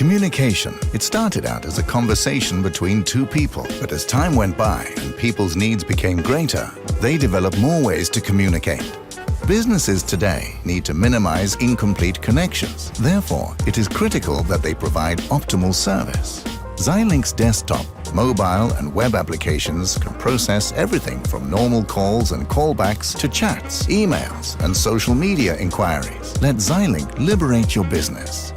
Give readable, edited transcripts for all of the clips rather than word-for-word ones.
Communication. It started out as a conversation between two people, but as time went by and people's needs became greater, they developed more ways to communicate. Businesses today need to minimize incomplete connections. Therefore, it is critical that they provide optimal service. Xilinx desktop, mobile and web applications can process everything from normal calls and callbacks to chats, emails and social media inquiries. Let Xilinx liberate your business.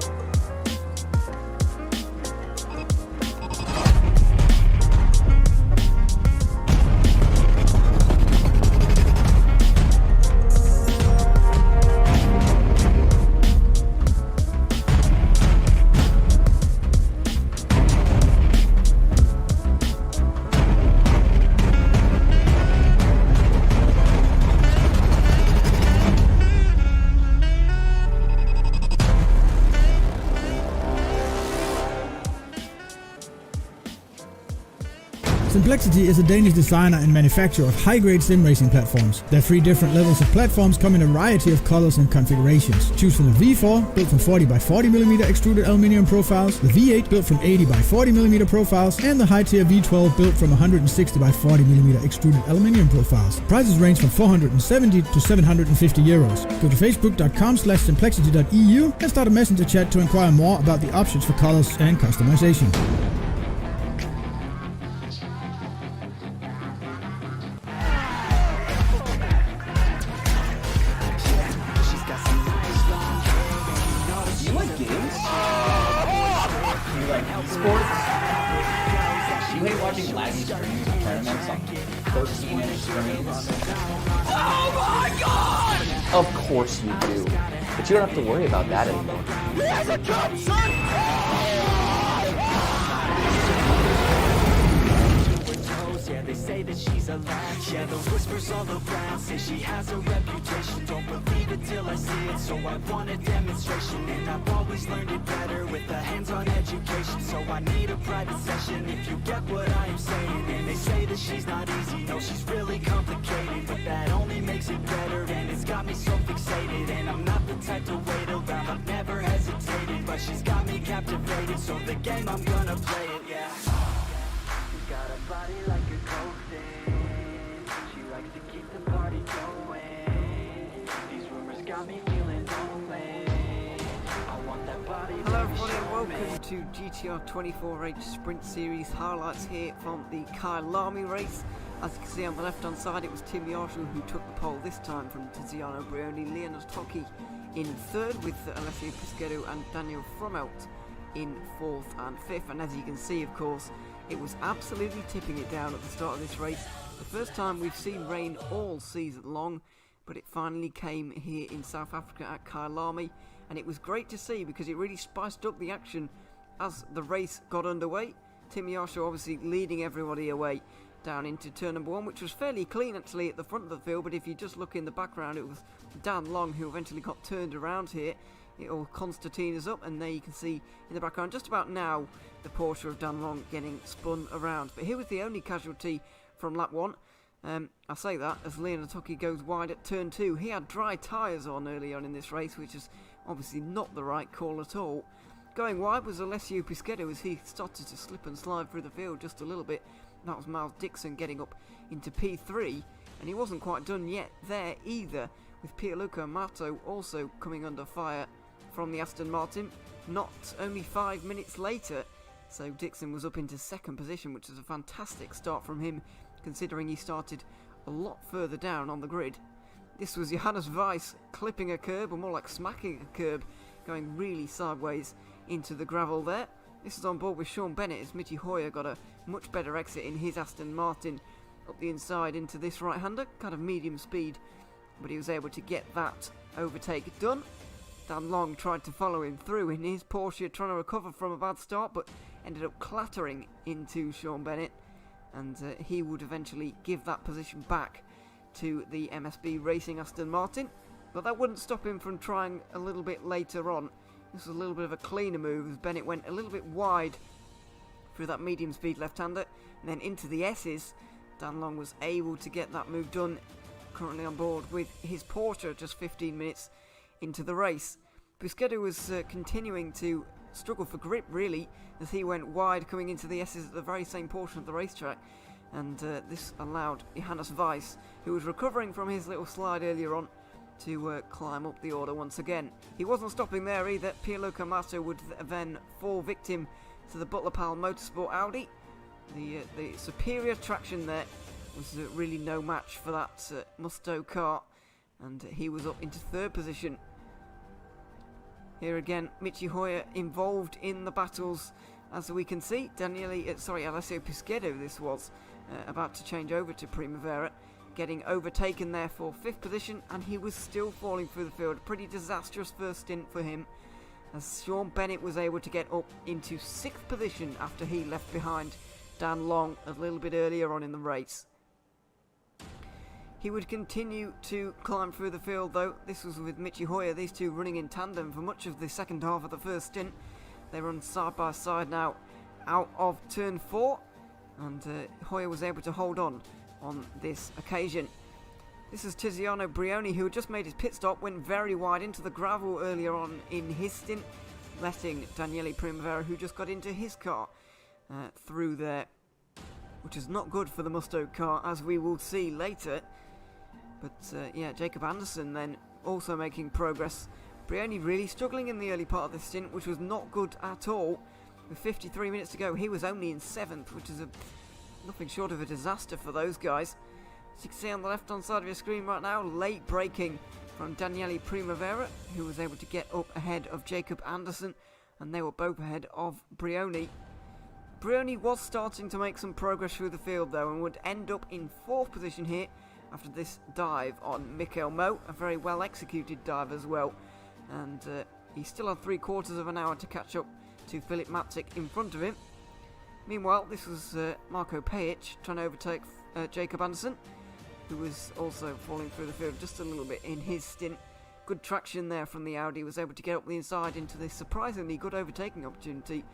Simplexity is a Danish designer and manufacturer of high-grade sim racing platforms. Their 3 different levels of platforms come in a variety of colors and configurations. Choose from the V4, built from 40 by 40mm extruded aluminium profiles, the V8 built from 80 by 40mm profiles, and the high-tier V12 built from 160 by 40mm extruded aluminium profiles. Prices range from 470 to 750 euros. Go to facebook.com/simplexity.eu and start a messenger chat to inquire more about the options for colors and customization. You hate watching laggy streams of tournaments on 13-inch screens? Oh my god! Of course you do. But you don't have to worry about that anymore. He has a gun, son! Yeah, they say that she's a latch. Yeah, the whispers all around say she has a reputation. Don't believe it till I see it, so I want a demonstration. And I've always learned it better with a hands-on education. So I need a private session if you get what I am saying. And they say that she's not easy, no, she's really complicated. But that only makes it better, and it's got me so fixated. And I'm not the type to wait around, I've never hesitated. But she's got me captivated, so the game, I'm gonna play it, yeah. Got a body like a cocaine. She likes to keep the party going. These rumors got me feeling lonely. I want that body. Hello everybody and welcome to GTR24H Sprint Series highlights here from the Kyalami race. As you can see on the left hand side, it was Tim Yarshall who took the pole this time from Tiziano Brioni. Leonard Tocchi in third with Alessio Pisquetto and Daniel Frommelt in fourth and fifth. And as you can see, of course, it was absolutely tipping it down at the start of this race. The first time we've seen rain all season long, but it finally came here in South Africa at Kyalami, and it was great to see because it really spiced up the action as the race got underway. Tim Yarshall obviously leading everybody away down into turn number 1, which was fairly clean actually at the front of the field, but if you just look in the background, it was Dan Long who eventually got turned around here. It all Constantine is up, and there you can see in the background just about now the Porsche of Dan Long getting spun around. But here was the only casualty from lap 1. I say that as Leonard Tocchi goes wide at turn 2. He had dry tyres on early on in this race, which is obviously not the right call at all. Going wide was Alessio Pisquetto as he started to slip and slide through the field just a little bit. That was Miles Dixon getting up into P3, and he wasn't quite done yet there either, with Pierluca Mato also coming under fire from the Aston Martin, not only 5 minutes later. So Dixon was up into second position, which is a fantastic start from him, considering he started a lot further down on the grid. This was Johannes Weiss clipping a curb, or more like smacking a curb, going really sideways into the gravel there. This is on board with Sean Bennett as Mitty Hoyer got a much better exit in his Aston Martin up the inside into this right-hander, kind of medium speed, but he was able to get that overtake done. Dan Long tried to follow him through in his Porsche, trying to recover from a bad start, but ended up clattering into Sean Bennett, and he would eventually give that position back to the MSB Racing Aston Martin, but that wouldn't stop him from trying a little bit later on. This was a little bit of a cleaner move as Bennett went a little bit wide through that medium speed left-hander, and then into the S's. Dan Long was able to get that move done, currently on board with his Porsche just 15 minutes into the race. Pisquetto was continuing to struggled for grip really, as he went wide coming into the S's at the very same portion of the racetrack. And this allowed Johannes Weiss, who was recovering from his little slide earlier on, to climb up the order once again. He wasn't stopping there either. Pierluca Masso would then fall victim to the Butler Powell Motorsport Audi. The superior traction there was really no match for that Musto car, and he was up into third position. Here again, Michi Hoyer involved in the battles, as we can see. Alessio Pisquedo this was, about to change over to Primavera, getting overtaken there for 5th position, and he was still falling through the field. Pretty disastrous first stint for him, as Sean Bennett was able to get up into 6th position after he left behind Dan Long a little bit earlier on in the race. He would continue to climb through the field though. This was with Michi Hoyer, these two running in tandem for much of the second half of the first stint. They run side by side now out of turn 4, and Hoyer was able to hold on this occasion. This is Tiziano Brioni, who had just made his pit stop, went very wide into the gravel earlier on in his stint, letting Daniele Primavera, who just got into his car, through there, which is not good for the Musto car, as we will see later. But Jacob Anderson then also making progress. Brioni really struggling in the early part of the stint, which was not good at all. With 53 minutes to go, he was only in 7th, which is nothing short of a disaster for those guys. As you can see on the left hand side of your screen right now, late braking from Daniele Primavera, who was able to get up ahead of Jacob Anderson, and they were both ahead of Brioni. Brioni was starting to make some progress through the field though, and would end up in 4th position here after this dive on Mikel Mo, a very well executed dive as well. And he still had 3/4 of an hour to catch up to Filip Matzik in front of him. Meanwhile, this was Marko Pejic trying to overtake Jacob Anderson, who was also falling through the field just a little bit in his stint. Good traction there from the Audi, was able to get up the inside into this surprisingly good overtaking opportunity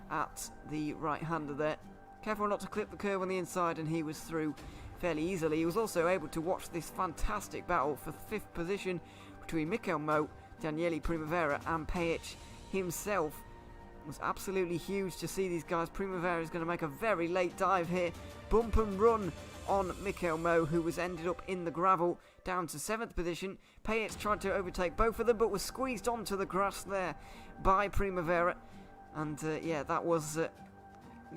at the right-hander there. Careful not to clip the curve on the inside, and he was through fairly easily. He was also able to watch this fantastic battle for 5th position between Mikel Mo, Daniele Primavera and Pejic himself. It was absolutely huge to see these guys. Primavera is going to make a very late dive here. Bump and run on Mikel Mo, who was ended up in the gravel down to 7th position. Pejic tried to overtake both of them, but was squeezed onto the grass there by Primavera. And that was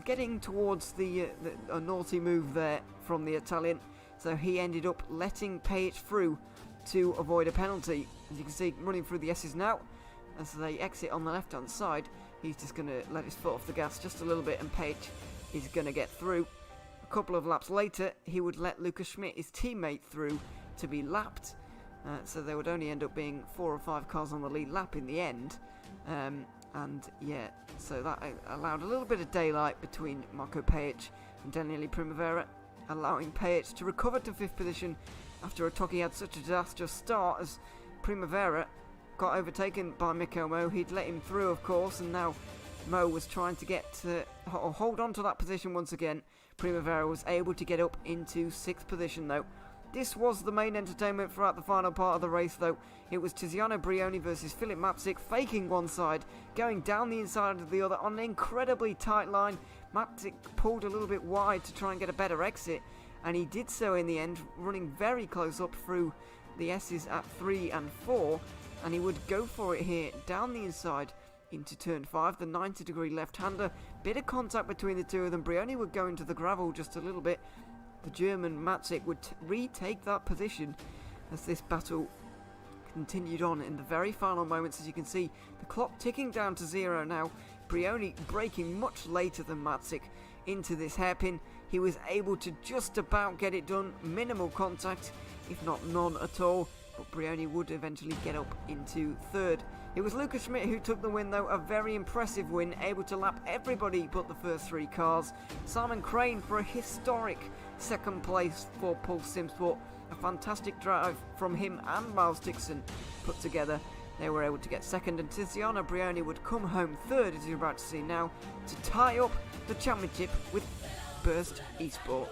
getting towards a naughty move there from the Italian. So he ended up letting Pejic through to avoid a penalty. As you can see, running through the S's now. As they exit on the left hand side, he's just going to let his foot off the gas just a little bit, and Pejic is going to get through. A couple of laps later, he would let Lucas Schmidt, his teammate, through to be lapped. So there would only end up being 4 or 5 cars on the lead lap in the end. So that allowed a little bit of daylight between Marko Pejic and Daniele Primavera, allowing Pejic to recover to 5th position after Otaki had such a disastrous start, as Primavera got overtaken by Mikel Mo. He'd let him through, of course, and now Mo was trying to hold on to that position once again. Primavera was able to get up into 6th position though. This was the main entertainment throughout the final part of the race though. It was Tiziano Brioni versus Filip Matzik, faking one side, going down the inside of the other on an incredibly tight line. Matzik pulled a little bit wide to try and get a better exit, and he did so in the end, running very close up through the S's at 3 and 4, and he would go for it here down the inside into turn 5, the 90-degree left-hander. Bit of contact between the two of them. Brioni would go into the gravel just a little bit. The German Matzik would retake that position as this battle continued on in the very final moments. As you can see, the clock ticking down to 0 now. Brioni braking much later than Matzik into this hairpin. He was able to just about get it done. Minimal contact, if not none at all. But Brioni would eventually get up into 3rd. It was Lucas Schmidt who took the win though, a very impressive win, able to lap everybody but the first 3 cars. Simon Crane for a historic 2nd place for Pulse Simsport. A fantastic drive from him and Miles Dixon put together. They were able to get 2nd, and Tiziano Brioni would come home 3rd, as you're about to see now, to tie up the championship with Burst Esport.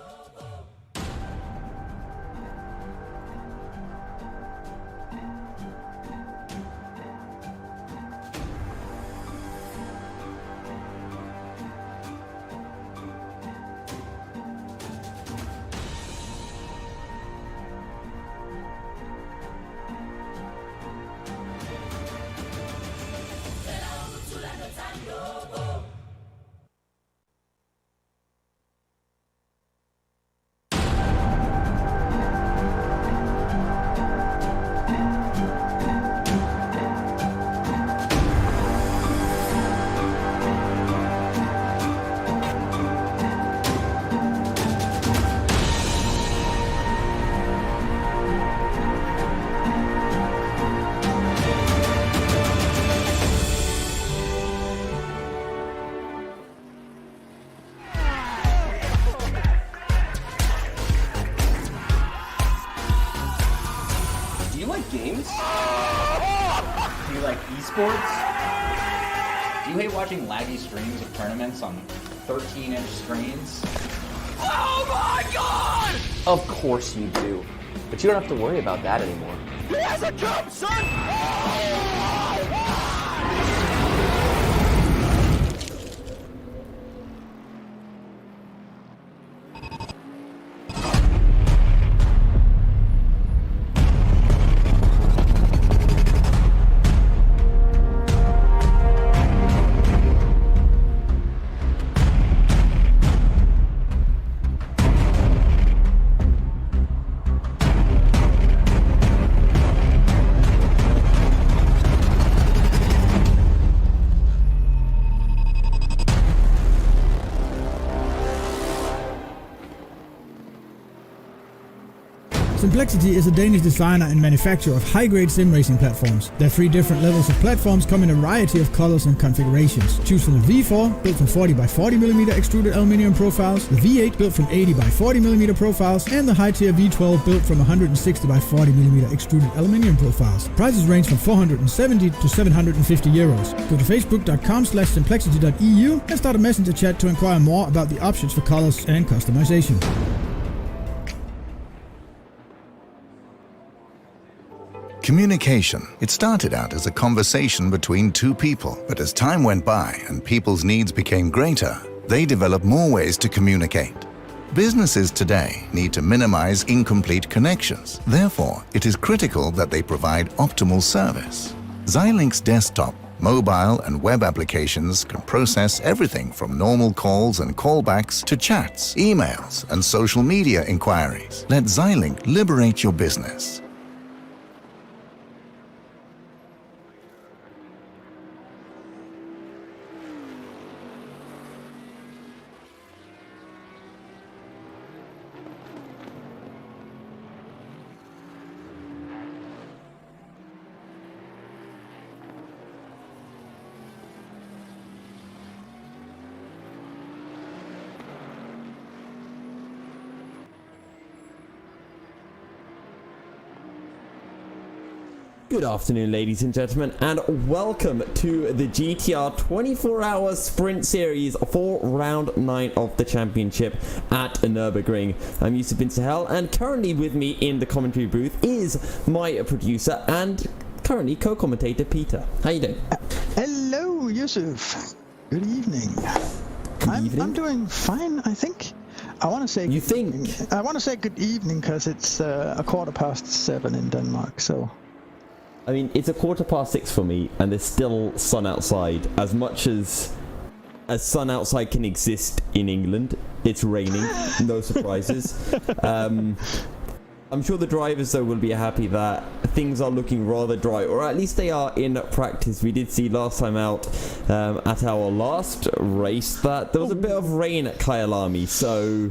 Do you like games? Do you like esports? Do you hate watching laggy streams of tournaments on 13-inch screens? Oh my god! Of course you do. But you don't have to worry about that anymore. He has a cup, son! Simplexity is a Danish designer and manufacturer of high-grade sim racing platforms. Their 3 different levels of platforms come in a variety of colors and configurations. Choose from the V4, built from 40 by 40mm extruded aluminium profiles, the V8 built from 80 by 40mm profiles, and the high-tier V12 built from 160 by 40mm extruded aluminium profiles. Prices range from 470 to 750 euros. Go to facebook.com/simplexity.eu and start a messenger chat to inquire more about the options for colors and customization. Communication. It started out as a conversation between two people, but as time went by and people's needs became greater, they developed more ways to communicate. Businesses today need to minimize incomplete connections. Therefore, it is critical that they provide optimal service. Xilinx desktop, mobile and web applications can process everything from normal calls and callbacks to chats, emails, and social media inquiries. Let Xilinx liberate your business. Good afternoon, ladies and gentlemen, and welcome to the GTR24H Sprint Series for round 9 of the championship at Nürburgring. I'm Yusuf bin Sahel, and currently with me in the commentary booth is my producer and currently co-commentator Peter. How you doing? Hello, Yusuf. Good evening. I'm doing fine, I think. I want to say. You think? Evening. I want to say good evening because it's 7:15 in Denmark. So. I mean, it's 6:15 for me, and there's still sun outside. As much as sun outside can exist in England, it's raining. No surprises. I'm sure the drivers, though, will be happy that things are looking rather dry, or at least they are in practice. We did see last time out at our last race that there was a bit of rain at Kyalami, so...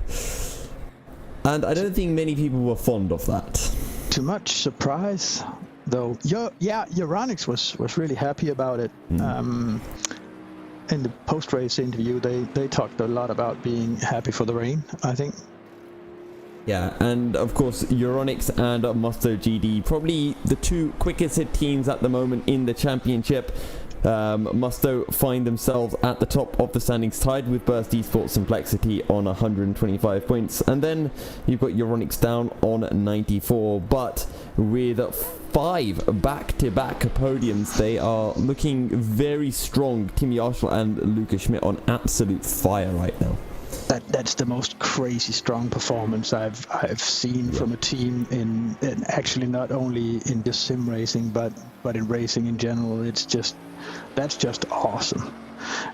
And I don't think many people were fond of that. Too much surprise. Though, Euronics was really happy about it. In the post-race interview, they talked a lot about being happy for the rain, I think. Yeah, and of course, Euronics and Musto GD, probably the two quickest hit teams at the moment in the championship. Musto find themselves at the top of the standings, tied with Burst Esports Simplexity on 125 points, and then you've got Euronics down on 94, but with 5 back-to-back podiums, they are looking very strong. Timmy Arshall and Lucas Schmidt on absolute fire right now. That's the most crazy strong performance I've seen from a team in actually not only in just sim racing but in racing in general. That's just awesome,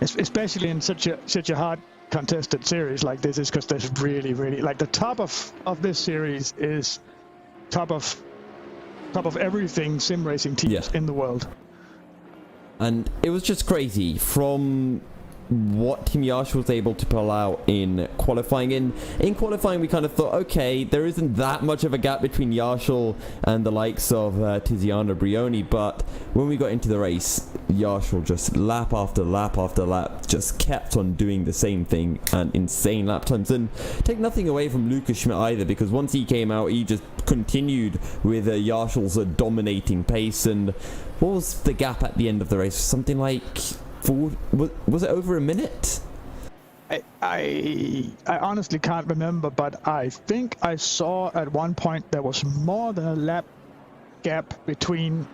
especially in such a hard contested series like this, is because there's really like the top of this series is top of everything sim racing teams in the world. And it was just crazy from what Team Yash was able to pull out in qualifying. In qualifying, we kind of thought, okay, there isn't that much of a gap between Yarshall and the likes of Tiziano Brioni, but when we got into the race, Yarshall just lap after lap after lap just kept on doing the same thing and insane lap times. And take nothing away from Lucas Schmidt either, because once he came out, he just continued with Yarshall's dominating pace. And what was the gap at the end of the race? Something like was it over a minute? I honestly can't remember, but I think I saw at one point there was more than a lap gap between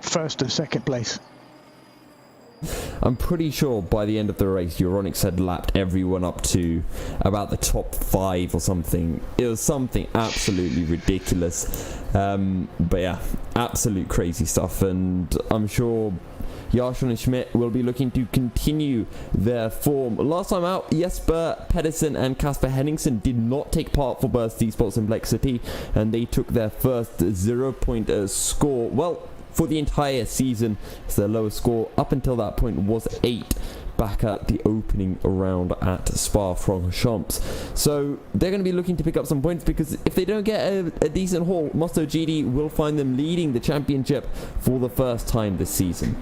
first and second place. I'm pretty sure by the end of the race, Euronics had lapped everyone up to about the top 5 or something. It was something absolutely ridiculous. But yeah, absolute crazy stuff. And I'm sure Yarsson and Schmidt will be looking to continue their form. Last time out, Jesper Pedersen and Kasper Henningsen did not take part for Burst Esports in Black City, and they took their first 0-point score. Well, for the entire season, so their lowest score up until that point was 8 back at the opening round at Spa-Francorchamps. So they're going to be looking to pick up some points, because if they don't get a decent haul, Musto GD will find them leading the championship for the first time this season.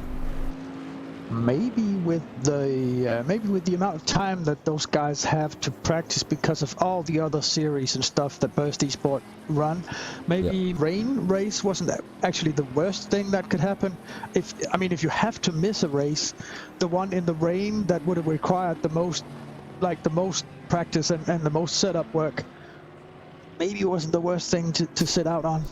Maybe with the amount of time that those guys have to practice because of all the other series and stuff that Burst Esport run, maybe rain race wasn't actually the worst thing that could happen. If you have to miss a race, the one in the rain that would have required the most practice and the most setup work, maybe it wasn't the worst thing to sit out on.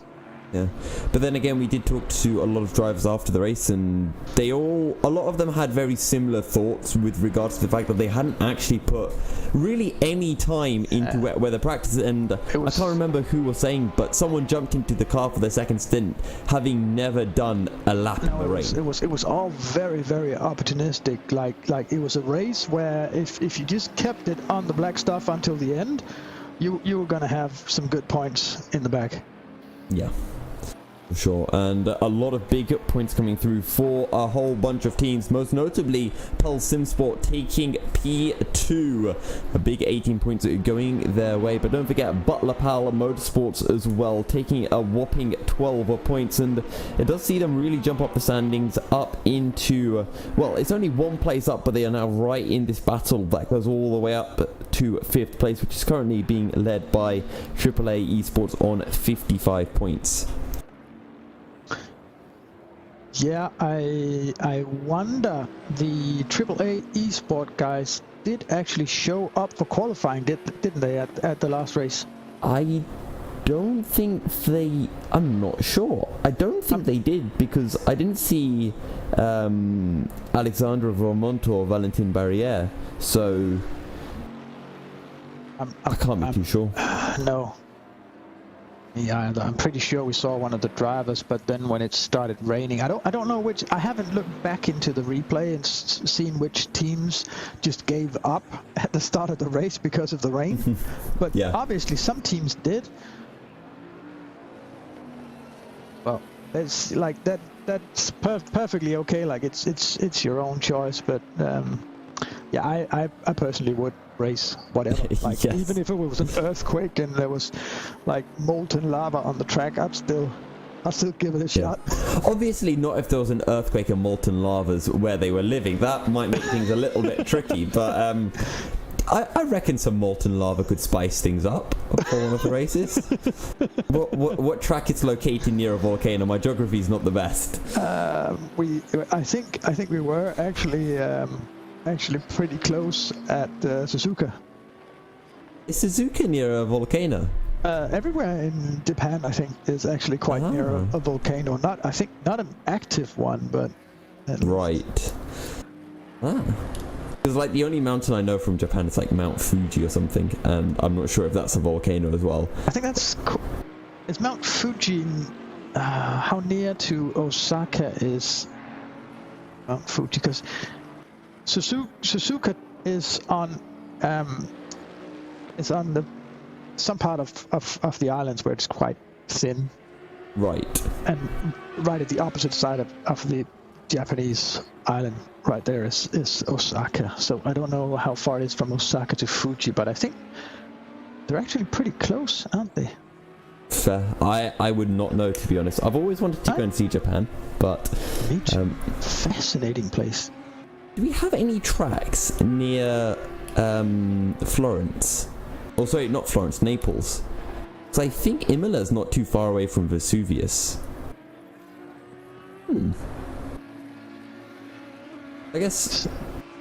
Yeah, but then again, we did talk to a lot of drivers after the race, and a lot of them had very similar thoughts with regards to the fact that they hadn't actually put really any time into wet weather practice. And I can't remember who was saying, but someone jumped into the car for their second stint having never done a lap in the rain. It was all very, very opportunistic. Like it was a race where if you just kept it on the black stuff until the end, you were gonna have some good points in the back. Yeah. Sure, and a lot of big points coming through for a whole bunch of teams, most notably Pulse Simsport taking P2, a big 18 points going their way. But don't forget Butler Pal Motorsports as well, taking a whopping 12 points, and it does see them really jump up the standings up into, well, it's only one place up, but they are now right in this battle that goes all the way up to 5th place, which is currently being led by AAA Esports on 55 points. Yeah, I wonder, the AAA Esport guys did actually show up for qualifying, didn't they, at the last race? I don't think they... I'm not sure. I don't think they did, because I didn't see Alexandre Vermont or Valentin Barriere, so I can't be too sure. No. Yeah, I'm pretty sure we saw one of the drivers, but then when it started raining, I don't know which. I haven't looked back into the replay and seen which teams just gave up at the start of the race because of the rain. But yeah, obviously some teams did. Well, it's like that. That's perfectly okay. Like it's your own choice, but yeah, I personally would race whatever. Like yes. Even if it was an earthquake and there was like molten lava on the track, I'll still give it a shot. Obviously not if there was an earthquake and molten lavas where they were living. That might make things a little bit tricky, but I reckon some molten lava could spice things up for one of the races. What track it's located near a volcano? My geography is not the best. I think we were actually pretty close at Suzuka. Is Suzuka near a volcano? Everywhere in Japan, I think, is actually quite near a volcano. Not an active one, but right. Because like the only mountain I know from Japan is like Mount Fuji or something, and I'm not sure if that's a volcano as well. I think it's Mount Fuji. How near to Osaka is Mount Fuji? Because Suzuka is on some part of the islands where it's quite thin. Right. And right at the opposite side of the Japanese island, right there is Osaka. So I don't know how far it is from Osaka to Fuji, but I think they're actually pretty close, aren't they? Fair. I would not know, to be honest. I've always wanted to go and see Japan, but fascinating place. Do we have any tracks near Florence? Oh, sorry, not Florence, Naples. So I think Imola's not too far away from Vesuvius. I guess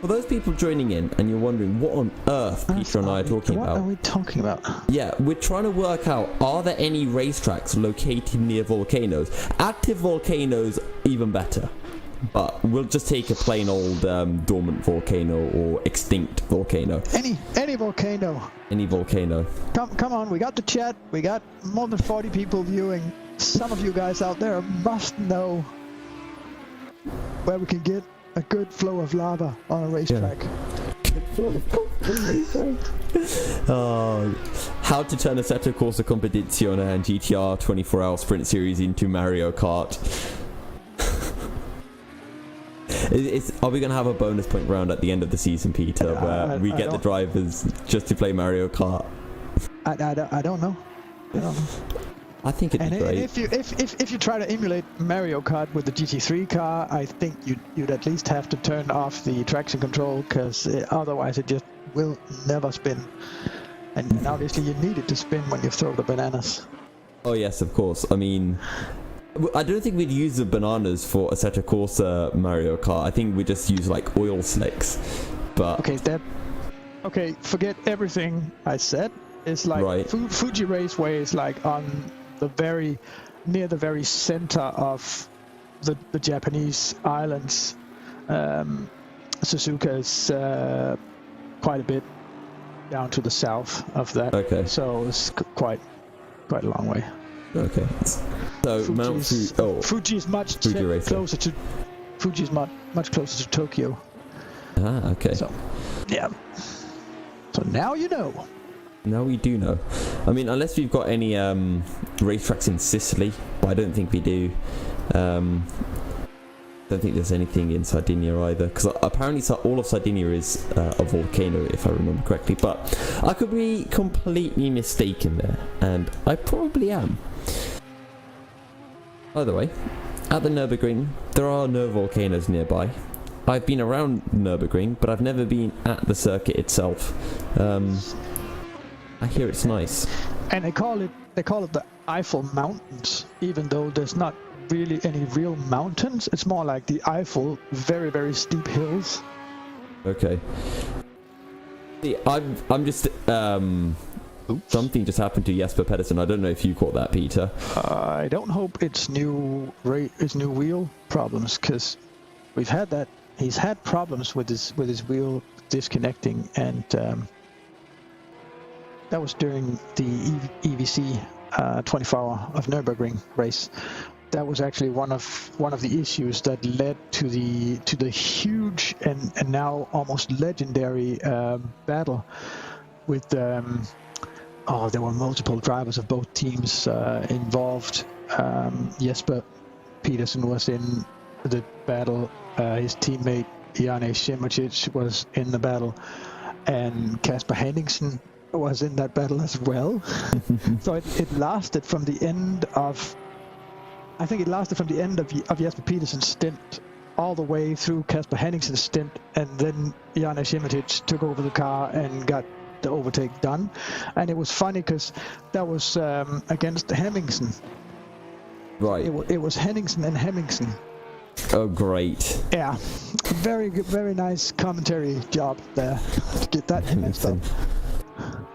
for those people joining in and you're wondering what on earth Peter and I are talking about. What are we talking about? Yeah, we're trying to work out, are there any racetracks located near volcanoes? Active volcanoes, even better. But we'll just take a plain old dormant volcano or extinct volcano. Any volcano. Any volcano. Come on, we got the chat. We got more than 40 people viewing. Some of you guys out there must know where we can get a good flow of lava on a racetrack. How to turn Assetto Corsa Competizione and GTR24H Sprint Series into Mario Kart. Are we going to have a bonus point round at the end of the season, Peter, where we get the drivers just to play Mario Kart? I don't know. I think it'd be great. If you try to emulate Mario Kart with the GT3 car, I think you'd at least have to turn off the traction control, because otherwise it just will never spin. And obviously you need it to spin when you throw the bananas. Oh yes, of course. I mean, I don't think we'd use the bananas for Assetto Corsa Mario Kart. I think we just use like oil slicks. But okay, forget everything I said. It's like Fuji Raceway is like near the very center of the Japanese islands. Suzuka is quite a bit down to the south of that. Okay. So it's quite a long way. Okay. So Fuji is much closer to much closer to Tokyo. Ah, okay. So yeah. So now you know. Now we do know. I mean, unless we've got any racetracks in Sicily, but I don't think we do. Don't think there's anything in Sardinia either, because apparently all of Sardinia is a volcano, if I remember correctly. But I could be completely mistaken there, and I probably am. By the way, at the Nürburgring, there are no volcanoes nearby. I've been around Nürburgring, but I've never been at the circuit itself. I hear it's nice. And they call it the Eiffel Mountains, even though there's not really any real mountains. It's more like the Eiffel, very, very steep hills. Okay. See, I'm just something just happened to Jesper Pedersen. I don't know if you caught that, Peter. I don't hope it's new wheel problems, because we've had that. He's had problems with his wheel disconnecting, and that was during the EVC 24-hour of Nürburgring race. That was actually one of the issues that led to the huge and now almost legendary battle with there were multiple drivers of both teams involved. Jesper Pedersen was in the battle. His teammate Janne Šimicic was in the battle, and Kasper Henningsen was in that battle as well. So it lasted from the end of. I think it lasted from the end of Jesper Pedersen's stint all the way through Kasper Henningsen's stint, and then Janne Šimicic took over the car and got the overtake done. And it was funny because that was against Hemmingsen. Right. It was Henningsen and Hemmingsen. Oh, great. Yeah. Very good, very nice commentary job there to get that messed up.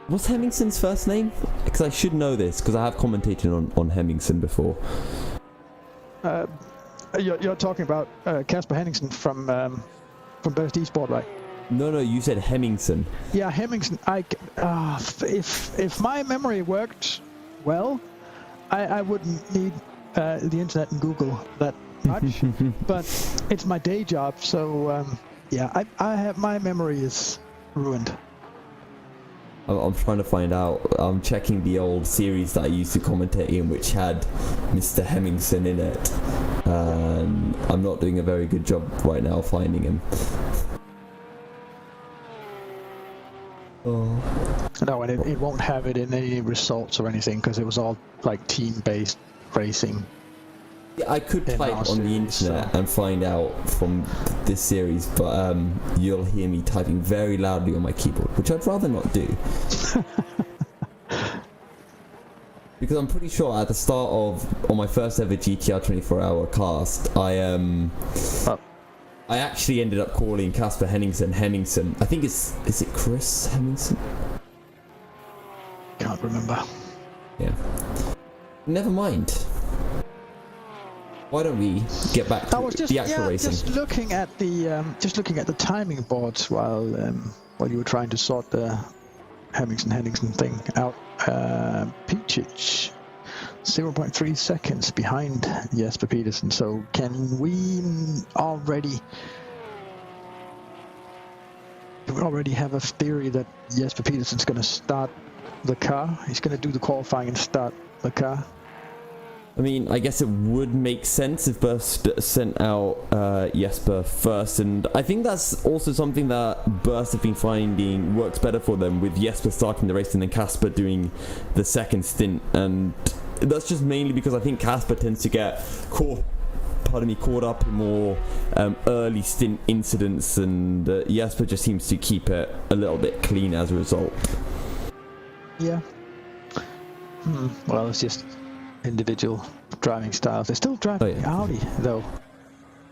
What's Hemmingsen's first name? Because I should know this, because I have commentated on Hemmingsen before. You're talking about Kasper Henningsen from Best Esport, right? No, you said Hemmingsen. Yeah, Hemmingsen. If my memory worked well, I wouldn't need the internet and Google that much. But it's my day job, so I have my memory is ruined. I'm trying to find out. I'm checking the old series that I used to commentate in, which had Mr. Hemmingsen in it. And I'm not doing a very good job right now finding him. Oh. No, and it won't have it in any results or anything because it was all like team-based racing. Yeah, I could type on the internet and find out from this series, but you'll hear me typing very loudly on my keyboard, which I'd rather not do. Because I'm pretty sure at the start on my first ever GTR 24-hour cast, I actually ended up calling Casper Hemmingsen. I think is it Chris Hemmingsen? Can't remember. Yeah. Never mind. Why don't we get back to the actual racing? Just looking at the timing boards while you were trying to sort the Hemmingsen thing out. Peachich, 0.3 seconds behind Jesper Petersen. So can we already have a theory that Jesper Petersen's going to start the car? He's going to do the qualifying and start the car. I mean, I guess it would make sense if Burst sent out Jesper first, and I think that's also something that Burst have been finding works better for them, with Jesper starting the race and then Casper doing the second stint, and that's just mainly because I think Casper tends to get caught up in more early stint incidents, and Jesper just seems to keep it a little bit clean as a result. Yeah. Well, it's just individual driving styles. They're still driving the Audi, though.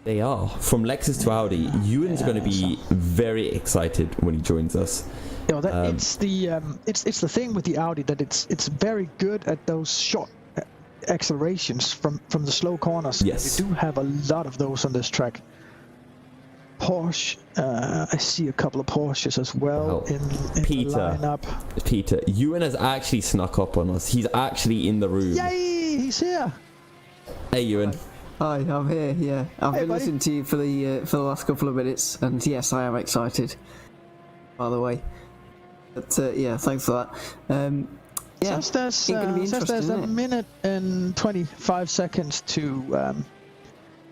They are. From Lexus to Audi, Ewan's going to be very excited when he joins us. You know, it's the thing with the Audi that it's very good at those short accelerations from the slow corners. Yes. You do have a lot of those on this track. Porsche, I see a couple of Porsches as well in the lineup. Peter, Ewan has actually snuck up on us. He's actually in the room. Yay! He's here. Hey, Ewan. Hi, I'm here. Yeah, I've been buddy. listening to you for the last couple of minutes, and yes, I am excited. By the way, but yeah, thanks for that. Yeah, Says there's a minute and 25 seconds to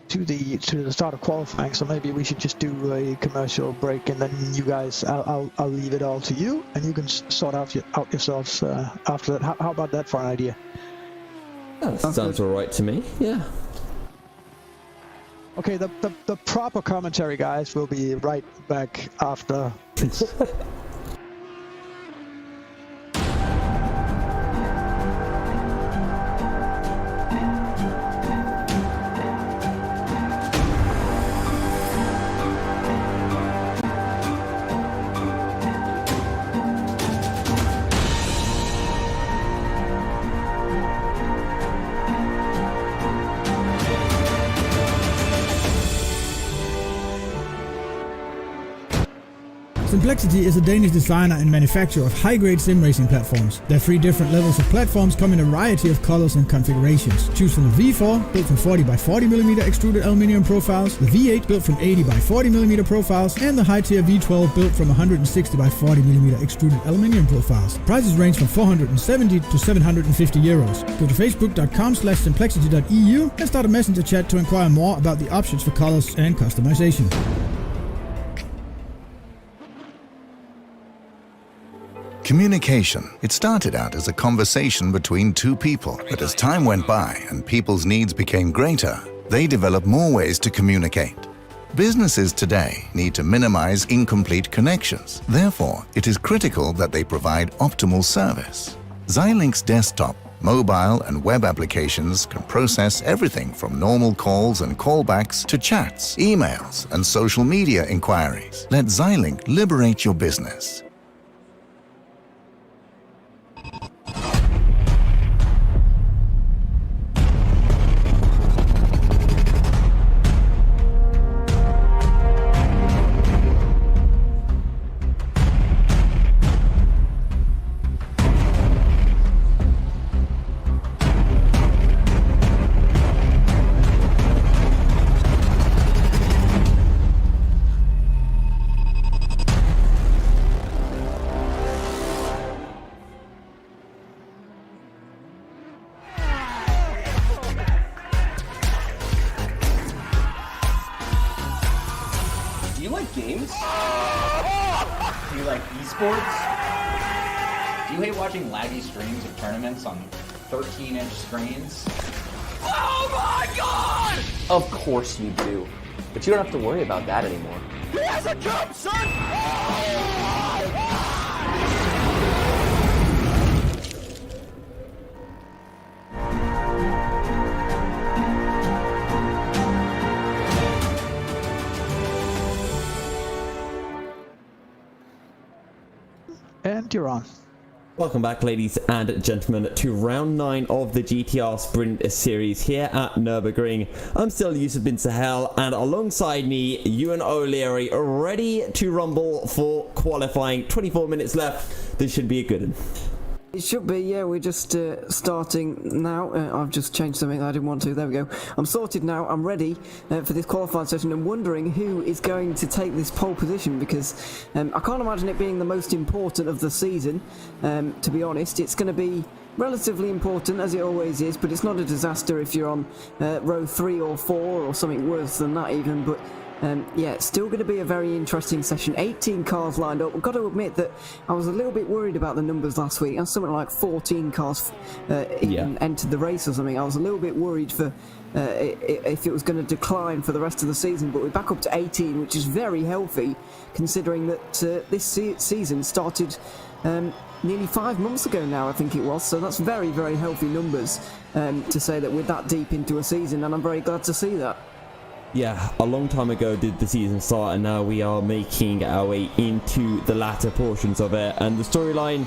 the start of qualifying, so maybe we should just do a commercial break, and then you guys, I'll leave it all to you, and you can sort out yourselves after that. How about that for an idea? That sounds alright to me. Yeah. Okay, the proper commentary, guys, will be right back after this. Simplexity is a Danish designer and manufacturer of high-grade sim racing platforms. Their 3 different levels of platforms come in a variety of colors and configurations. Choose from the V4, built from 40 by 40mm extruded aluminium profiles, the V8 built from 80 by 40mm profiles, and the high-tier V12 built from 160 by 40mm extruded aluminium profiles. Prices range from 470 to 750 euros. Go to facebook.com/simplexity.eu and start a messenger chat to inquire more about the options for colors and customization. Communication. It started out as a conversation between 2 people, but as time went by and people's needs became greater, they developed more ways to communicate. Businesses today need to minimize incomplete connections. Therefore, it is critical that they provide optimal service. Xilinx desktop, mobile and web applications can process everything from normal calls and callbacks to chats, emails, and social media inquiries. Let Xilinx liberate your business. you like games? Do you like esports? Do you hate watching laggy streams of tournaments on 13-inch screens? Oh my god! Of course you do. But you don't have to worry about that anymore. He has a jump, son! And you're on. Welcome back, ladies and gentlemen, to round 9 of the GTR Sprint Series here at Nürburgring. I'm still Yusuf bin Sahel, and alongside me, Ewan O'Leary, ready to rumble for qualifying. 24 minutes left. This should be a good one. It should be, yeah, we're just starting now. I've just changed something I didn't want to. There we go. I'm sorted now. I'm ready for this qualifying session. I'm wondering who is going to take this pole position, because I can't imagine it being the most important of the season, to be honest. It's going to be relatively important, as it always is, but it's not a disaster if you're on row 3 or 4 or something worse than that even, but yeah, it's still going to be a very interesting session. 18 cars lined up. I've got to admit that I was a little bit worried about the numbers last week. And something like 14 cars even entered the race or something. I was a little bit worried for if it was going to decline for the rest of the season. But we're back up to 18, which is very healthy, considering that this season started nearly 5 months ago now, I think it was. So that's very, very healthy numbers to say that we're that deep into a season, and I'm very glad to see that. Yeah, a long time ago did the season start, and now we are making our way into the latter portions of it. And the storyline,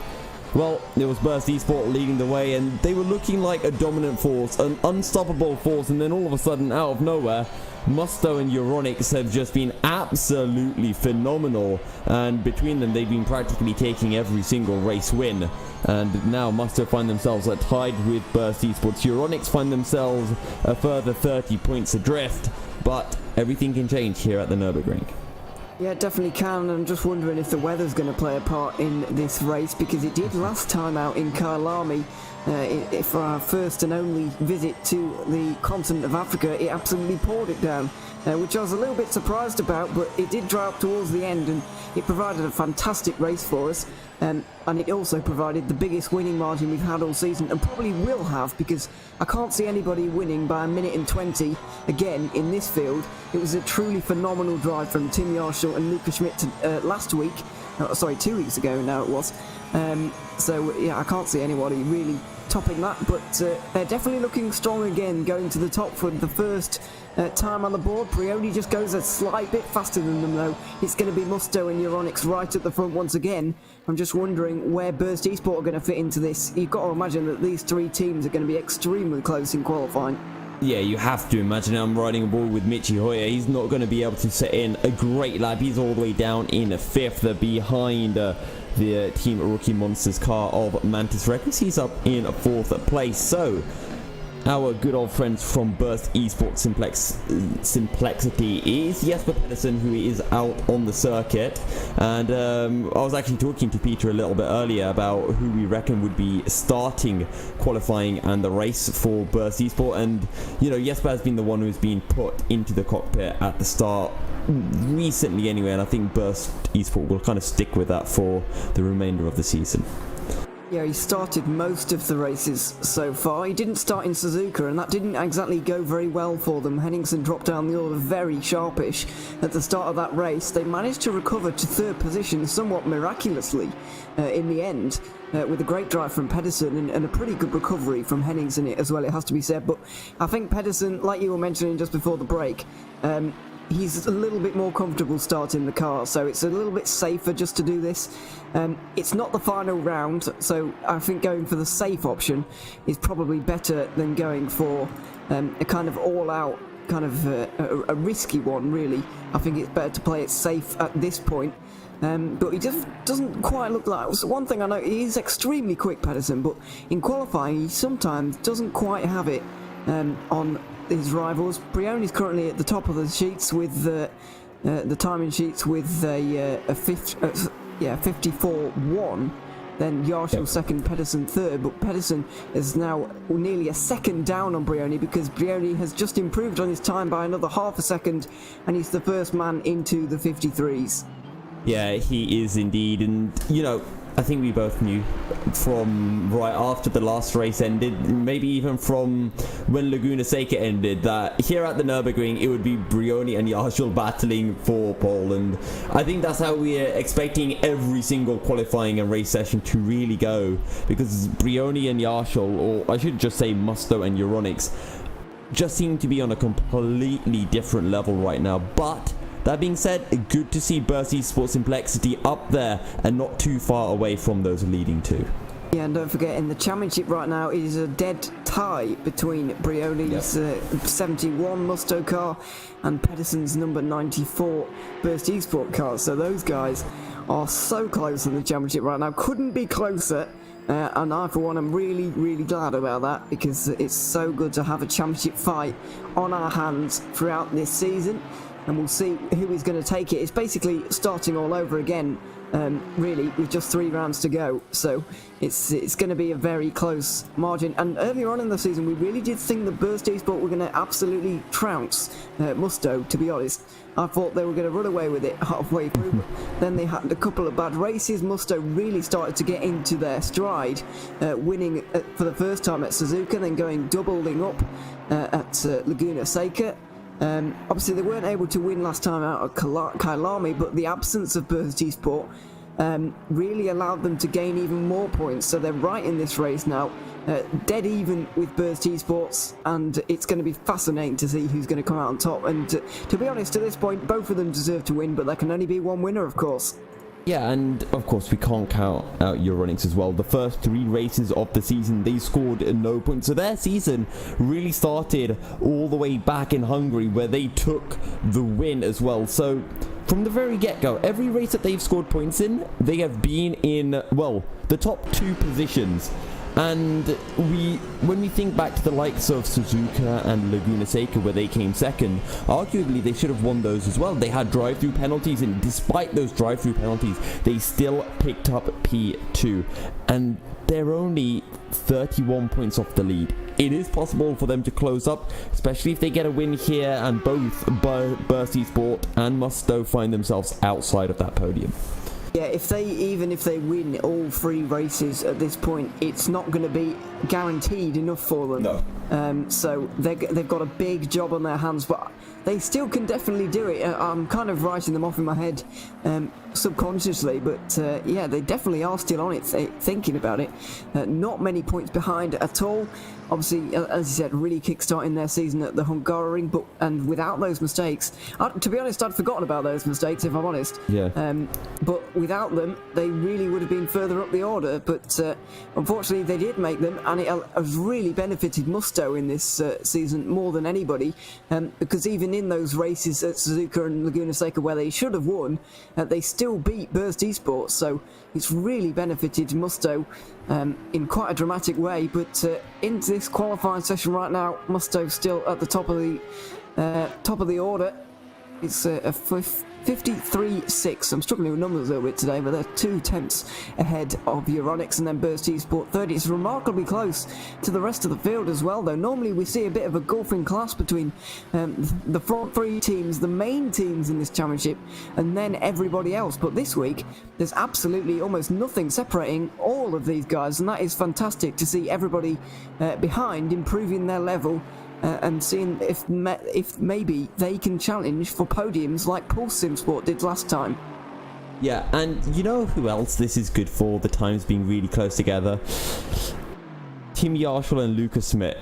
well, it was Burst Esport leading the way, and they were looking like a dominant force, an unstoppable force, and then all of a sudden, out of nowhere, Musto and Euronics have just been absolutely phenomenal, and between them they've been practically taking every single race win. And now Musto find themselves tied with Burst Esports. Euronics find themselves a further 30 points adrift, but everything can change here at the Nürburgring. Yeah, it definitely can. I'm just wondering if the weather's going to play a part in this race, because it did last time out in Kailami. For our first and only visit to the continent of Africa, it absolutely poured it down, which I was a little bit surprised about, but it did dry up towards the end, and it provided a fantastic race for us, and it also provided the biggest winning margin we've had all season, and probably will have, because I can't see anybody winning by 1 minute and 20 again in this field. It was a truly phenomenal drive from Tim Yarshall and Luca Schmidt last week. Sorry, 2 weeks ago now it was. So yeah, I can't see anybody really topping that, but they're definitely looking strong again, going to the top for the first time on the board. Prioni just goes a slight bit faster than them though. It's going to be Musto and Euronics right at the front once again. I'm just wondering where Burst Esport are going to fit into this. You've got to imagine that these 3 teams are going to be extremely close in qualifying. Yeah, you have to imagine. I'm riding a ball with Michi Hoyer. He's not going to be able to set in a great lap. He's all the way down in 5th behind the Team Rookie Monsters car of Mantis Records. He's up in 4th place. So our good old friends from Burst Esports Simplexity is Jesper Pedersen, who is out on the circuit. And I was actually talking to Peter a little bit earlier about who we reckon would be starting qualifying and the race for Burst Esport. And, you know, Jesper has been the one who's been put into the cockpit at the start recently anyway, and I think Burst Esport will kind of stick with that for the remainder of the season. Yeah, he started most of the races so far. He didn't start in Suzuka, and that didn't exactly go very well for them. Henningsen dropped down the order very sharpish at the start of that race. They managed to recover to 3rd position somewhat miraculously in the end, with a great drive from Pedersen and a pretty good recovery from Henningsen as well, it has to be said. But I think Pedersen, like you were mentioning just before the break, he's a little bit more comfortable starting the car, so it's a little bit safer just to do this. It's not the final round, so I think going for the safe option is probably better than going for a kind of all-out, kind of a risky one, really. I think it's better to play it safe at this point. But he just doesn't quite look like... So one thing I know, he is extremely quick, Pedersen, but in qualifying he sometimes doesn't quite have it on his rivals. Prioni's currently at the top of the sheets with the timing sheets with a 54.1, then Yarshall second, Pedersen third, but Pedersen is now nearly a second down on Brioni because Brioni has just improved on his time by another half a second, and he's the first man into the 53s. Yeah, he is indeed, and I think we both knew from right after the last race ended, maybe even from when Laguna Seca ended, that here at the Nürburgring it would be Brioni and Yarshall battling for pole, and I think that's how we are expecting every single qualifying and race session to really go, because Brioni and Yarshall, or I should just say Musto and Euronics, just seem to be on a completely different level right now. But that being said, good to see Burst Esports Complexity up there and not too far away from those leading two. Yeah, and don't forget, in the championship right now is a dead tie between Brioni's 71 Musto car and Pedersen's number 94 Burst Esport car. So those guys are so close in the championship right now. Couldn't be closer. And I, for one, am really, really glad about that, because it's so good to have a championship fight on our hands throughout this season. And we'll see who is going to take it. It's basically starting all over again, really, with just 3 rounds to go. So it's going to be a very close margin. And earlier on in the season, we really did think that Burst Esport were going to absolutely trounce Musto, to be honest. I thought they were going to run away with it halfway through, but then they had a couple of bad races. Musto really started to get into their stride, winning for the first time at Suzuka, then doubling up at Laguna Seca. Obviously they weren't able to win last time out at Kailami, but the absence of Burst Esport really allowed them to gain even more points, so they're right in this race now, dead even with Burst Esports, and it's going to be fascinating to see who's going to come out on top. And to be honest, at this point both of them deserve to win, but there can only be one winner, of course. Yeah, and of course we can't count out Euronics as well. The first 3 races of the season, they scored no points. So their season really started all the way back in Hungary, where they took the win as well. So from the very get-go, every race that they've scored points in, they have been in, well, the top 2 positions. And when we think back to the likes of Suzuka and Laguna Seca, where they came second, arguably they should have won those as well. They had drive-through penalties, and despite those drive-through penalties, they still picked up P2. And they're only 31 points off the lead. It is possible for them to close up, especially if they get a win here and both Burst Esport and Musto find themselves outside of that podium. Yeah, even if they win all 3 races at this point, it's not going to be guaranteed enough for them. No. So they've got a big job on their hands, but they still can definitely do it. I'm kind of writing them off in my head subconsciously, but yeah, they definitely are still on it, thinking about it. Not many points behind at all. Obviously, as you said, really kick-starting their season at the Hungaroring, and without those mistakes, to be honest, I'd forgotten about those mistakes, if I'm honest. Yeah. But without them, they really would have been further up the order, but unfortunately they did make them, and it has really benefited Musto in this season more than anybody, because even in those races at Suzuka and Laguna Seca where they should have won, they still beat Burst Esports, so it's really benefited Musto in quite a dramatic way. But into this qualifying session right now, Musto still at the top of the order. It's a 53.6. I'm struggling with numbers a little bit today, but they're 2 tenths ahead of Euronics, and then Burst Esport 30. It's remarkably close to the rest of the field as well, though. Normally we see a bit of a gulf in class between the front 3 teams, the main teams in this championship, and then everybody else. But this week, there's absolutely almost nothing separating all of these guys, and that is fantastic to see everybody behind improving their level. And seeing if maybe they can challenge for podiums like Pulse Sim Sport did last time. Yeah, and you know who else this is good for, the times being really close together? Tim Yarshall and Lucas Schmidt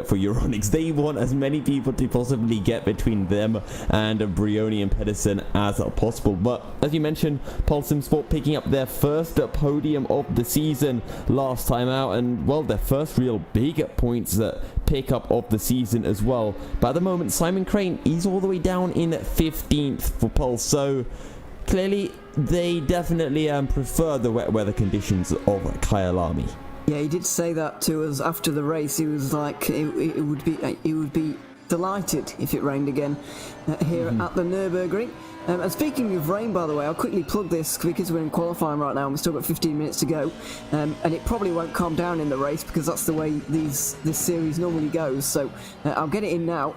for Euronics. They want as many people to possibly get between them and Brioni and Pedersen as possible. But as you mentioned, Pulse Sim Sport picking up their first podium of the season last time out, and well, their first real big points pick up of the season as well. But at the moment, Simon Crane, he's all the way down in 15th for Pulse, so clearly they definitely prefer the wet weather conditions of Kyalami. Yeah, he did say that to us after the race. He was like, he would be delighted if it rained again here at the Nürburgring. And speaking of rain, by the way, I'll quickly plug this because we're in qualifying right now and we've still got 15 minutes to go. And it probably won't calm down in the race because that's the way this series normally goes. So I'll get it in now.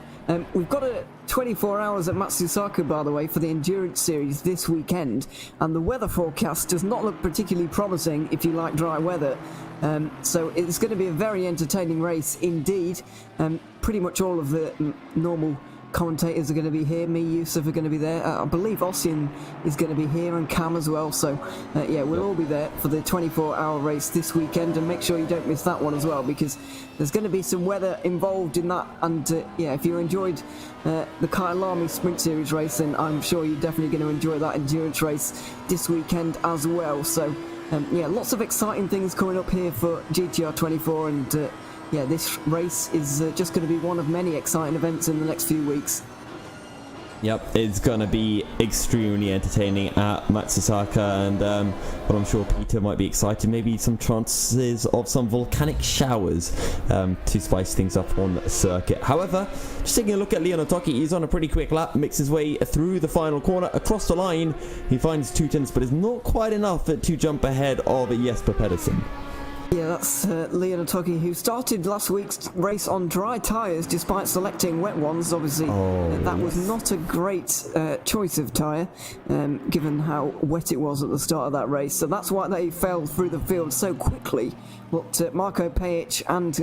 We've got a 24 hours at Matsusaka, by the way, for the Endurance Series this weekend. And the weather forecast does not look particularly promising if you like dry weather. So it's going to be a very entertaining race indeed. Pretty much all of the normal commentators are going to be here. Me, Yusuf are going to be there. I believe Ossian is going to be here and Cam as well. So yeah, we'll all be there for the 24-hour race this weekend, and make sure you don't miss that one as well because there's going to be some weather involved in that. And yeah, if you enjoyed the Kyalami Sprint Series race, then I'm sure you're definitely going to enjoy that endurance race this weekend as well. So yeah, lots of exciting things coming up here for GTR24, and yeah, this race is just going to be one of many exciting events in the next few weeks. Yep, it's going to be extremely entertaining at Matsusaka, and but I'm sure Peter might be excited. Maybe some chances of some volcanic showers to spice things up on the circuit. However, just taking a look at Leon Otoki, he's on a pretty quick lap, makes his way through the final corner, across the line. He finds 2/10, but it's not quite enough to jump ahead of Jesper Pedersen. Yeah, that's Leon Otoki, who started last week's race on dry tyres despite selecting wet ones. Obviously, that was not a great choice of tyre, given how wet it was at the start of that race. So that's why they fell through the field so quickly. But Marko Pejic and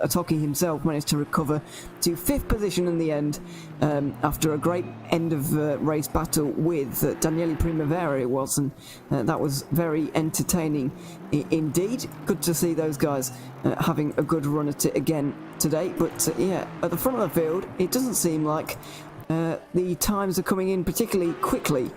Otoki himself managed to recover to 5th position in the end, after a great end of race battle with Daniele Primavera it was, and that was very entertaining indeed. Good to see those guys having a good run at it again today. But yeah, at the front of the field, it doesn't seem like the times are coming in particularly quickly,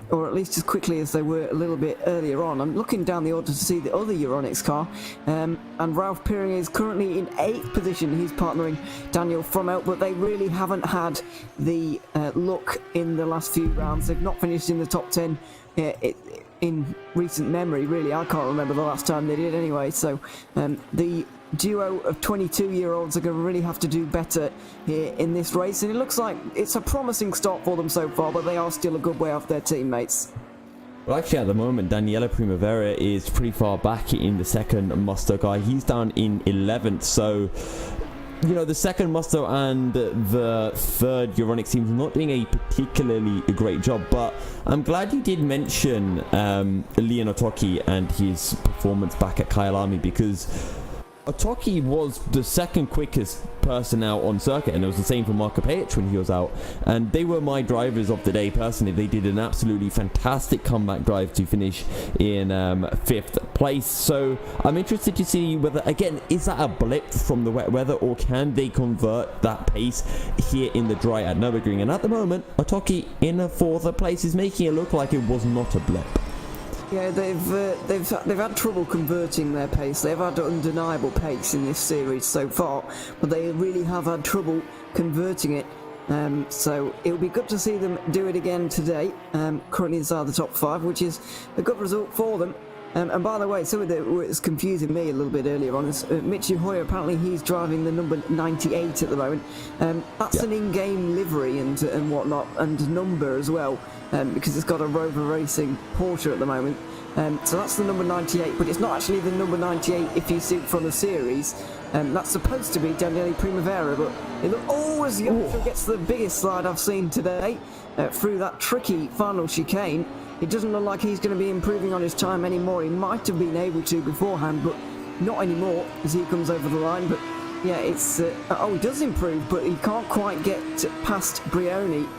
or at least as quickly as they were a little bit earlier on. I'm looking down the order to see the other Euronics car, and Ralph Piering is currently in 8th position. He's partnering Daniel Fromelt, but they really haven't had the luck in the last few rounds. They've not finished in the top 10 in recent memory, really. I can't remember the last time they did anyway. So the duo of 22-year-olds are going to really have to do better here in this race, and it looks like it's a promising start for them so far, but they are still a good way off their teammates. Well, actually, at the moment, Daniele Primavera is pretty far back in the second Musto guy. He's down in 11th, so you know, the second Musto and the third Euronics team's not doing a particularly great job, but I'm glad you did mention Leon Otoki and his performance back at Kyalami, because Otoki was the second quickest person out on circuit, and it was the same for Marko Pejic when he was out, and they were my drivers of the day personally. They did an absolutely fantastic comeback drive to finish in 5th place. So I'm interested to see whether, again, is that a blip from the wet weather, or can they convert that pace here in the dry at Nürburgring? And at the moment, Otoki in 4th place is making it look like it was not a blip. Yeah, they've had trouble converting their pace. They've had undeniable pace in this series so far, but they really have had trouble converting it. So it'll be good to see them do it again today. Currently inside the top 5, which is a good result for them. And by the way, something that was confusing me a little bit earlier on is Michi Hoyer. Apparently he's driving the number 98 at the moment. That's an in-game livery and whatnot, and number as well, because it's got a Rover Racing Porsche at the moment. So that's the number 98, but it's not actually the number 98 if you see it from the series. That's supposed to be Daniele Primavera, but it as Joshua gets the biggest slide I've seen today through that tricky final chicane. It doesn't look like he's going to be improving on his time anymore. He might have been able to beforehand, but not anymore as he comes over the line. But yeah, it's he does improve, but he can't quite get past Brioni.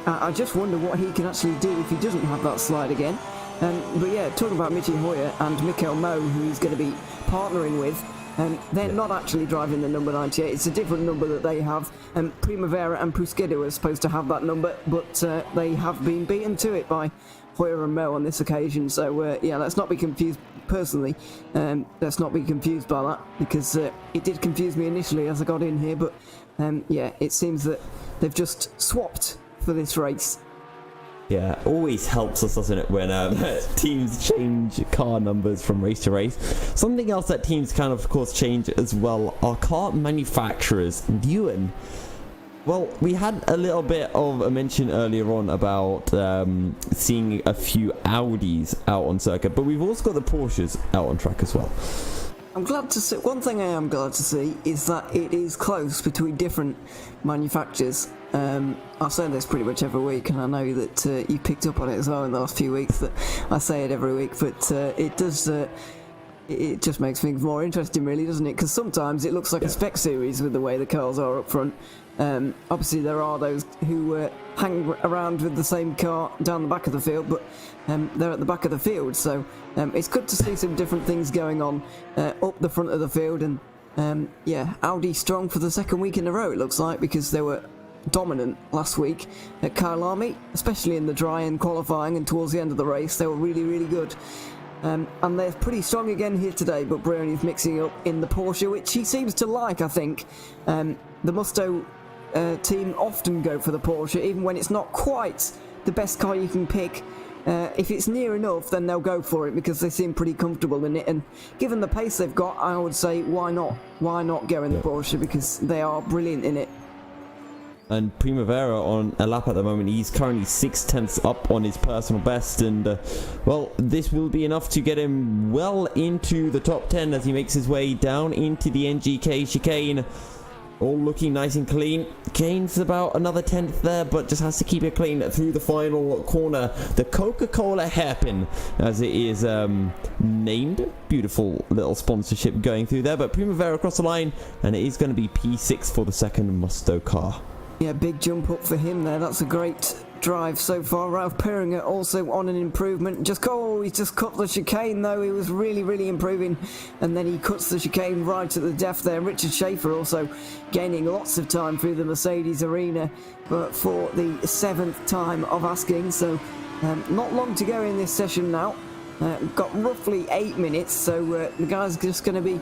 I just wonder what he can actually do if he doesn't have that slide again. But yeah, talking about Michi Hoyer and Mikkel Mo, who he's going to be partnering with, they're not actually driving the number 98. It's a different number that they have. Primavera and Puskedo are supposed to have that number, but they have been beaten to it by Hoyer and Mo on this occasion. So yeah, let's not be confused. Personally, let's not be confused by that, because it did confuse me initially as I got in here. But yeah, it seems that they've just swapped for this race. Yeah, always helps us, doesn't it, when teams change car numbers from race to race. Something else that teams can, of course, change as well are car manufacturers. And Ewan, Well, we had a little bit of a mention earlier on about seeing a few Audis out on circuit, but we've also got the Porsches out on track as well. I'm glad to see. One thing I am glad to see is that it is close between different manufacturers. I say this pretty much every week, and I know that you picked up on it as well in the last few weeks. That I say it every week, but it does. It just makes things more interesting, really, doesn't it? Because sometimes it looks like a spec series with the way the cars are up front. Obviously, there are those who hang around with the same car down the back of the field, but they're at the back of the field, so it's good to see some different things going on up the front of the field. And yeah, Audi strong for the second week in a row, it looks like, because they were dominant last week at Kyalami, especially in the dry and qualifying and towards the end of the race. They were really, really good. And they're pretty strong again here today, but Brioni's mixing up in the Porsche, which he seems to like, I think. The Musto team often go for the Porsche, even when it's not quite the best car you can pick. If it's near enough, then they'll go for it because they seem pretty comfortable in it. And given the pace they've got, I would say, why not? Why not go in the Porsche? Because they are brilliant in it. And Primavera on a lap at the moment, he's currently 6/10 up on his personal best, and well, this will be enough to get him well into the top 10 as he makes his way down into the NGK chicane. All looking nice and clean. Gains about another 10th there, but just has to keep it clean through the final corner. The Coca-Cola hairpin, as it is named. Beautiful little sponsorship going through there, but Primavera across the line, and it is going to be P6 for the second Musto car. Yeah, big jump up for him there. That's a great drive so far. Ralph Perringer also on an improvement. He's just cut the chicane though. He was really, really improving, and then he cuts the chicane right at the death there. Richard Schaefer also gaining lots of time through the Mercedes arena, but for the 7th time of asking. So not long to go in this session now. Got roughly 8 minutes, so the guys are just going to be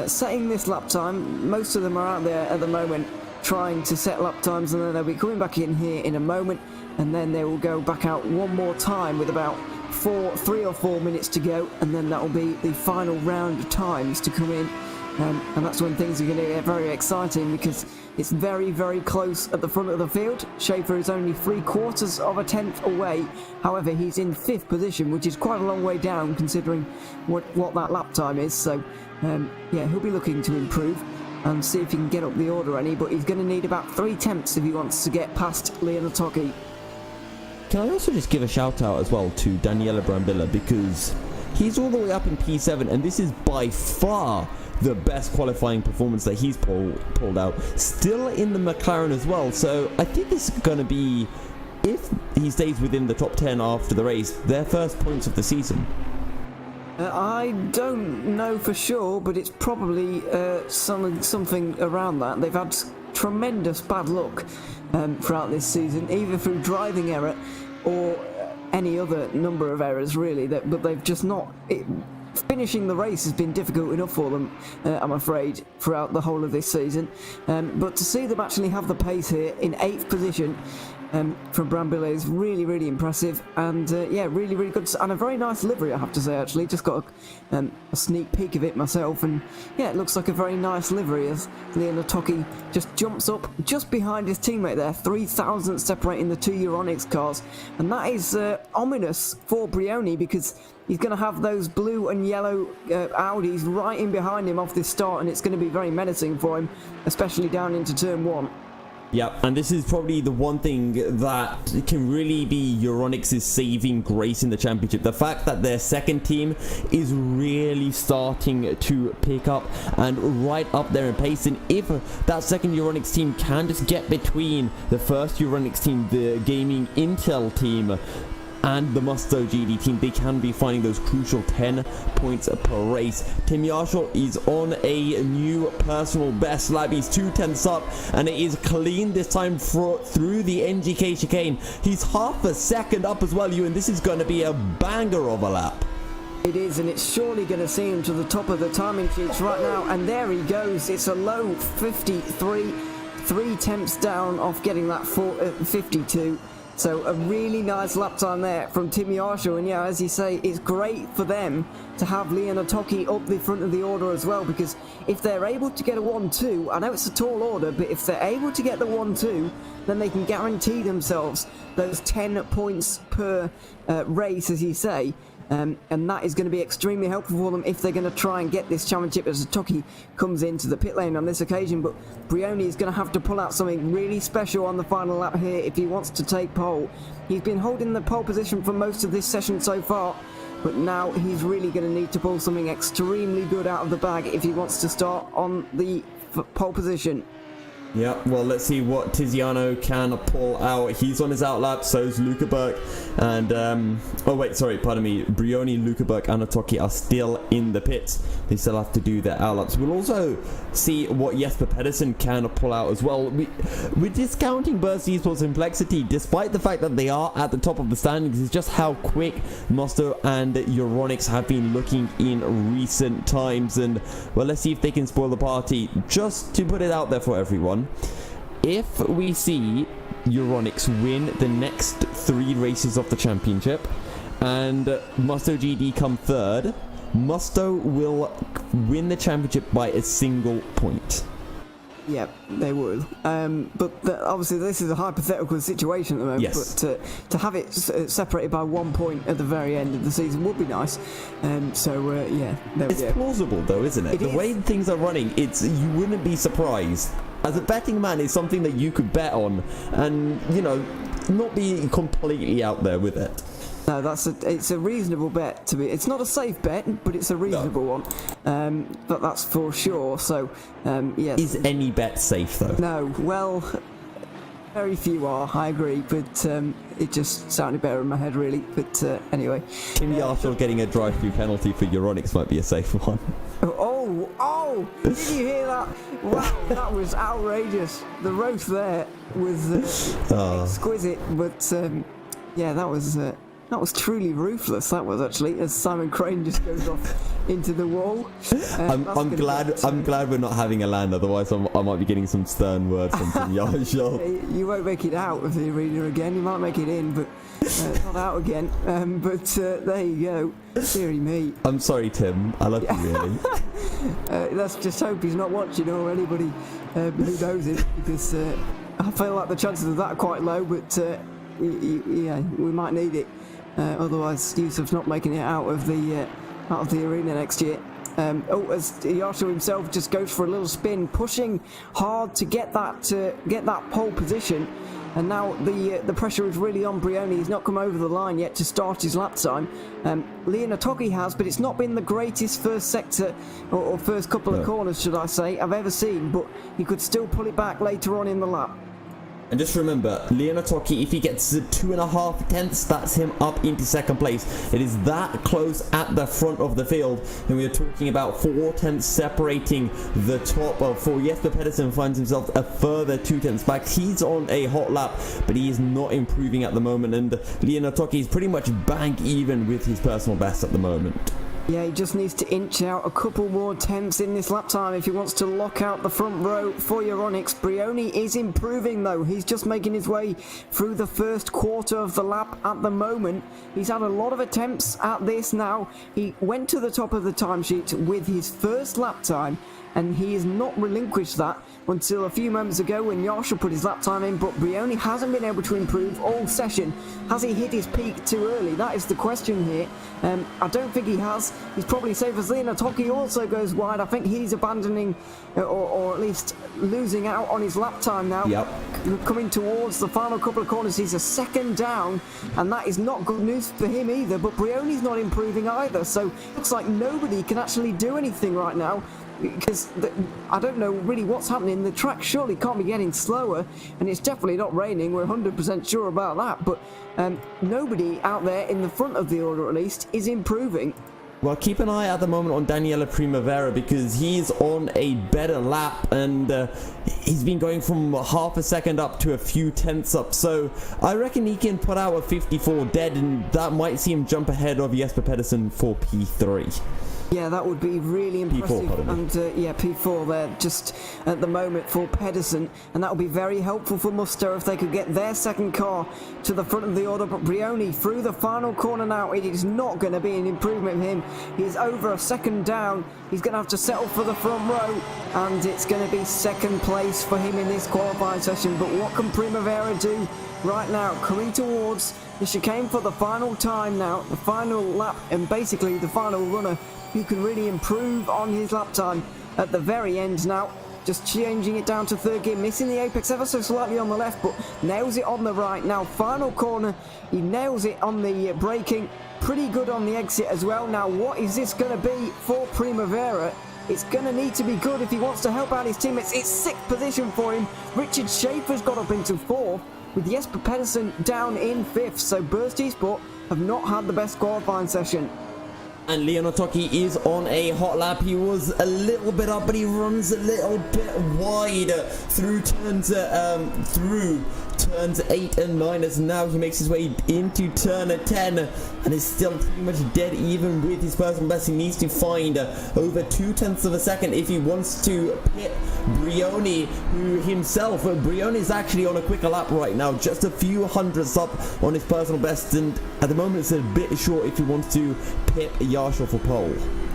setting this lap time. Most of them are out there at the moment trying to set lap times, and then they'll be coming back in here in a moment, and then they will go back out one more time with about 3 or 4 minutes to go, and then that will be the final round of times to come in. And that's when things are going to get very exciting, because it's very, very close at the front of the field. Schaefer is only 3/4 of a tenth away. However, he's in 5th position, which is quite a long way down considering what that lap time is. So yeah, he'll be looking to improve and see if he can get up the order any, but he's going to need about 3 tenths if he wants to get past Leon Ottogi. Can I also just give a shout out as well to Daniele Brambilla, because he's all the way up in P7, and this is by far the best qualifying performance that he's pulled out. Still in the McLaren as well, so I think this is going to be, if he stays within the top 10 after the race, their first points of the season. I don't know for sure, but it's probably something around that. They've had tremendous bad luck throughout this season, either through driving error or any other number of errors, really. But they've just not... Finishing the race has been difficult enough for them, I'm afraid, throughout the whole of this season. But to see them actually have the pace here in 8th position from Brambilla is really, really impressive, and yeah, really, really good, and a very nice livery, I have to say. Actually, just got a sneak peek of it myself, and yeah, it looks like a very nice livery as Leon Ottogi just jumps up just behind his teammate there, 3,000 separating the 2 Euronics cars, and that is ominous for Brioni, because he's going to have those blue and yellow Audis right in behind him off this start, and it's going to be very menacing for him, especially down into turn 1. Yeah, and this is probably the one thing that can really be Euronics' saving grace in the championship. The fact that their second team is really starting to pick up and right up there in pace. And if that second Euronics team can just get between the first Euronics team, the Gaming Intel team, and the Musto GD team, they can be finding those crucial 10 points per race. Tim Yarshall is on a new personal best lap. He's 2 tenths up, and it is clean this time through the NGK chicane. He's half a second up as well, Ewan. This is going to be a banger of a lap. It is, and it's surely going to see him to the top of the timing sheets right now, and there he goes. It's a low 53, 3 tenths down off getting that 52. So a really nice lap time there from Tim Yarshaw, and yeah, as you say, it's great for them to have Leon Otoki up the front of the order as well, because if they're able to get a 1-2, I know it's a tall order, but if they're able to get the 1-2, then they can guarantee themselves those 10 points per race, as you say. And that is going to be extremely helpful for them if they're going to try and get this championship as Otoki comes into the pit lane on this occasion. But Brioni is going to have to pull out something really special on the final lap here if he wants to take pole. He's been holding the pole position for most of this session so far, but now he's really going to need to pull something extremely good out of the bag if he wants to start on the pole position. Yeah, well, let's see what Tiziano can pull out. He's on his outlap, so is Lukeberg. And, Brioni, Lukeberg, and Otoki are still in the pits. They still have to do their outlaps. We'll also see what Jesper Pedersen can pull out as well. We're discounting Burst Esports Complexity, despite the fact that they are at the top of the standings. It's just how quick Musto and Euronics have been looking in recent times. And, well, let's see if they can spoil the party. Just to put it out there for everyone, if we see Euronics win the next 3 races of the championship and Musto GD come third, Musto will win the championship by a single point. Yeah, they would. But obviously this is a hypothetical situation at the moment. Yes. But to have it separated by 1 point at the very end of the season would be nice. Yeah. It's plausible though, isn't it? The way things are running, you wouldn't be surprised. As a betting man, it's something that you could bet on and, not be completely out there with it. No, it's a reasonable bet to be. It's not a safe bet, but it's a reasonable one. But that's for sure. So, yes. Is any bet safe though? No. Well, very few are. I agree, but it just sounded better in my head, really. But anyway. Tim Yarshaw getting a drive-through penalty for Euronics might be a safe one. Oh! Did you hear that? Wow, that was outrageous. The roast there was exquisite, but yeah, that was truly ruthless. That was actually, as Simon Crane just goes off into the wall. I'm glad we're not having a land, otherwise I might be getting some stern words from Tim Yarshaw. You won't make it out of the arena again. You might make it in, but not out again. But there you go. Deary me. I'm sorry, Tim. I love you, really. Let's just hope he's not watching, or anybody who knows him, because I feel like the chances of that are quite low. But yeah, we might need it. Otherwise, Yusuf's not making it out of the arena next year. As Yarshaw himself just goes for a little spin, pushing hard to get that pole position. And now the pressure is really on Brioni. He's not come over the line yet to start his lap time. Leon Otoki has, but it's not been the greatest first sector or first couple of corners, should I say, I've ever seen. But he could still pull it back later on in the lap. And just remember, Leon Otoki, if he gets 2.5 tenths, that's him up into second place. It is that close at the front of the field, and we are talking about 4 tenths separating the top of 4. Jesper Pedersen finds himself a further 2 tenths back. He's on a hot lap, but he is not improving at the moment, and Leon Otoki is pretty much bang even with his personal best at the moment. Yeah, he just needs to inch out a couple more tenths in this lap time if he wants to lock out the front row for Euronics. Brioni is improving though. He's just making his way through the first quarter of the lap at the moment. He's had a lot of attempts at this now. He went to the top of the timesheet with his first lap time, and he has not relinquished that until a few moments ago when Yarshaw put his lap time in, but Brioni hasn't been able to improve all session. Has he hit his peak too early? That is the question here. I don't think he has. He's probably safe as Leon Otoki also goes wide. I think he's abandoning or at least losing out on his lap time now. Yep. Coming towards the final couple of corners, he's a second down, and that is not good news for him either, but Brioni's not improving either, so looks like nobody can actually do anything right now. Because I don't know really what's happening. The track surely can't be getting slower, and it's definitely not raining. We're 100% sure about that. But nobody out there in the front of the order, at least, is improving. Well, keep an eye at the moment on Daniela Primavera, because he's on a better lap, and he's been going from half a second up to a few tenths up. So I reckon he can put out a 54 dead, and that might see him jump ahead of Jesper Pedersen for P3. Yeah, that would be really impressive. P4, and yeah, P4 there just at the moment for Pedersen, and that would be very helpful for Musto if they could get their second car to the front of the order. But Brioni through the final corner now, it is not going to be an improvement for him. He's over a second down. He's going to have to settle for the front row, and it's going to be second place for him in this qualifying session. But what can Primavera do right now? Coming towards the chicane for the final time now, the final lap, and basically the final runner who can really improve on his lap time at the very end now. Just changing it down to third gear, missing the apex ever so slightly on the left, but nails it on the right. Now, final corner, he nails it on the braking. Pretty good on the exit as well. Now, what is this going to be for Primavera? It's going to need to be good if he wants to help out his teammates. It's sixth position for him. Richard Schaefer's got up into fourth, with Jesper Pedersen down in fifth. So Burst Esport have not had the best qualifying session. And Leon Otaki is on a hot lap. He was a little bit up, but he runs a little bit wide through turns 8 and 9 as now he makes his way into turn 10 and is still pretty much dead even with his personal best. He needs to find over 0.2 of a second if he wants to pit Brioni, who himself, Brioni is actually on a quicker lap right now, just a few hundredths up on his personal best, and at the moment it's a bit short if he wants to pit Yashel for pole.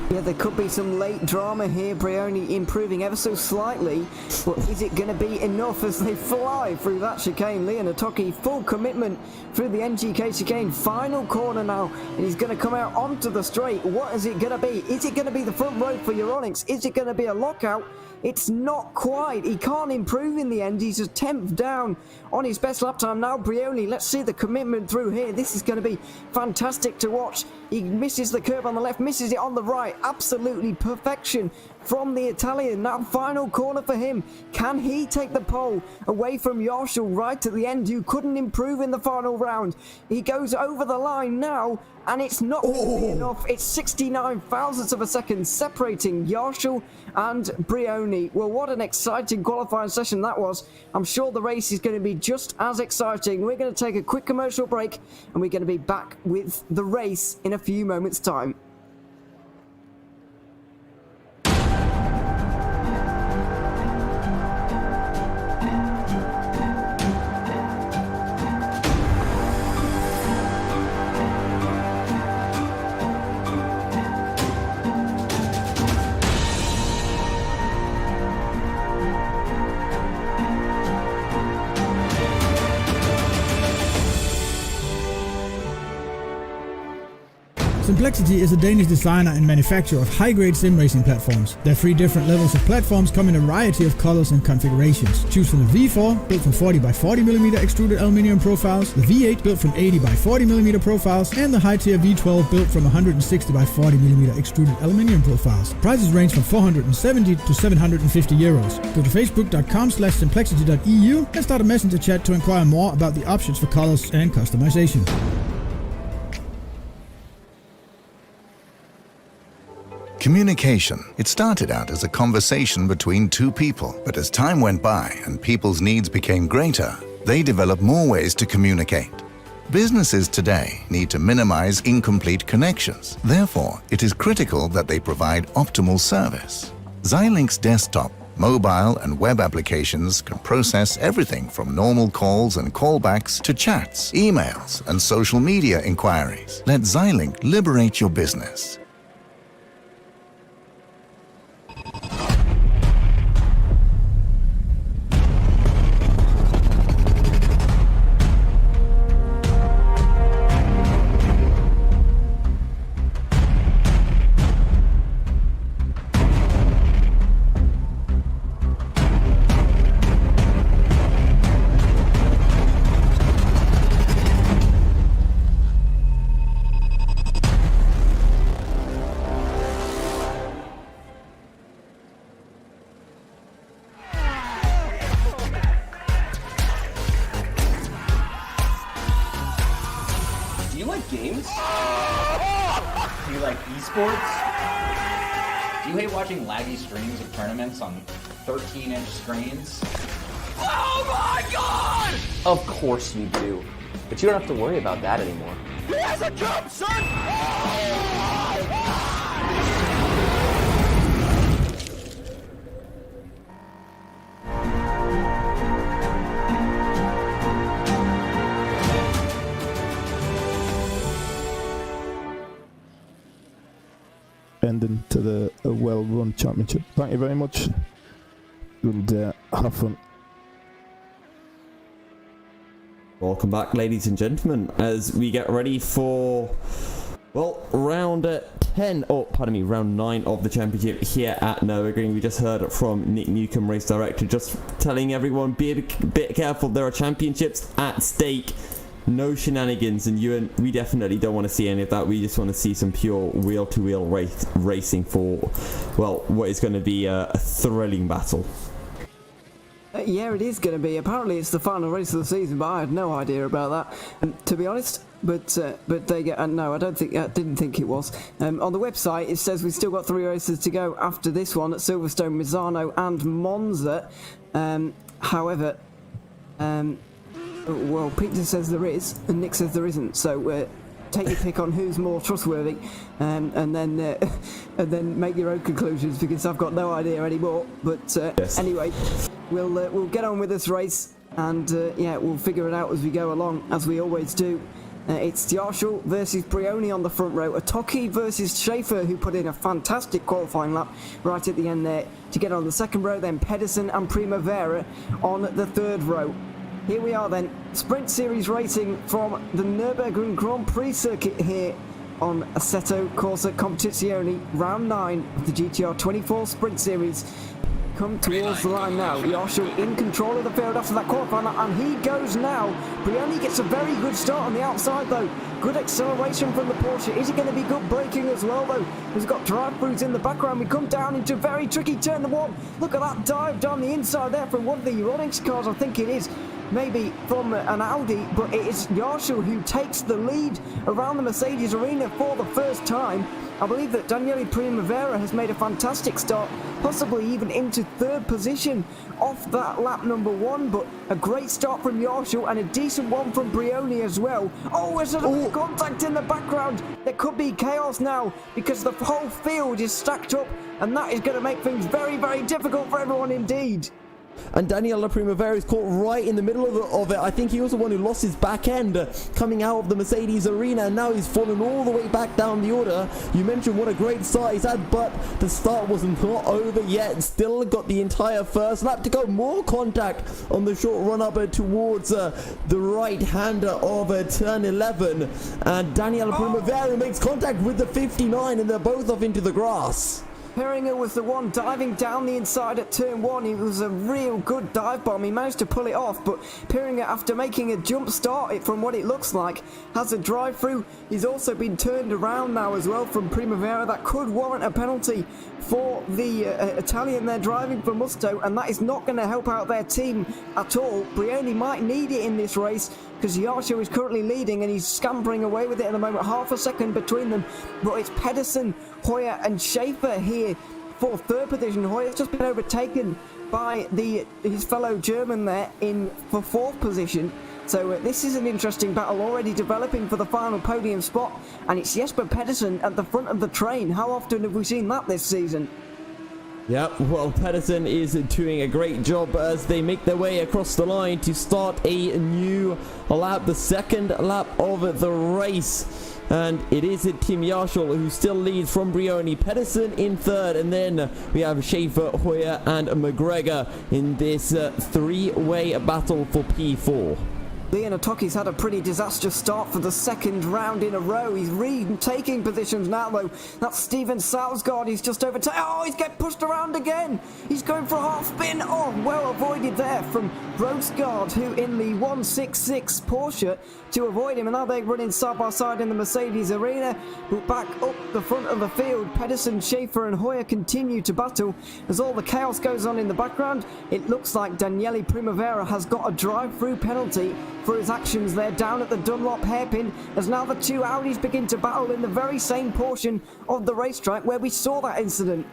Yeah, there could be some late drama here. Brioni improving ever so slightly, but is it going to be enough as they fly through that chicane? Leon Otaki, full commitment through the NGK chicane. Final corner now, and he's going to come out onto the straight. What is it going to be? Is it going to be the front row for Euronics? Is it going to be a lockout? It's not quite. He can't improve in the end. He's a 10th down on his best lap time. Now Brioni, let's see the commitment through here. This is going to be fantastic to watch. He misses the curb on the left, misses it on the right. Absolutely perfection from the Italian. Now final corner for him. Can he take the pole away from Yarshall right at the end, who couldn't improve in the final round? He goes over the line now, and it's not going to be enough. It's 69 thousandths of a second separating Yarshall and Brioni. Well, what an exciting qualifying session that was. I'm sure the race is going to be just as exciting. We're going to take a quick commercial break, and we're going to be back with the race in a few moments' time. Simplexity is a Danish designer and manufacturer of high-grade sim racing platforms. Their 3 different levels of platforms come in a variety of colors and configurations. Choose from the V4, built from 40 by 40mm extruded aluminium profiles, the V8 built from 80 by 40mm profiles, and the high-tier V12 built from 160 by 40mm extruded aluminium profiles. Prices range from 470 to 750 euros. Go to facebook.com/simplexity.eu and start a messenger chat to inquire more about the options for colors and customization. Communication. It started out as a conversation between two people, but as time went by and people's needs became greater, they developed more ways to communicate. Businesses today need to minimize incomplete connections. Therefore, it is critical that they provide optimal service. Xilinx desktop, mobile and web applications can process everything from normal calls and callbacks to chats, emails, and social media inquiries. Let Xilinx liberate your business. Do you like games? Do you like esports? Do you hate watching laggy streams of tournaments on 13-inch screens? Oh my god! Of course you do. But you don't have to worry about that anymore. He has a jump, son! ending to the well-run championship. Thank you very much, and have fun. Welcome back, ladies and gentlemen, as we get ready for, well, round 9 of the championship here at Nürburgring. We just heard from Nick Newcomb, race director, just telling everyone, be a bit careful, there are championships at stake, no shenanigans, and we definitely don't want to see any of that. We just want to see some pure wheel-to-wheel racing for, well, what is going to be a thrilling battle. Yeah, it is going to be. Apparently, it's the final race of the season, but I had no idea about that, to be honest. But they get no, I didn't think it was. On the website, it says we've still got 3 races to go after this one at Silverstone, Misano, and Monza. However, well, Peter says there is, and Nick says there isn't. So take your pick on who's more trustworthy, and then make your own conclusions, because I've got no idea anymore. But yes. Anyway, we'll get on with this race, and yeah, we'll figure it out as we go along, as we always do. It's Yarshall versus Brioni on the front row, Atoki versus Schaefer, who put in a fantastic qualifying lap right at the end there to get on the second row, then Pedersen and Primavera on the third row. Here we are then, Sprint Series racing from the Nürburgring Grand Prix circuit here on Assetto Corsa Competizione, round 9 of the GTR24 Sprint Series. Come towards the line now. Yarshall in control of the field after that qualifying lap, and he goes now. Brioni gets a very good start on the outside though. Good acceleration from the Porsche. Is it going to be good braking as well though? We've got drive-throughs in the background. We come down into a very tricky turn 1. Look at that dive down the inside there from one of the Euronics cars, I think it is. Maybe from an Audi, but it is Yarshall who takes the lead around the Mercedes arena for the first time. I believe that Daniele Primavera has made a fantastic start, possibly even into third position off that lap number 1, but a great start from Yarshall and a decent one from Brioni as well. Oh, there's a contact in the background. There could be chaos now because the whole field is stacked up, and that is going to make things very, very difficult for everyone indeed. And Daniele Primavera is caught right in the middle of it. I think he was the one who lost his back end coming out of the Mercedes arena, and now he's fallen all the way back down the order. You mentioned what a great start he's had, but the start was not over yet. Still got the entire first lap to go. More contact on the short run up towards the right-hander of turn 11, and Daniele Primavera makes contact with the 59, and they're both off into the grass. Perringer was the one diving down the inside at turn 1. It was a real good dive bomb. He managed to pull it off, but Perringer, after making a jump start, from what it looks like, has a drive-through. He's also been turned around now as well from Primavera. That could warrant a penalty for the Italian there driving for Musto, and that is not going to help out their team at all. Brioni might need it in this race, because Yarshall is currently leading and he's scampering away with it at the moment, half a second between them. But it's Pedersen, Hoyer and Schaefer here for third position. Hoyer's just been overtaken by his fellow German there for fourth position. So this is an interesting battle already developing for the final podium spot, and it's Jesper Pedersen at the front of the train. How often have we seen that this season? Yep, well, Pedersen is doing a great job as they make their way across the line to start a new lap, the second lap of the race. And it is Tim Yarshall who still leads from Brioni. Pedersen in third, and then we have Schaefer, Hoyer and McGregor in this three-way battle for P4. Leon Atoki's had a pretty disastrous start for the second round in a row. He's retaking positions now, though. That's Steven Salsgaard. He's just overtaken. Oh, he's getting pushed around again. He's going for a half spin. Oh, well avoided there from Rosgaard, who in the 166 Porsche to avoid him. And now they're running side by side in the Mercedes arena. But back up the front of the field, Pedersen, Schaefer and Hoyer continue to battle as all the chaos goes on in the background. It looks like Daniele Primavera has got a drive-through penalty for his actions there down at the Dunlop hairpin, as now the two Audis begin to battle in the very same portion of the racetrack where we saw that incident.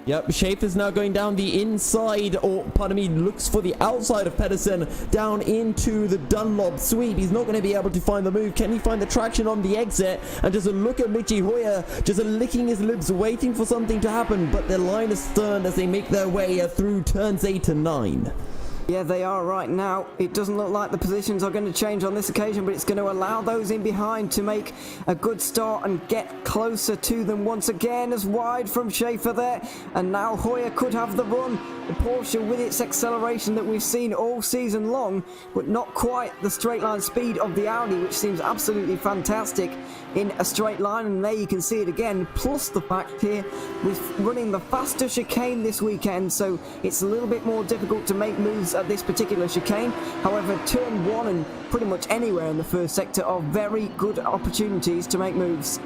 Yep, Schaefer's now going down the inside, or pardon me, looks for the outside of Pedersen, down into the Dunlop sweep. He's not going to be able to find the move. Can he find the traction on the exit? And just a look at Michi Hoyer, just licking his lips, waiting for something to happen. But their line is stern as they make their way through turns 8 and 9. Yeah, they are right now. It doesn't look like the positions are going to change on this occasion, but it's going to allow those in behind to make a good start and get closer to them once again, as wide from Schaefer there. And now Hoyer could have the run. The Porsche with its acceleration that we've seen all season long, but not quite the straight line speed of the Audi, which seems absolutely fantastic in a straight line. And there you can see it again, plus the fact here with running the faster chicane this weekend, so it's a little bit more difficult to make moves at this particular chicane. However, turn 1 and pretty much anywhere in the first sector are very good opportunities to make moves.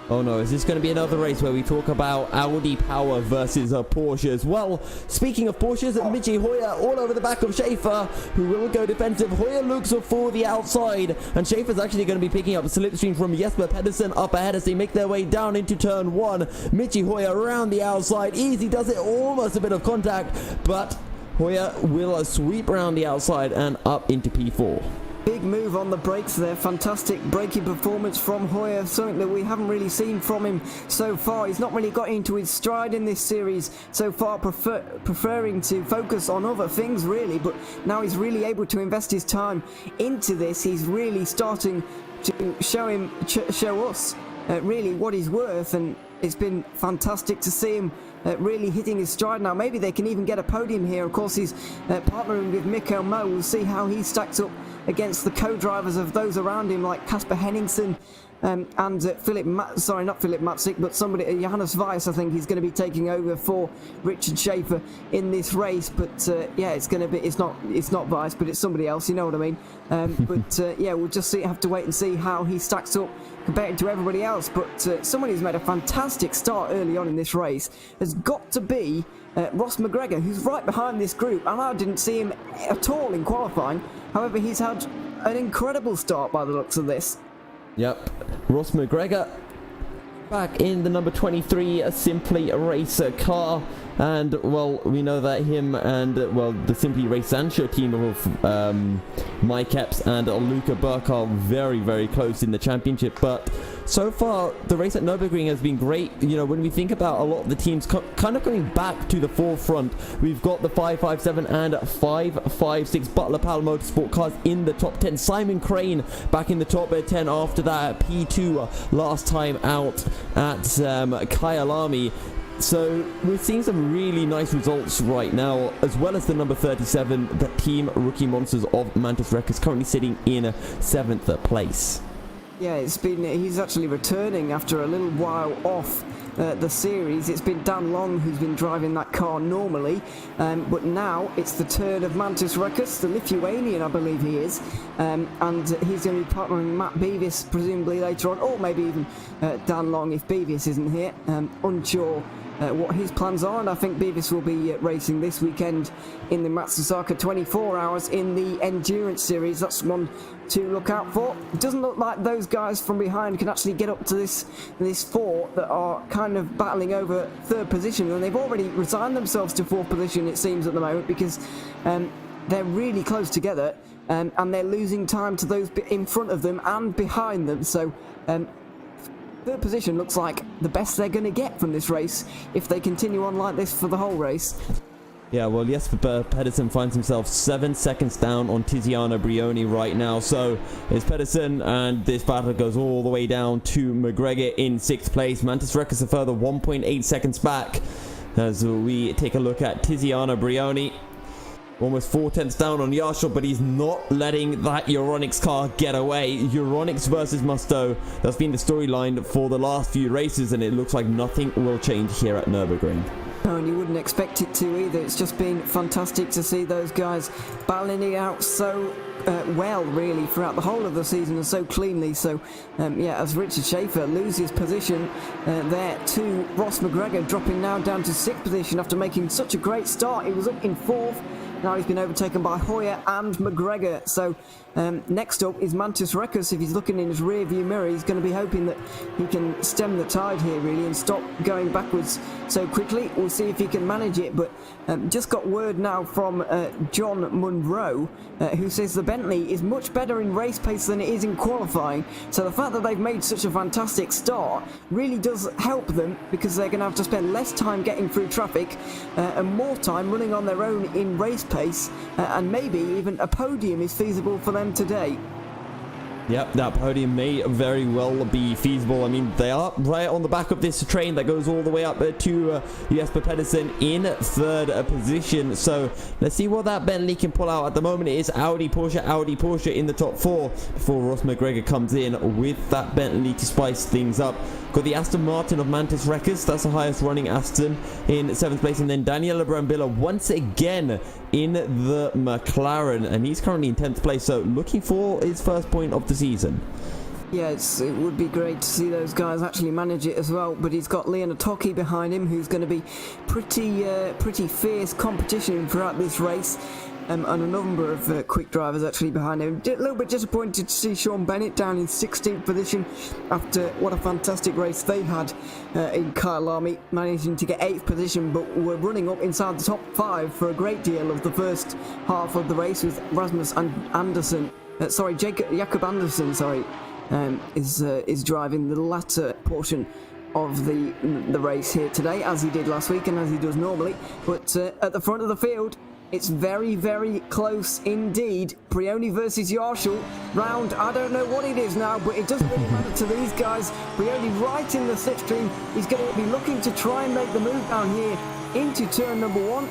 Oh no, is this going to be another race where we talk about Audi power versus Porsches? Well, speaking of Porsches, Michi Hoyer all over the back of Schaefer, who will go defensive. Hoyer looks for the outside, and Schaefer's actually going to be picking up a slipstream from Jesper Pedersen up ahead as they make their way down into turn 1. Michi Hoyer around the outside, easy does it, almost a bit of contact, but Hoyer will sweep around the outside and up into P4. Big move on the brakes there, fantastic braking performance from Hoyer, something that we haven't really seen from him so far. He's not really got into his stride in this series so far, preferring to focus on other things really, but now he's really able to invest his time into this. He's really starting to show us really what he's worth, and it's been fantastic to see him really hitting his stride now. Maybe they can even get a podium here. Of course, he's partnering with Mikkel Mo. We'll see how he stacks up against the co-drivers of those around him, like Casper Henningsen and not Philip Matzik, but somebody, Johannes Weiss. I think he's going to be taking over for Richard Schaefer in this race. But yeah, it's going to be, it's not Weiss, but it's somebody else. You know what I mean? But yeah, we'll just have to wait and see how he stacks up compared to everybody else. But someone who's made a fantastic start early on in this race has got to be Ross McGregor, who's right behind this group, and I didn't see him at all in qualifying. However, he's had an incredible start by the looks of this. Yep, Ross McGregor back in the number 23 Simply Racer car, and well, we know that him and well, the Simply Race Sancho team of Mike Epps and Luca Burke are very, very close in the championship. But so far, the race at Nürburgring has been great. You know, when we think about a lot of the teams kind of going back to the forefront, we've got the 557 and 556 Butler Powell Motorsport cars in the top 10. Simon Crane back in the top 10 after that P2 last time out at Kyalami. So we're seeing some really nice results right now, as well as the number 37, the Team Rookie Monsters of Mantis Records, currently sitting in 7th place. Yeah, he's actually returning after a little while off the series. It's been Dan Long who's been driving that car normally, but now it's the turn of Mantis Records, the Lithuanian I believe he is, and he's going to be partnering Matt Beavis presumably later on, or maybe even Dan Long if Beavis isn't here. Unsure what his plans are, and I think Beavis will be racing this weekend in the Matsusaka 24 hours in the Endurance Series. That's one to look out for. It doesn't look like those guys from behind can actually get up to this four that are kind of battling over 3rd position, and they've already resigned themselves to 4th position, it seems, at the moment, because they're really close together, and they're losing time to those in front of them and behind them. So 3rd position looks like the best they're going to get from this race if they continue on like this for the whole race. Yeah, well, Jesper Pedersen finds himself 7 seconds down on Tiziano Brioni right now. So it's Pedersen, and this battle goes all the way down to McGregor in 6th place. Mantis Records a further 1.8 seconds back as we take a look at Tiziano Brioni. Almost 4/10 down on Yarshall, but he's not letting that Euronics car get away. Euronics versus Musto. That's been the storyline for the last few races, and it looks like nothing will change here at Nürburgring. No, and you wouldn't expect it to either. It's just been fantastic to see those guys battling it out so well, really, throughout the whole of the season, and so cleanly. So, yeah, as Richard Schaefer loses position there to Ross McGregor, dropping now down to 6th position after making such a great start. He was up in 4th. Now he's been overtaken by Hoyer and McGregor. So next up is Mantis Records. If he's looking in his rear view mirror, he's going to be hoping that he can stem the tide here really and stop going backwards so quickly. We'll see if he can manage it. But just got word now from John Munro, who says the Bentley is much better in race pace than it is in qualifying. So the fact that they've made such a fantastic start really does help them, because they're going to have to spend less time getting through traffic and more time running on their own in race pace, and maybe even a podium is feasible for them today. Yep, that podium may very well be feasible. I mean, they are right on the back of this train that goes all the way up to Jesper Pedersen in third position. So let's see what that Bentley can pull out. At the moment, it is Audi, Porsche in the top 4 before Ross McGregor comes in with that Bentley to spice things up. Got the Aston Martin of Mantis Records, that's the highest running Aston, in 7th place. And then Daniele Brambilla once again in the McLaren, and he's currently in 10th place, so looking for his first point of the season. Yes, it would be great to see those guys actually manage it as well, but he's got Leon Otocki behind him, who's going to be pretty fierce competition throughout this race. And a number of quick drivers actually behind him. A little bit disappointed to see Sean Bennett down in 16th position after what a fantastic race they had in Kyalami, managing to get 8th position, but were running up inside the top 5 for a great deal of the first half of the race, with Rasmus Andersen, Jakob Andersen, is driving the latter portion of the race here today, as he did last week and as he does normally. But at the front of the field, it's very, very close indeed. Brioni versus Yarshall. Round, I don't know what it is now, but it doesn't really matter to these guys. Brioni right in the slipstream. He's going to be looking to try and make the move down here into turn number 1.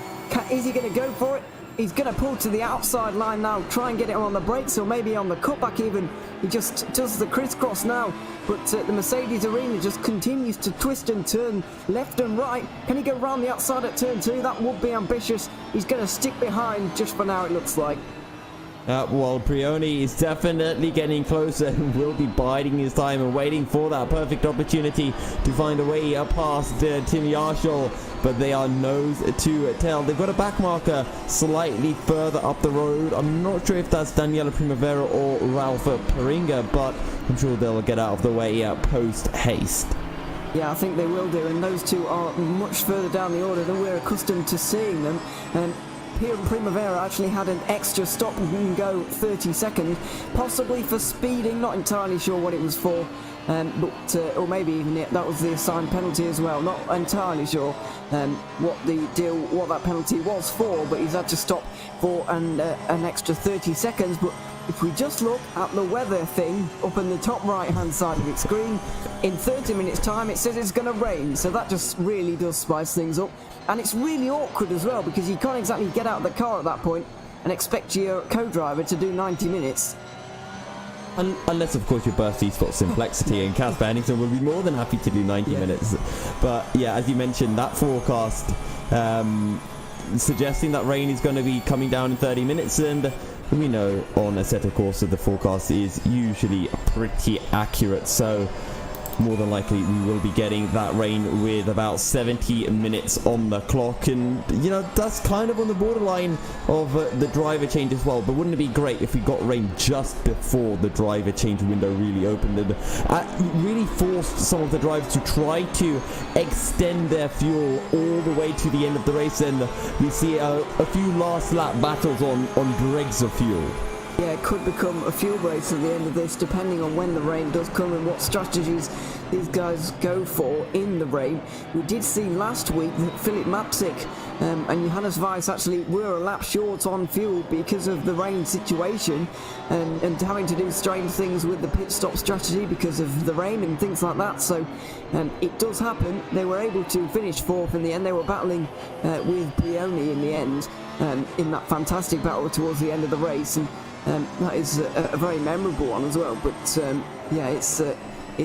Is he going to go for it? He's going to pull to the outside line now, try and get it on the brakes, or maybe on the cutback even. He just does the crisscross now, but the Mercedes arena just continues to twist and turn left and right. Can he go round the outside at turn 2? That would be ambitious. He's going to stick behind just for now, it looks like. Well, Brioni is definitely getting closer and will be biding his time and waiting for that perfect opportunity to find a way past Tim Yarshall, but they are nose to tail. They've got a back marker slightly further up the road. I'm not sure if that's Daniela Primavera or Ralph Peringa, but I'm sure they'll get out of the way post haste. Yeah, I think they will do, and those two are much further down the order than we're accustomed to seeing them. Primavera actually had an extra stop and go 30 seconds, possibly for speeding, not entirely sure what it was for, or maybe even that was the assigned penalty as well. Not entirely sure what that penalty was for, but he's had to stop for an extra 30 seconds. But if we just look at the weather thing up in the top right hand side of its screen, in 30 minutes time it says it's going to rain, so that just really does spice things up. And it's really awkward as well, because you can't exactly get out of the car at that point and expect your co-driver to do 90 minutes. Unless, of course, your birthday's got Simplexity, and Casper Henningsen will be more than happy to do 90 minutes. But yeah, as you mentioned, that forecast suggesting that rain is going to be coming down in 30 minutes, and we know on a set of course that the forecast is usually pretty accurate, so more than likely we will be getting that rain with about 70 minutes on the clock. And you know, that's kind of on the borderline of the driver change as well, but wouldn't it be great if we got rain just before the driver change window really opened, and really forced some of the drivers to try to extend their fuel all the way to the end of the race, and we see a few last lap battles on dregs of fuel. Yeah, it could become a fuel race at the end of this, depending on when the rain does come and what strategies these guys go for in the rain. We did see last week that Philip Mapsik and Johannes Weiss actually were a lap short on fuel because of the rain situation, and having to do strange things with the pit stop strategy because of the rain and things like that. So it does happen. They were able to finish 4th in the end. They were battling with Brioni in the end, in that fantastic battle towards the end of the race, and that is a very memorable one as well. But yeah, it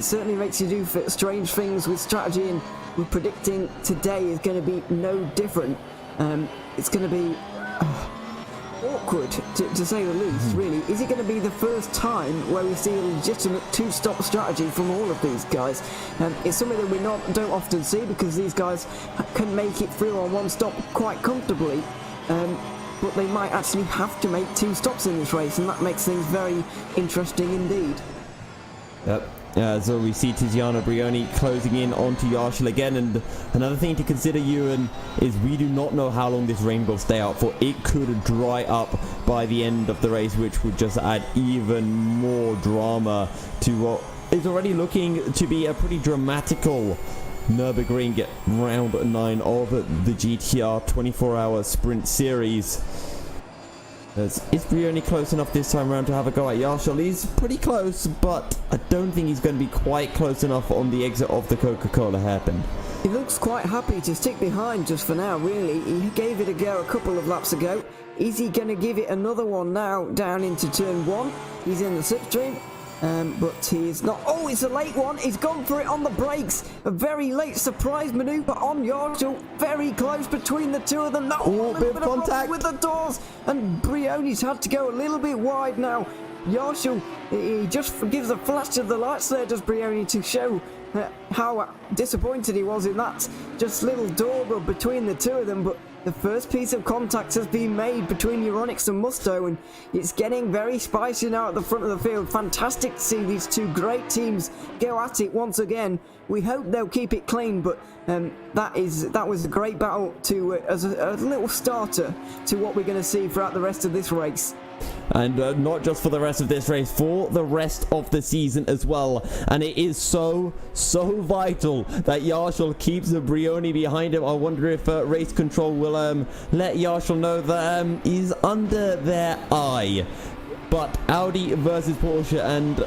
certainly makes you do strange things with strategy, and we're predicting today is going to be no different. It's going to be awkward, to say the least, really. Is it going to be the first time where we see a legitimate two-stop strategy from all of these guys? It's something that we don't often see, because these guys can make it through on one stop quite comfortably. But they might actually have to make 2 stops in this race, and that makes things very interesting indeed. Yep. So we see Tiziano Brioni closing in onto Yarshall again, and another thing to consider, Ewan, is we do not know how long this rain will stay out for. It could dry up by the end of the race, which would just add even more drama to what is already looking to be a pretty dramatical Nürburgring round 9 of the GTR 24-hour Sprint Series. Is Brioni close enough this time around to have a go at Yarshall? He's pretty close, but I don't think he's going to be quite close enough on the exit of the Coca-Cola hairpin. He looks quite happy to stick behind just for now, really. He gave it a go a couple of laps ago. Is he going to give it another one now down into turn 1? He's in the slipstream. But he is not. Oh, it's a late one. He's gone for it on the brakes. A very late surprise manoeuvre on Yarshall. Very close between the two of them. No, a bit of contact with the doors. And Brioni's had to go a little bit wide now. Yarshall, he just gives a flash of the lights there, does Brioni, to show how disappointed he was in that just little door rub between the two of them. But the first piece of contact has been made between Euronics and Musto, and it's getting very spicy now at the front of the field. Fantastic to see these two great teams go at it once again. We hope they'll keep it clean, but that was a great battle to as a little starter to what we're going to see throughout the rest of this race. And not just for the rest of this race, for the rest of the season as well. And it is so vital that Yarshall keeps the Brioni behind him. I wonder if race control will let Yarshall know that he's under their eye. But Audi versus Porsche, and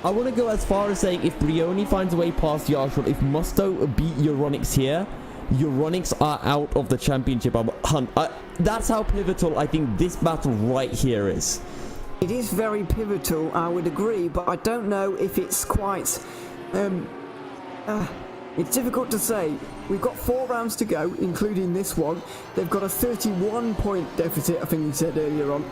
I want to go as far as saying if Brioni finds a way past Yarshall, if Musto beat Euronics here, Euronics are out of the championship hunt. That's how pivotal I think this battle right here is. It is very pivotal, I would agree, but I don't know if it's quite... it's difficult to say. We've got 4 rounds to go, including this one. They've got a 31-point deficit, I think you said earlier on.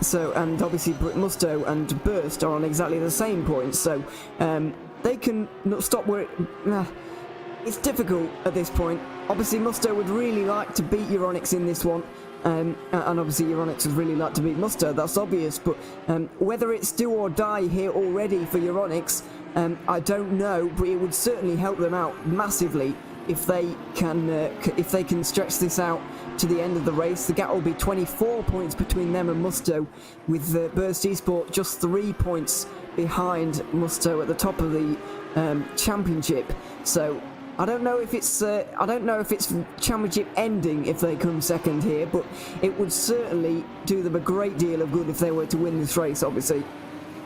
So, and obviously Musto and Burst are on exactly the same points, so they can not stop where it... It's difficult at this point. Obviously, Musto would really like to beat Euronics in this one. And obviously Euronics would really like to beat Musto, that's obvious. But whether it's do or die here already for Euronics, I don't know. But it would certainly help them out massively if they can stretch this out to the end of the race. The gap will be 24 points between them and Musto, with Burst Esport just 3 points behind Musto at the top of the championship. So I don't know if it's championship ending if they come second here, but it would certainly do them a great deal of good if they were to win this race, obviously.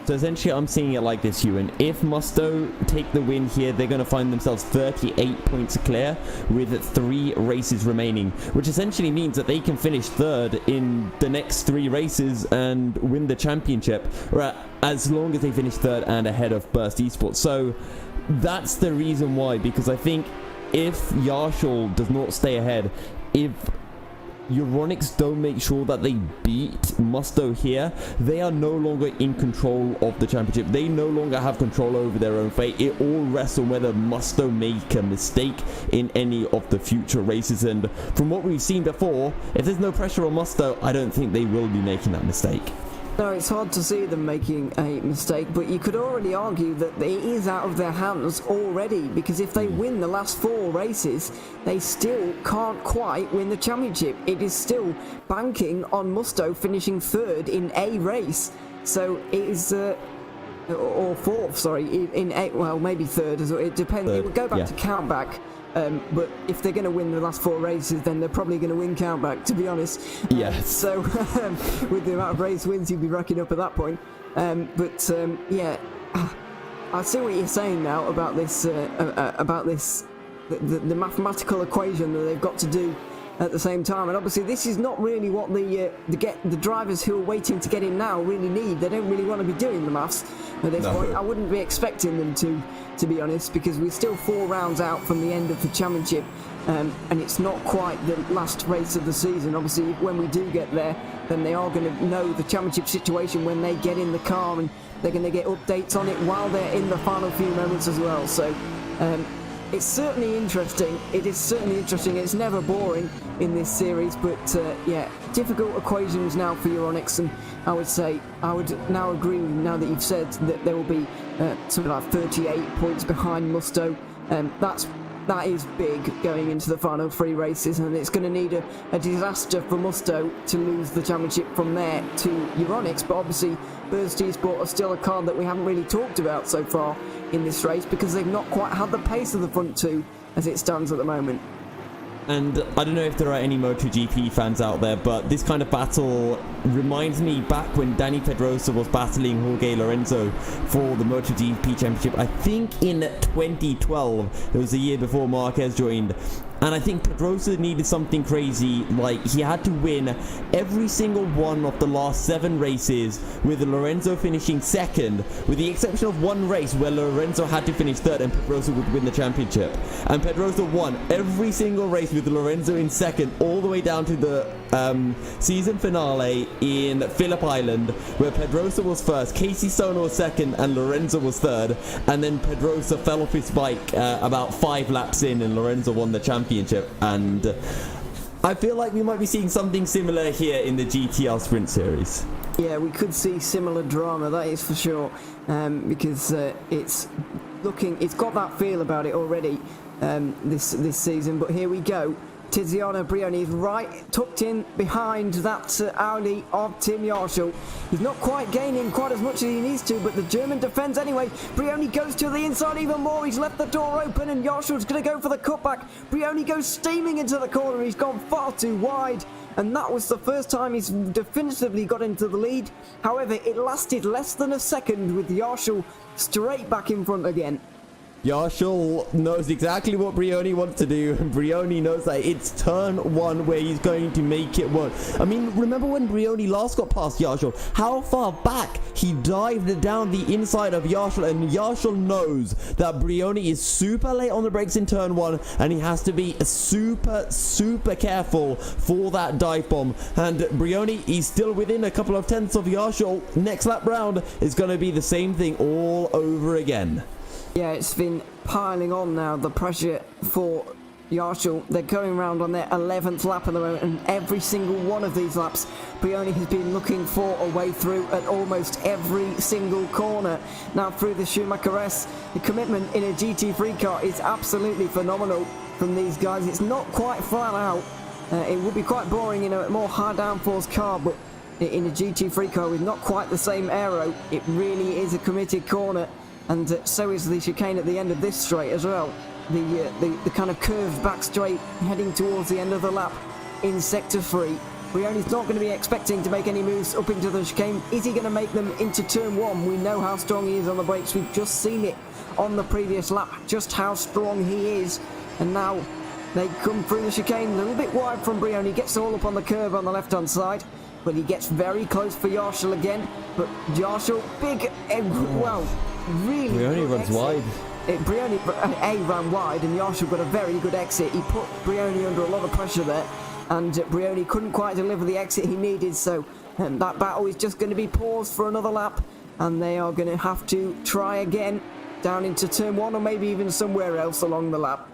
So essentially I'm seeing it like this, Ewan. If Musto take the win here, they're going to find themselves 38 points clear with 3 races remaining, which essentially means that they can finish third in the next 3 races and win the championship, or as long as they finish third and ahead of Burst Esports. So that's the reason why, because I think if Yarshall does not stay ahead, if Euronics don't make sure that they beat Musto here, they are no longer in control of the championship. They no longer have control over their own fate. It all rests on whether Musto make a mistake in any of the future races. And from what we've seen before, if there's no pressure on Musto, I don't think they will be making that mistake. No, it's hard to see them making a mistake, but you could already argue that it is out of their hands already, because if they win the last 4 races, they still can't quite win the championship. It is still banking on Musto finishing third in a race. So it is... or fourth, sorry, in 8, well, maybe third, as well. It depends. It would go back to countback. But if they're going to win the last 4 races, then they're probably going to win countback, to be honest. Yes. So with the amount of race wins you'd be racking up at that point. Yeah, I see what you're saying now about this, the mathematical equation that they've got to do at the same time. And obviously this is not really what the drivers who are waiting to get in now really need. They don't really want to be doing the maths at this point. I wouldn't be expecting them to be honest, because we're still 4 rounds out from the end of the championship, and it's not quite the last race of the season. Obviously when we do get there, then they are going to know the championship situation when they get in the car, and they're going to get updates on it while they're in the final few moments as well. So it's certainly interesting. It is certainly interesting. It's never boring in this series, but yeah, difficult equations now for Euronics, and I would now agree, now that you've said that there will be something like 38 points behind Musto. That is big going into the final 3 races, and it's going to need a disaster for Musto to lose the championship from there to Euronics. But obviously Burst Esport are still a card that we haven't really talked about so far in this race, because they've not quite had the pace of the front 2 as it stands at the moment. And I don't know if there are any MotoGP fans out there, but this kind of battle reminds me back when Dani Pedrosa was battling Jorge Lorenzo for the MotoGP Championship. I think in 2012, it was the year before Marquez joined. And I think Pedrosa needed something crazy, like he had to win every single one of the last 7 races, with Lorenzo finishing second, with the exception of one race where Lorenzo had to finish third and Pedrosa would win the championship. And Pedrosa won every single race with Lorenzo in second, all the way down to the season finale in Phillip Island, where Pedrosa was first, Casey Stoner was second, and Lorenzo was third. And then Pedrosa fell off his bike about 5 laps in, and Lorenzo won the championship. And I feel like we might be seeing something similar here in the GTR Sprint Series. Yeah, we could see similar drama, that is for sure, because it's got that feel about it already this season. But here we go. Tiziano Brioni is right tucked in behind that Audi of Tim Yarshall. He's not quite gaining quite as much as he needs to, but the German defends anyway. Brioni goes to the inside even more. He's left the door open and Yarshall's going to go for the cutback. Brioni goes steaming into the corner. He's gone far too wide, and that was the first time he's definitively got into the lead. However, it lasted less than a second with Yarshall straight back in front again. Yarshall knows exactly what Brioni wants to do, and Brioni knows that it's turn 1 where he's going to make it work. I mean, remember when Brioni last got past Yarshall, how far back he dived down the inside of Yarshall, and Yarshall knows that Brioni is super late on the brakes in turn 1, and he has to be super careful for that dive bomb. And Brioni is still within a couple of tenths of Yarshall. Next lap round is going to be the same thing all over again. Yeah, it's been piling on now, the pressure for Yarshall. They're going round on their 11th lap at the moment, and every single one of these laps, Brioni has been looking for a way through at almost every single corner. Now through the Schumacher S, the commitment in a GT3 car is absolutely phenomenal from these guys. It's not quite flat out. It would be quite boring in a more high downforce car, but in a GT3 car with not quite the same aero, it really is a committed corner. And so is the chicane at the end of this straight as well. The kind of curved back straight heading towards the end of the lap in sector 3. Brioni's not going to be expecting to make any moves up into the chicane. Is he going to make them into turn 1? We know how strong he is on the brakes. We've just seen it on the previous lap, just how strong he is. And now they come through the chicane a little bit wide from Brioni. Gets all up on the curve on the left-hand side, but he gets very close for Yarshall again. But Yarshall, big, well, really Brioni runs exit. wide. Brioni ran wide, and Yarshall got a very good exit. He put Brioni under a lot of pressure there, and Brioni couldn't quite deliver the exit he needed, so that battle is just going to be paused for another lap, and they are going to have to try again down into turn 1, or maybe even somewhere else along the lap.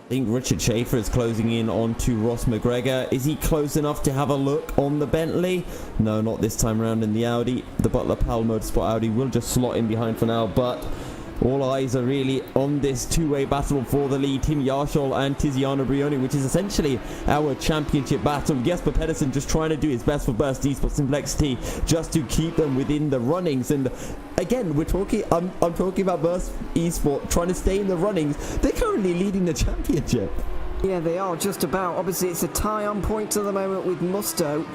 I think Richard Schaefer is closing in onto Ross McGregor. Is he close enough to have a look on the Bentley? No, not this time around in the Audi. The Butler Powell Motorsport Audi will just slot in behind for now, but all eyes are really on this two-way battle for the lead. Tim Yarshall and Tiziano Brioni, which is essentially our championship battle. Jesper Pedersen just trying to do his best for Burst Esports Complexity just to keep them within the runnings. And again, I'm talking about Burst Esports trying to stay in the runnings. They're currently leading the championship. Yeah, they are just about. Obviously, it's a tie on points at the moment with Musto.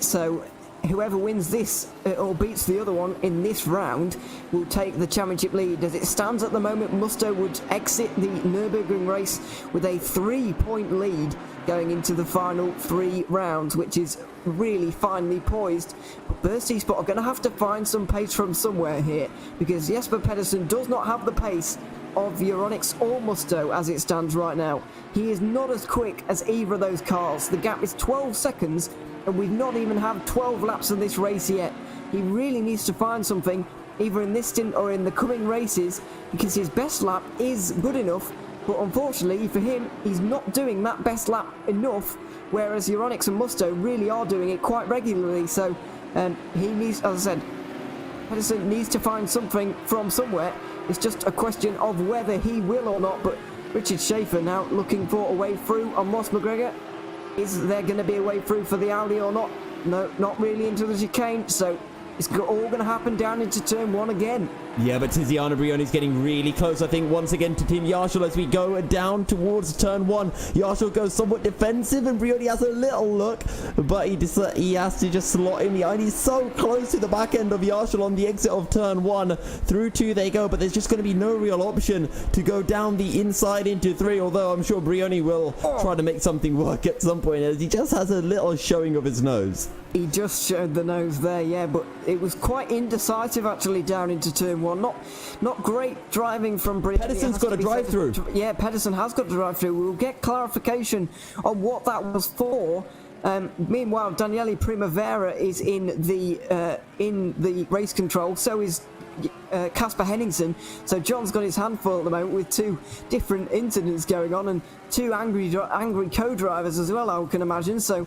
So whoever wins this or beats the other one in this round will take the championship lead. As it stands at the moment, Musto would exit the Nürburgring race with a 3-point lead going into the final 3 rounds, which is really finely poised. But Burst Esport are going to have to find some pace from somewhere here, because Jesper Pedersen does not have the pace of Euronics or Musto as it stands right now. He is not as quick as either of those cars. The gap is 12 seconds, and we've not even had 12 laps of this race yet. He really needs to find something, either in this stint or in the coming races, because his best lap is good enough, but unfortunately for him, he's not doing that best lap enough, whereas Euronics and Musto really are doing it quite regularly. So he needs, as I said, Pedersen needs to find something from somewhere. It's just a question of whether he will or not. But Richard Schaefer now looking for a way through on Ross McGregor. Is there going to be a way through for the Audi or not? No, not really into the chicane. So It's all going to happen down into turn 1 again. Yeah, but Tiziano Brioni's getting really close, I think, once again to Tim Yarshall as we go down towards turn 1. Yarshall goes somewhat defensive and Brioni has a little look, but he has to just slot him behind. He's so close to the back end of Yarshall on the exit of turn 1. Through 2 they go, but there's just going to be no real option to go down the inside into 3, although I'm sure Brioni will try to make something work at some point as he just has a little showing of his nose. He just showed the nose there, yeah, but it was quite indecisive actually down into turn 1. Not great driving from Brioni. Pedersen's got a drive through. Yeah, Pedersen has got a drive through. We'll get clarification on what that was for. Meanwhile, Daniele Primavera is in the race control. So is Casper Henningsen. So John's got his hand full at the moment with 2 different incidents going on and 2 angry co-drivers as well, I can imagine. So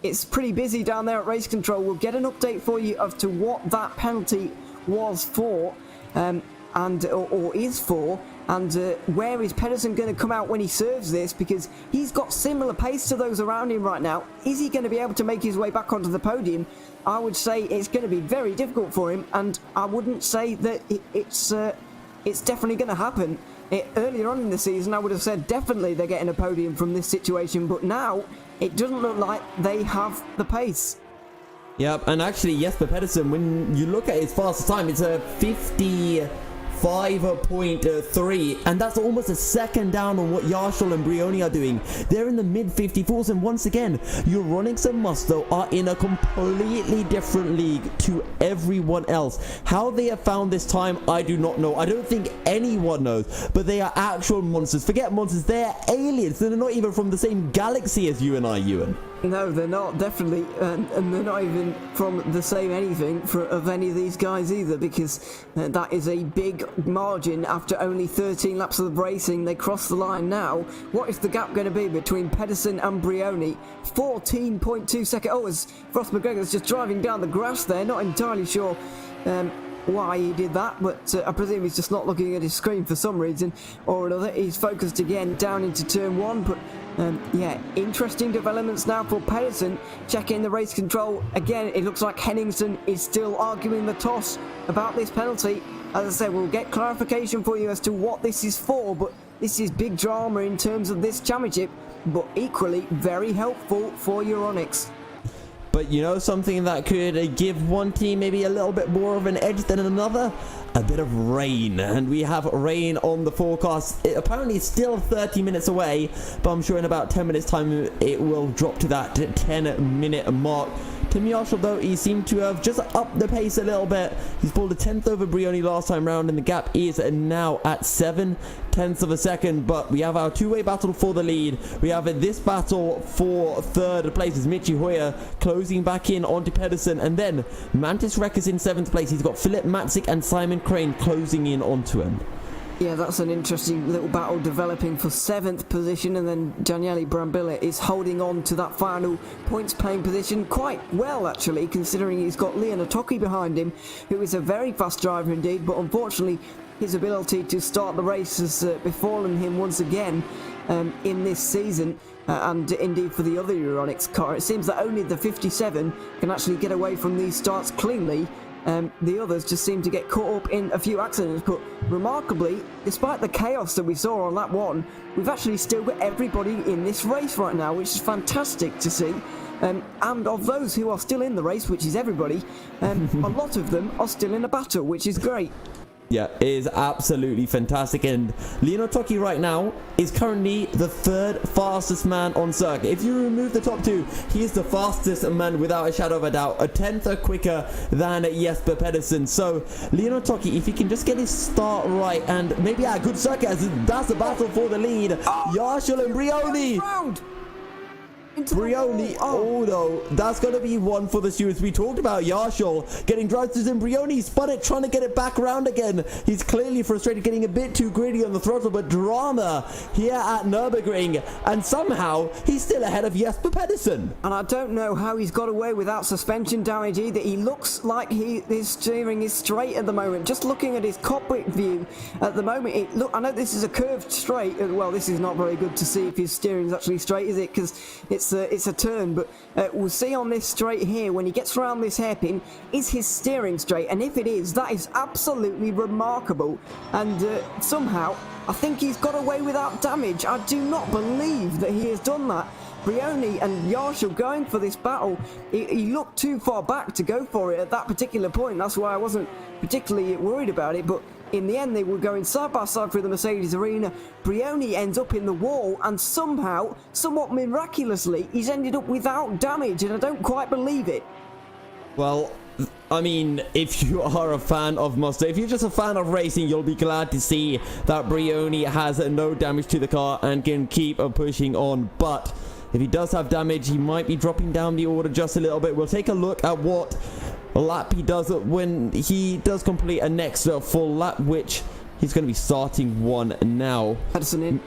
it's pretty busy down there at race control. We'll get an update for you as to what that penalty was for or is for, and where is Pedersen going to come out when he serves this, because he's got similar pace to those around him right now. Is he going to be able to make his way back onto the podium? I would say it's going to be very difficult for him, and I wouldn't say that it's definitely going to happen. Earlier on in the season, I would have said definitely they're getting a podium from this situation, but now it doesn't look like they have the pace. Yep, and actually Jesper Pedersen, when you look at his fastest time, it's a 55.3, and that's almost a second down on what Yarshall and Brioni are doing. They're in the mid 54s, and once again, Euronics and Musto are in a completely different league to everyone else. How they have found this time, I do not know. I don't think anyone knows, but they are actual monsters. Forget monsters, they're aliens. They're not even from the same galaxy as you and I, Ewan. No, they're not, definitely, and they're not even from the same anything of any of these guys either, because that is a big margin after only 13 laps of racing. They cross the line now. What is the gap going to be between Pedersen and Brioni? 14.2 seconds. Oh, as Ross McGregor's just driving down the grass there, not entirely sure why he did that, but I presume he's just not looking at his screen for some reason or another. He's focused again down into turn 1, but yeah, interesting developments now for Pedersen. Checking the race control again, it looks like Henningsen is still arguing the toss about this penalty. As I said, we'll get clarification for you as to what this is for, but this is big drama in terms of this championship, but equally very helpful for Euronics. But you know something that could give one team maybe a little bit more of an edge than another? A bit of rain, and we have rain on the forecast. It apparently is still 30 minutes away, but I'm sure in about 10 minutes time it will drop to that 10-minute mark. Tim Yarshall, though, he seemed to have just upped the pace a little bit. He's pulled a 10th over Brioni last time round, and the gap is now at 0.7 of a second. But we have our two-way battle for the lead. We have this battle for third place as Michi Hoyer closing back in onto Pedersen, and then Mantis Wreck is in 7th place. He's got Philip Matzik and Simon Crane closing in onto him. Yeah, that's an interesting little battle developing for 7th position, and then Daniele Brambilla is holding on to that final points playing position quite well, actually, considering he's got Leon Otoki behind him, who is a very fast driver indeed, but unfortunately his ability to start the race has befallen him once again in this season, and indeed for the other Euronics car. It seems that only the 57 can actually get away from these starts cleanly. The others just seem to get caught up in a few accidents, but remarkably, despite the chaos that we saw on lap 1, we've actually still got everybody in this race right now, which is fantastic to see. And of those who are still in the race, which is everybody, a lot of them are still in a battle, which is great. Yeah, it is absolutely fantastic, and Leon Otoki right now is currently the 3rd fastest man on circuit. If you remove the top 2, he is the fastest man without a shadow of a doubt, a 10th quicker than Jesper Pedersen. So Leon Otoki, if he can just get his start right and maybe a good circuit, as that's the battle for the lead. Yarshall and Brioni. Brioni, oh no, that's going to be one for the stewards. We talked about Yarshall getting drive-throughs, and Brioni spun it, trying to get it back around again. He's clearly frustrated, getting a bit too greedy on the throttle, but drama here at Nürburgring, and somehow he's still ahead of Jesper Pedersen. And I don't know how he's got away without suspension damage either. He looks like his steering is straight at the moment. Just looking at his cockpit view at the moment, I know this is a curved straight. Well, this is not very good to see if his steering's actually straight, is it? Because it's it's a turn, but we'll see on this straight here, when he gets around this hairpin, is his steering straight? And if it is, that is absolutely remarkable. And somehow, I think he's got away without damage. I do not believe that he has done that. Brioni and Yarshall going for this battle. He looked too far back to go for it at that particular point. That's why I wasn't particularly worried about it. But in the end, they were going side by side through the Mercedes arena. Brioni ends up in the wall, and somehow, somewhat miraculously, he's ended up without damage, and I don't quite believe it. Well, I mean, if you are a fan of Musto, if you're just a fan of racing, you'll be glad to see that Brioni has no damage to the car and can keep pushing on. But if he does have damage, he might be dropping down the order just a little bit. We'll take a look at what lap he does when he does complete a next full lap, which he's going to be starting one now. Pedersen in.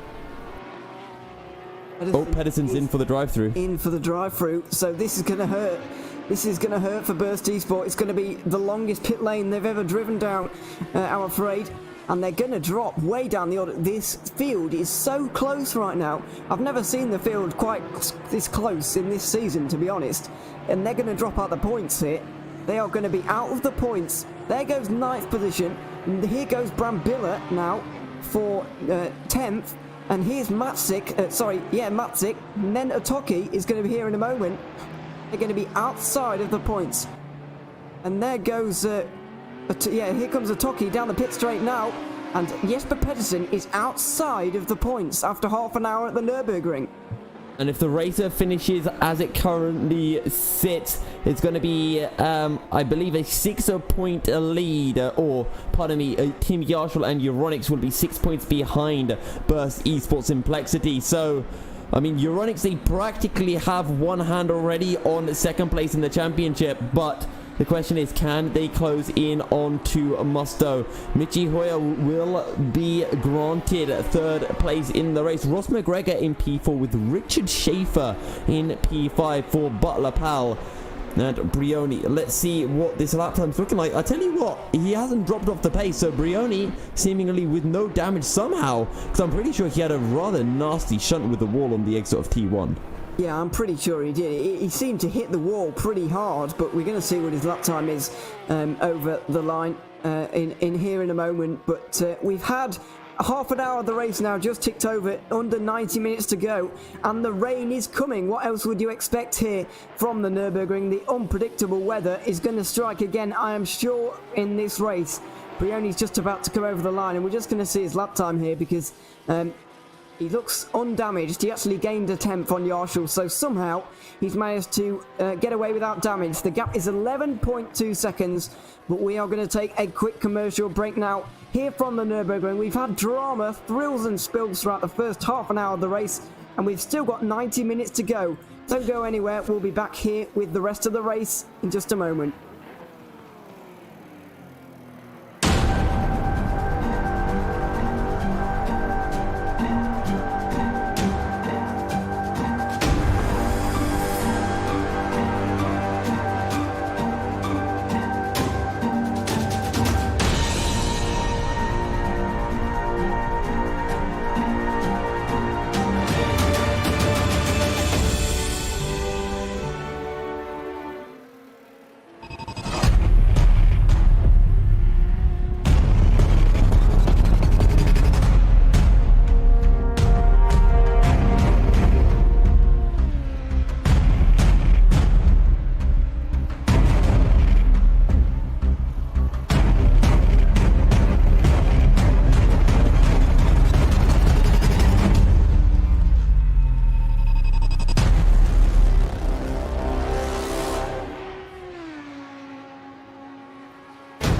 Pedersen's in for the drive-through. In for the drive-through. So this is going to hurt. This is going to hurt for Burst Esports. It's going to be the longest pit lane they've ever driven down, I'm afraid. And they're going to drop way down the order. This field is so close right now. I've never seen the field quite this close in this season, to be honest. And they're going to drop out the points here. They are going to be out of the points. There goes 9th position. And here goes Brambilla now for 10th. And here's Matzik. Matzik. And then Otoki is going to be here in a moment. They're going to be outside of the points. And there goes... here comes Otoki down the pit straight now. And Jesper Pedersen is outside of the points after half an hour at the Nürburgring. And if the racer finishes as it currently sits, it's going to be, I believe, a 6-point lead. Team Yarshall and Euronics will be 6 points behind Burst Esports Complexity. So, I mean, Euronics, they practically have one hand already on second place in the championship, but the question is, can they close in onto Musto? Michi Hoyer will be granted third place in the race. Ross McGregor in P4 with Richard Schaefer in P5 for Butler Pal and Brioni. Let's see what this lap time's looking like. I tell you what, he hasn't dropped off the pace, so Brioni seemingly with no damage somehow, because I'm pretty sure he had a rather nasty shunt with the wall on the exit of T1. Yeah, I'm pretty sure he did. He seemed to hit the wall pretty hard, but we're going to see what his lap time is over the line in here in a moment. But we've had half an hour of the race now, just ticked over, under 90 minutes to go, and the rain is coming. What else would you expect here from the Nürburgring? The unpredictable weather is going to strike again, I am sure, in this race. Brioni's just about to come over the line, and we're just going to see his lap time here because... he looks undamaged. He actually gained a 10th on Yarshall, so somehow he's managed to get away without damage. The gap is 11.2 seconds, but we are going to take a quick commercial break now here from the Nürburgring. We've had drama, thrills and spills throughout the first half an hour of the race, and we've still got 90 minutes to go. Don't go anywhere. We'll be back here with the rest of the race in just a moment.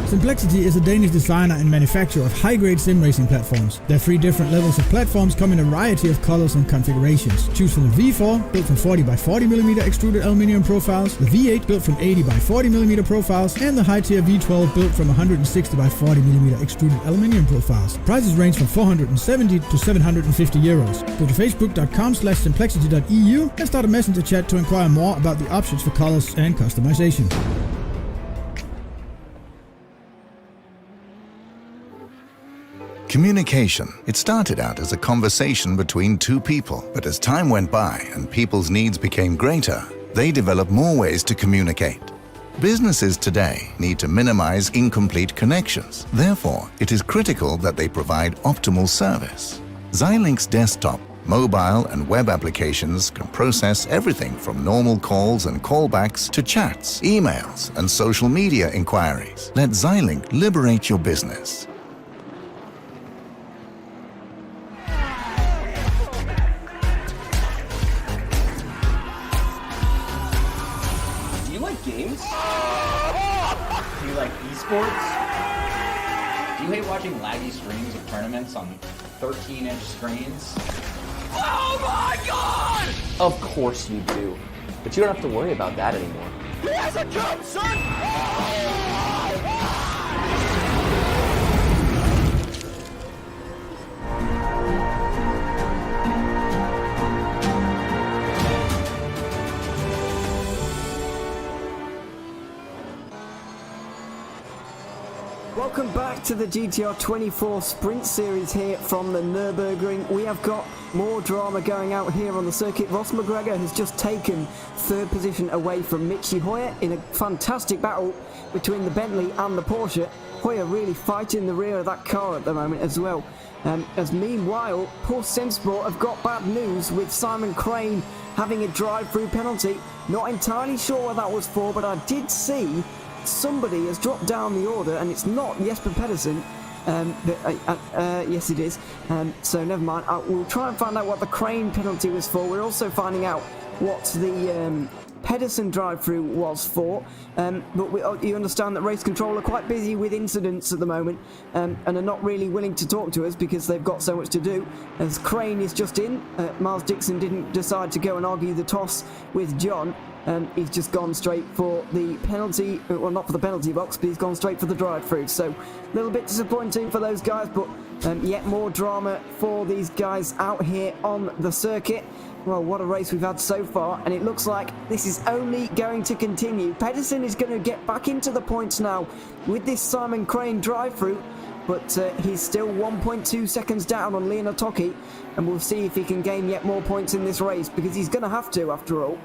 Complexity is a Danish designer and manufacturer of high-grade sim racing platforms. Their 3 different levels of platforms come in a variety of colors and configurations. Choose from the V4, built from 40x40mm extruded aluminium profiles, the V8 built from 80x40mm profiles, and the high-tier V12 built from 160x40mm extruded aluminium profiles. Prices range from 470 to 750 euros. Go to facebook.com/simplexity.eu and start a messenger chat to inquire more about the options for colors and customization. Communication. It started out as a conversation between two people, but as time went by and people's needs became greater, they developed more ways to communicate. Businesses today need to minimize incomplete connections. Therefore, it is critical that they provide optimal service. Xilinx desktop, mobile and web applications can process everything from normal calls and callbacks to chats, emails, and social media inquiries. Let Xilinx liberate your business. Do you like games? Do you like esports? Do you hate watching laggy streams of tournaments on 13-inch screens? Oh my god! Of course you do. But you don't have to worry about that anymore. He has a jump, son! Welcome back to the GTR24 Sprint Series here from the Nürburgring. We have got more drama going out here on the circuit. Ross McGregor has just taken third position away from Michi Hoyer in a fantastic battle between the Bentley and the Porsche. Hoyer really fighting the rear of that car at the moment as well. As meanwhile, Porsche Simsport have got bad news with Simon Crane having a drive-through penalty. Not entirely sure what that was for, but I did see somebody has dropped down the order, and it's not Jesper Pedersen. Yes, it is. So never mind. We'll try and find out what the Crane penalty was for. We're also finding out what the Pedersen drive-through was for. But you understand that race control are quite busy with incidents at the moment, and are not really willing to talk to us because they've got so much to do. As Crane is just in, Miles Dixon didn't decide to go and argue the toss with John. He's just gone straight for the penalty, well, not for the penalty box, but he's gone straight for the drive-through. So a little bit disappointing for those guys, but yet more drama for these guys out here on the circuit. Well, what a race we've had so far, and it looks like this is only going to continue. Pedersen is going to get back into the points now with this Simon Crane drive-through, but he's still 1.2 seconds down on Leon Otoki, and we'll see if he can gain yet more points in this race, because he's going to have to, after all.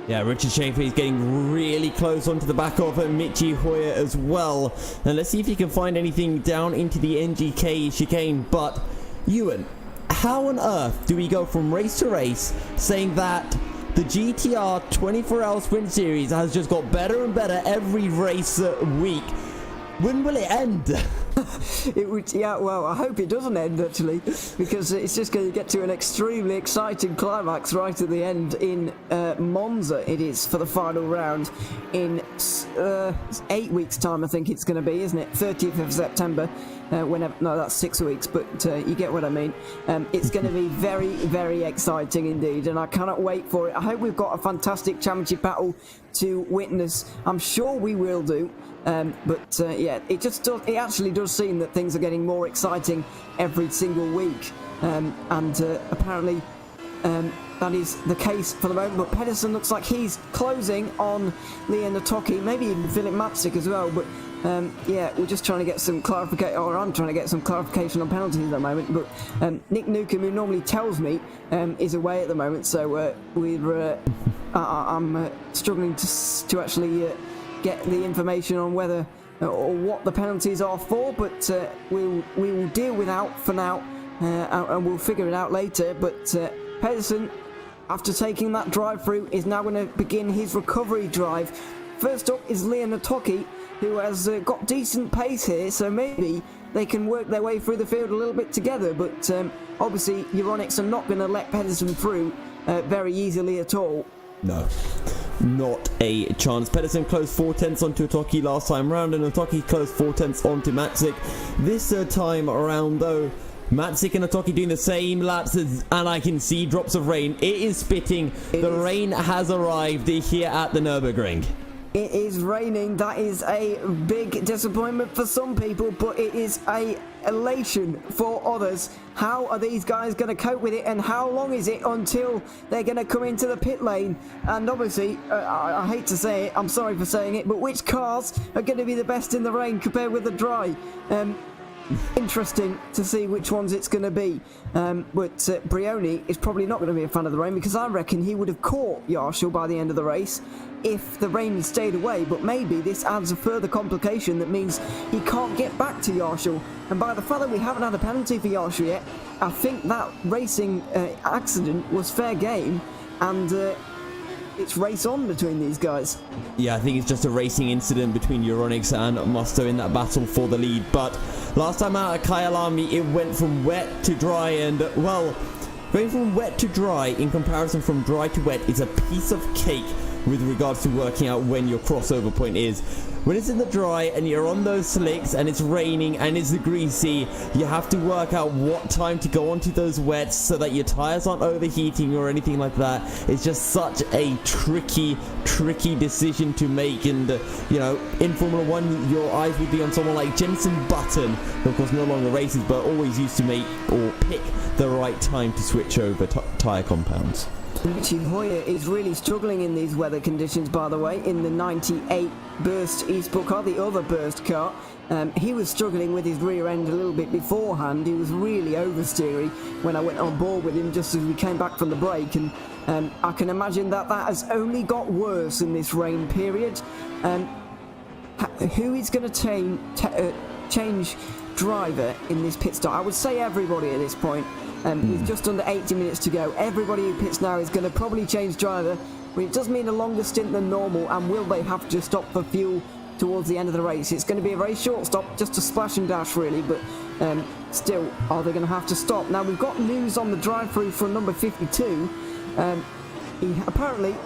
Yeah, Richard Schaefer is getting really close onto the back of Michi Hoyer as well. And let's see if he can find anything down into the NGK chicane. But, Ewan, how on earth do we go from race to race saying that the GTR24H Sprint Series has just got better and better every race week? When will it end? Yeah, well, I hope it doesn't end, actually, because it's just going to get to an extremely exciting climax right at the end in Monza. It is for the final round in 8 weeks' time, I think it's going to be, isn't it? 30th of September. No, that's 6 weeks, but you get what I mean. It's going to be very, very exciting indeed, and I cannot wait for it. I hope we've got a fantastic championship battle to witness. I'm sure we will do. Yeah, it actually does seem that things are getting more exciting every single week, and apparently that is the case for the moment. But Pedersen looks like he's closing on Leon Otoki, maybe even Philip Matzik as well. But yeah, we're just trying to get some clarification, or I'm trying to get some clarification on penalties at the moment. But Nick Newcomb, who normally tells me, is away at the moment, so I'm struggling to actually get the information on whether or what the penalties are for, but we will deal with that for now, and we'll figure it out later. But Pedersen, after taking that drive through, is now going to begin his recovery drive. First up is Leon Otoki, who has got decent pace here, so maybe they can work their way through the field a little bit together. But obviously Euronics are not going to let Pedersen through very easily at all. No, not a chance. Pedersen closed 4/10 onto Otoki last time round, and Otoki closed 4/10 onto Matzik. This time around, though, Matzik and Otoki doing the same laps, and I can see drops of rain. It is spitting. The rain has arrived here at the Nürburgring. It is raining. That is a big disappointment for some people, but it is a elation for others. How are these guys going to cope with it, and how long is it until they're going to come into the pit lane? And obviously, I hate to say it, I'm sorry for saying it, but which cars are going to be the best in the rain compared with the dry? interesting to see which ones it's going to be. But Brioni is probably not going to be a fan of the rain, because I reckon he would have caught Yarshall by the end of the race if the rain stayed away. But maybe this adds a further complication that means he can't get back to Yarshall. And by the fact that we haven't had a penalty for Yarshall yet, I think that racing accident was fair game, and it's race on between these guys. Yeah, I think it's just a racing incident between Euronics and Musto in that battle for the lead. But last time out at Kyalami, it went from wet to dry, and, well, going from wet to dry in comparison from dry to wet is a piece of cake with regards to working out when your crossover point is. When it's in the dry and you're on those slicks and it's raining and it's greasy, you have to work out what time to go onto those wets so that your tires aren't overheating or anything like that. It's just such a tricky decision to make. And you know, in Formula 1, your eyes would be on someone like Jenson Button, who of course no longer races but always used to make or pick the right time to switch over tire compounds. Richie Hoyer is really struggling in these weather conditions, by the way, in the 98 Burst Eastbrook car, the other Burst car. He was struggling with his rear end a little bit beforehand. He was really oversteery when I went on board with him just as we came back from the break, and I can imagine that has only got worse in this rain period. Who is going to change driver in this pit stop? I would say everybody at this point. With just under 80 minutes to go, everybody who pits now is going to probably change driver, but it does mean a longer stint than normal. And will they have to stop for fuel towards the end of the race? It's going to be a very short stop, just a splash and dash really, but still, are they going to have to stop? Now, we've got news on the drive-through from number 52. Apparently,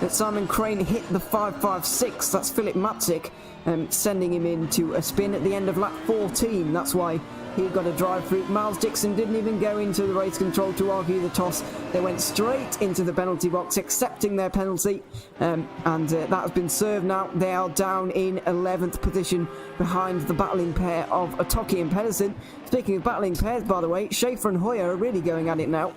Simon Crane hit the 556, that's Philip Matzik, sending him into a spin at the end of lap 14. That's why he got a drive through. Miles Dixon didn't even go into the race control to argue the toss. They went straight into the penalty box, accepting their penalty, and that has been served now. They are down in 11th position behind the battling pair of Atoki and Pedersen. Speaking of battling pairs, by the way, Schaefer and Hoyer are really going at it now.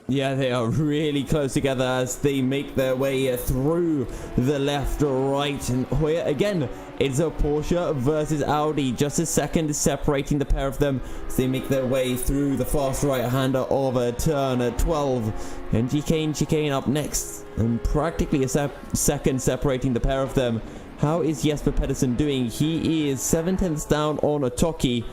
Yeah, they are really close together as they make their way through the left or right. And Hoyer, again, it's a Porsche versus Audi. Just a second separating the pair of them as they make their way through the fast right-hander of turn 12. And chicane up next. And practically a second separating the pair of them. How is Jesper Pedersen doing? He is 7/10 down on Atoki.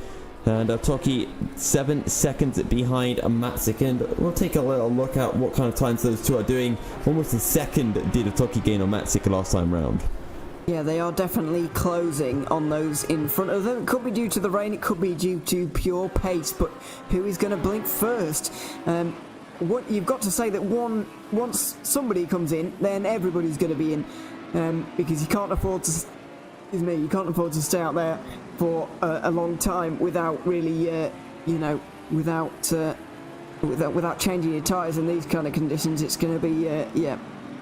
And Atoki 7 seconds behind Matzik. And we'll take a little look at what kind of times those two are doing. Almost a second did Atoki gain on Matzik last time round. Yeah, they are definitely closing on those in front of them. It could be due to the rain, it could be due to pure pace, but who is going to blink first? What you've got to say that once somebody comes in, then everybody's going to be in, because you can't afford to. You can't afford to stay out there for a long time without really, without changing your tyres in these kind of conditions. It's going to be,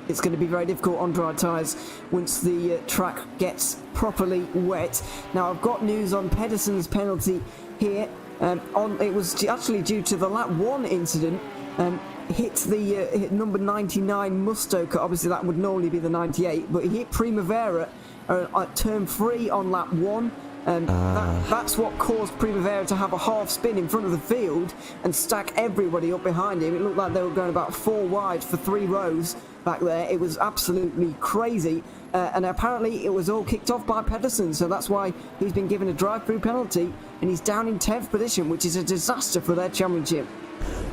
it's going to be very difficult on dry tyres once the track gets properly wet. Now, I've got news on Pedersen's penalty here. It was actually due to the lap 1 incident. Hit number 99 Musto car. Obviously, that would normally be the 98, but he hit Primavera at turn 3 on lap 1. That's what caused Primavera to have a half spin in front of the field and stack everybody up behind him. It looked like they were going about 4 wide for 3 rows back there. It was absolutely crazy, and apparently it was all kicked off by Pedersen, so that's why he's been given a drive-through penalty, and he's down in 10th position, which is a disaster for their championship.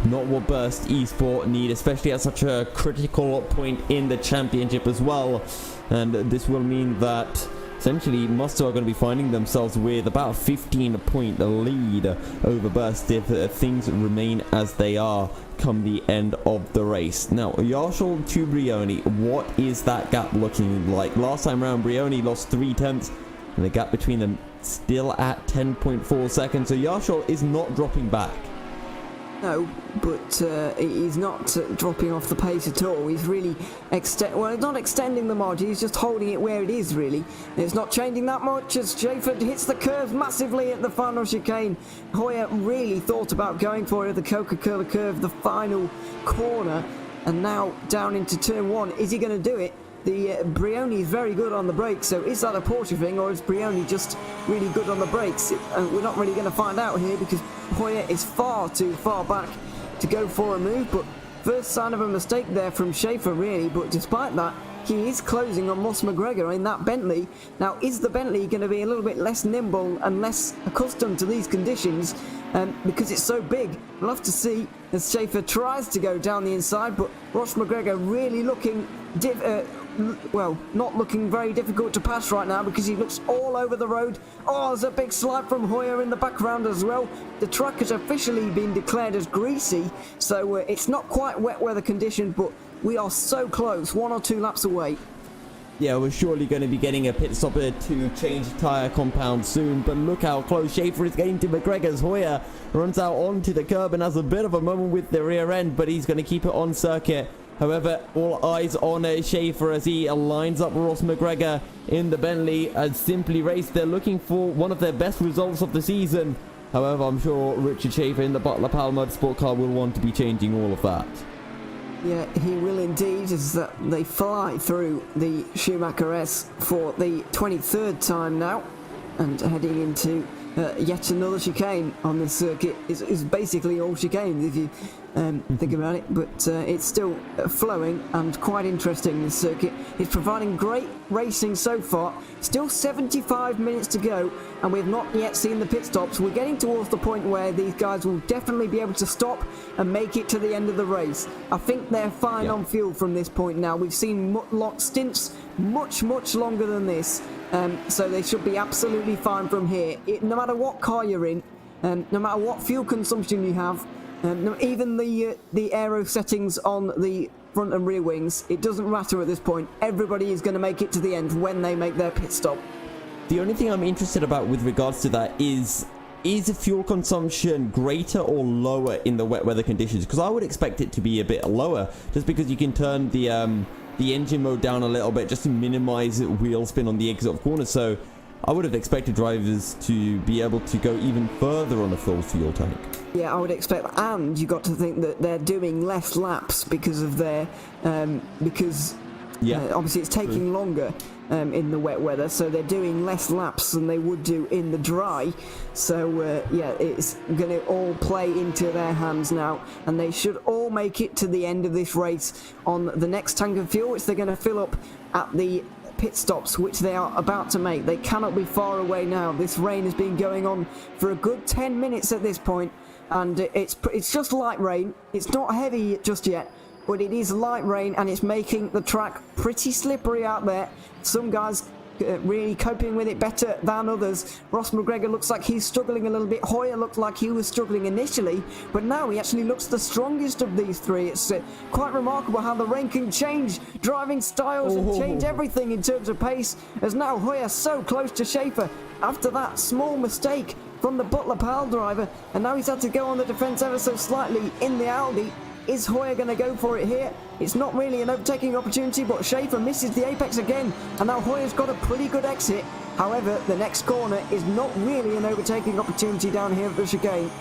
Not what Burst Esport need, especially at such a critical point in the championship as well. And this will mean that essentially Musto are going to be finding themselves with about a 15-point lead over Burst if things remain as they are come the end of the race. Now, Yarshall to Brioni, what is that gap looking like? Last time round, Brioni lost 3/10, and the gap between them still at 10.4 seconds. So Yarshall is not dropping back. No, but he's not dropping off the pace at all. He's really he's not extending the margin, he's just holding it where it is, really. It's not changing that much as Schaefer hits the curve massively at the final chicane. Hoyer really thought about going for it at the Coca-Cola curve, the final corner, and now down into turn 1. Is he going to do it? Brioni is very good on the brakes, so is that a Porsche thing, or is Brioni just really good on the brakes? We're not really going to find out here because Hoyer is far too far back to go for a move, but first sign of a mistake there from Schaefer, really, but despite that, he is closing on Ross McGregor in that Bentley. Now, is the Bentley going to be a little bit less nimble and less accustomed to these conditions because it's so big? We'll have to see as Schaefer tries to go down the inside, but Ross McGregor really looking not looking very difficult to pass right now because he looks all over the road. Oh, there's a big slide from Hoyer in the background as well. The track has officially been declared as greasy, so it's not quite wet weather conditions, but we are so close, 1 or 2 laps away. Yeah, we're surely going to be getting a pit stop to change tyre compound soon, but look how close Schaefer is getting to McGregor's. Hoyer runs out onto the curb and has a bit of a moment with the rear end, but he's going to keep it on circuit. However, all eyes on Schaefer as he lines up Ross McGregor in the Bentley and Simply Race. They're looking for one of their best results of the season. However, I'm sure Richard Schaefer in the Butler Palmer Sport Car will want to be changing all of that. Yeah, he will indeed, as they fly through the Schumacher S for the 23rd time now, and heading into yet another chicane on this circuit. Is basically all chicanes if you think about it, but it's still flowing and quite interesting. This circuit is providing great racing so far. Still 75 minutes to go, and we've not yet seen the pit stops. We're getting towards the point where these guys will definitely be able to stop and make it to the end of the race. I think they're fine on fuel from this point now. We've seen stints much longer than this, so they should be absolutely fine from here. No matter what car you're in, no matter what fuel consumption you have, even the aero settings on the front and rear wings, it doesn't matter at this point. Everybody is going to make it to the end when they make their pit stop. The only thing I'm interested about with regards to that is fuel consumption greater or lower in the wet weather conditions? Because I would expect it to be a bit lower, just because you can turn the engine mode down a little bit just to minimize wheel spin on the exit of corners. So I would have expected drivers to be able to go even further on a full fuel tank. Yeah, I would expect, and you got to think that they're doing less laps because of their obviously it's taking longer in the wet weather, so they're doing less laps than they would do in the dry. So it's going to all play into their hands now, and they should all make it to the end of this race on the next tank of fuel, which they're going to fill up at the pit stops, which they are about to make. They cannot be far away now. This rain has been going on for a good 10 minutes at this point, and it's just light rain. It's not heavy just yet, but it is light rain, and it's making the track pretty slippery out there. Some guys really coping with it better than others. Ross McGregor looks like he's struggling a little bit. Hoyer looked like he was struggling initially, but now he actually looks the strongest of these three. It's quite remarkable how the rain can change driving styles and change everything in terms of pace, as now Hoyer so close to Schaefer after that small mistake from the Butler Pal driver, and now he's had to go on the defence ever so slightly in the Audi. Is Hoyer going to go for it here? It's not really an overtaking opportunity, but Schaefer misses the apex again, and now Hoyer's got a pretty good exit. However, the next corner is not really an overtaking opportunity down here at the chicane.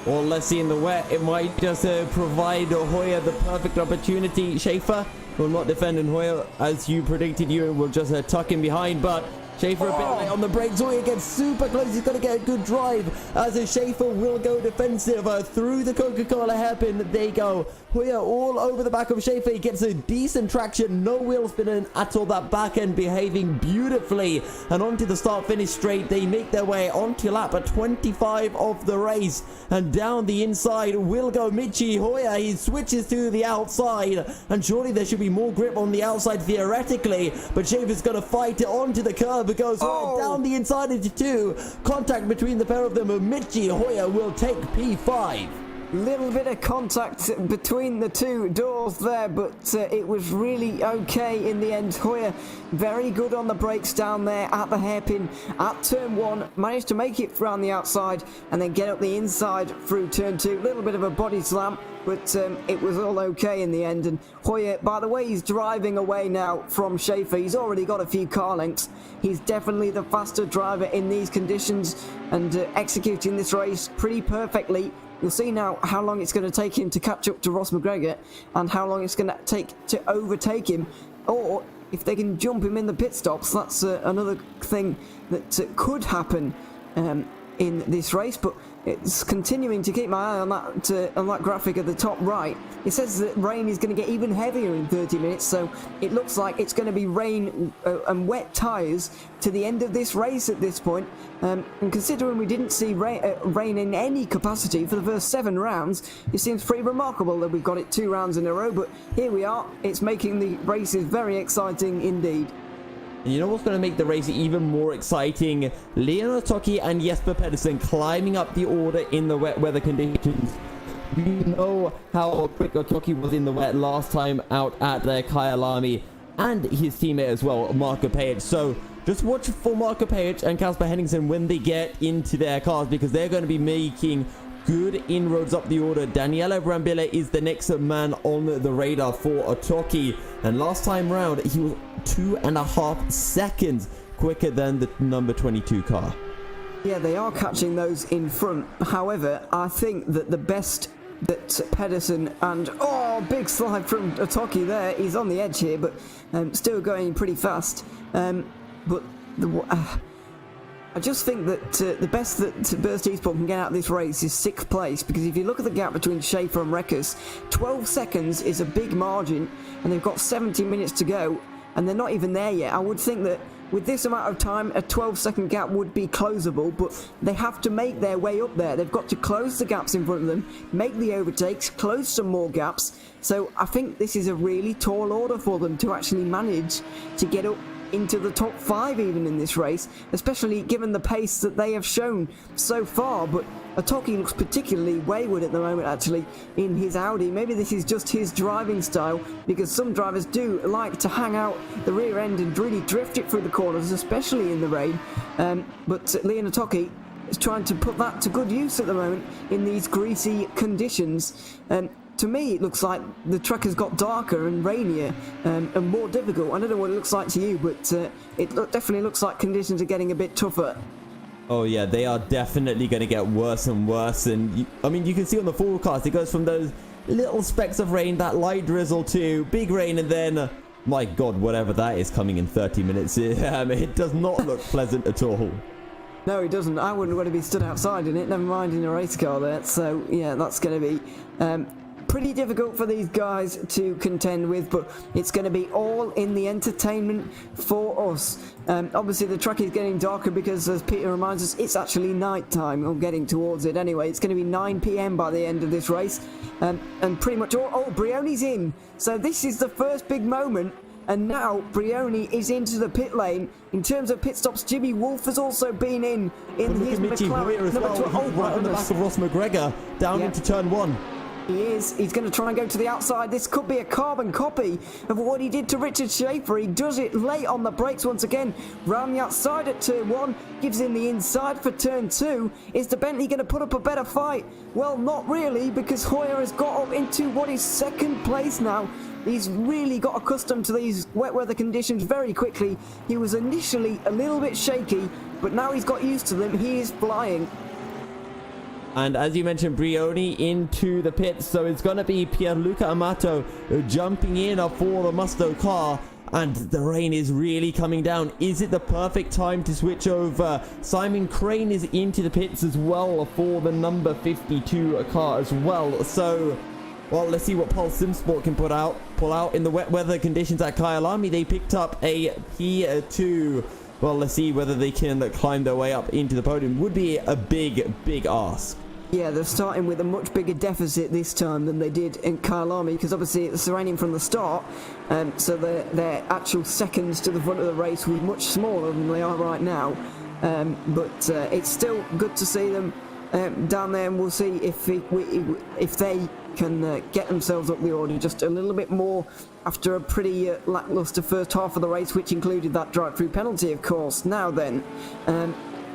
Well, let's see in the wet. It might just provide Hoyer the perfect opportunity. Schaefer will not defend, and Hoyer, as you predicted, you will just tuck in behind, but Schaefer a bit late on the brakes. Hoyer gets super close. He's got to get a good drive as Schaefer will go defensive through the Coca-Cola hairpin. They go. Hoyer all over the back of Schaefer. He gets a decent traction. No wheel spinning at all. That back end behaving beautifully. And onto the start-finish straight. They make their way onto lap 25 of the race. And down the inside will go Michi Hoyer. He switches to the outside. And surely there should be more grip on the outside theoretically. But Schaefer's going to fight it onto the curb. It goes down the inside into two. Contact between the pair of them. Michi Hoyer will take P5. Little bit of contact between the two doors there, but it was really okay in the end. Hoyer very good on the brakes down there at the hairpin at turn 1, managed to make it around the outside and then get up the inside through turn 2. Little bit of a body slam, but it was all okay in the end. And Hoyer, by the way, he's driving away now from Schaefer. He's already got a few car lengths. He's definitely the faster driver in these conditions and executing this race pretty perfectly. You'll see now how long it's going to take him to catch up to Ross McGregor and how long it's going to take to overtake him. Or if they can jump him in the pit stops, that's another thing that could happen in this race. But it's continuing to keep my eye on that graphic at the top right. It says that rain is going to get even heavier in 30 minutes, so it looks like it's going to be rain and wet tyres to the end of this race at this point. And considering we didn't see rain in any capacity for the first 7 rounds, it seems pretty remarkable that we've got it 2 rounds in a row. But here we are. It's making the races very exciting indeed. And you know what's going to make the race even more exciting? Leon Otoki and Jesper Pedersen climbing up the order in the wet weather conditions. We know how quick Otoki was in the wet last time out at Kyalami, and his teammate as well, Marco Pajic. So just watch for Marco Pajic and Kasper Henningsen when they get into their cars, because they're going to be making good inroads up the order. Daniele Brambilla is the next man on the radar for Otoki, and last time round he was 2.5 seconds quicker than the number 22 car. Yeah, they are catching those in front. However, I think that the best that Pedersen and big slide from Otoki there. He's on the edge here, but still going pretty fast. But I just think that the best that Burst Esport can get out of this race is 6th place, because if you look at the gap between Schaefer and Reckers, 12 seconds is a big margin, and they've got 70 minutes to go, and they're not even there yet. I would think that with this amount of time, a 12-second gap would be closable, but they have to make their way up there. They've got to close the gaps in front of them, make the overtakes, close some more gaps. So I think this is a really tall order for them to actually manage to get up into the top 5 even in this race, especially given the pace that they have shown so far. But Otoki looks particularly wayward at the moment, actually, in his Audi. Maybe this is just his driving style, because some drivers do like to hang out the rear end and really drift it through the corners, especially in the rain. But Leon Otoki is trying to put that to good use at the moment in these greasy conditions. To me, it looks like the track has got darker and rainier and more difficult. I don't know what it looks like to you, but it definitely looks like conditions are getting a bit tougher. Oh yeah, they are definitely going to get worse and worse. And you can see on the forecast, it goes from those little specks of rain, that light drizzle, to big rain, and then, my God, whatever that is coming in 30 minutes. It does not look pleasant at all. No, it doesn't. I wouldn't want to be stood outside in it, never mind in a race car there. So yeah, that's going to be pretty difficult for these guys to contend with, but it's going to be all in the entertainment for us. Obviously the track is getting darker because, as Peter reminds us, it's actually night time, or getting towards it anyway. It's going to be 9 PM by the end of this race, and pretty much Brioni's in, so this is the first big moment. And now Brioni is into the pit lane. In terms of pit stops, Jimmy Wolf has also been in his McLaren. Right on the back of Ross McGregor down into turn 1. He is. He's going to try and go to the outside. This could be a carbon copy of what he did to Richard Schaefer. He does it late on the brakes once again. Round the outside at turn 1. Gives in the inside for turn 2. Is the Bentley going to put up a better fight? Well, not really, because Hoyer has got up into what is 2nd place now. He's really got accustomed to these wet weather conditions very quickly. He was initially a little bit shaky, but now he's got used to them. He is flying. And as you mentioned, Brioni into the pits, so it's going to be Pierluca Amato jumping in for the Musto car, and the rain is really coming down. Is it the perfect time to switch over? Simon Crane is into the pits as well for the number 52 car as well. So, well, let's see what Pulse Simsport can pull out in the wet weather conditions at Kyalami. They picked up a P2. Well, let's see whether they can climb their way up into the podium. Would be a big ask. Yeah, they're starting with a much bigger deficit this time than they did in Kyalami, because obviously it's raining from the start, so their actual seconds to the front of the race will be much smaller than they are right now. But it's still good to see them down there, and we'll see if they can get themselves up the order just a little bit more after a pretty lackluster first half of the race, which included that drive-through penalty, of course. Now then,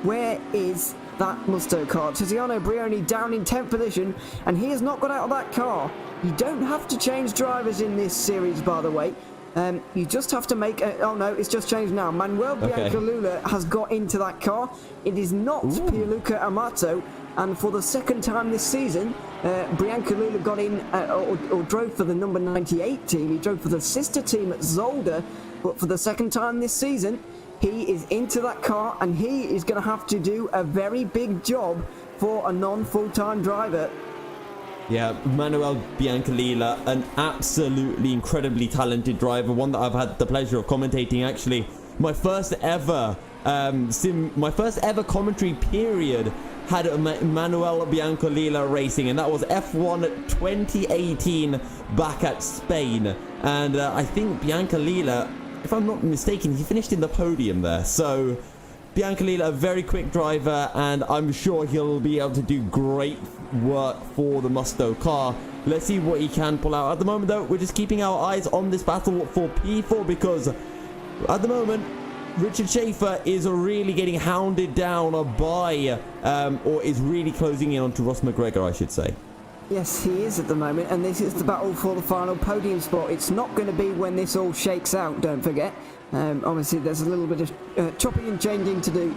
where is that Musto car? Tiziano Brioni down in 10th position, and he has not got out of that car. You don't have to change drivers in this series, by the way. You just have to make oh no, it's just changed now. Manuel Biancalula has got into that car. It is not Pierluca Amato, and for the 2nd time this season, Biancalula got in or drove for the number 98 team. He drove for the sister team at Zolder, but for the second time this season, he is into that car, and he is going to have to do a very big job for a non-full-time driver. Yeah, Manuel Biancalila, an absolutely incredibly talented driver, one that I've had the pleasure of commentating. Actually, my first ever commentary period had Manuel Biancalila racing, and that was F1 2018 back at Spain. And I think Biancalila, if I'm not mistaken, he finished in the podium there. So Biancalila, a very quick driver, and I'm sure he'll be able to do great work for the Musto car. Let's see what he can pull out. At the moment, though, we're just keeping our eyes on this battle for P4, because at the moment, Richard Schaefer is really getting hounded down by, or is really closing in onto Ross McGregor, I should say. Yes, he is at the moment, and this is the battle for the final podium spot. It's not going to be when this all shakes out, don't forget. Obviously, there's a little bit of chopping and changing to do,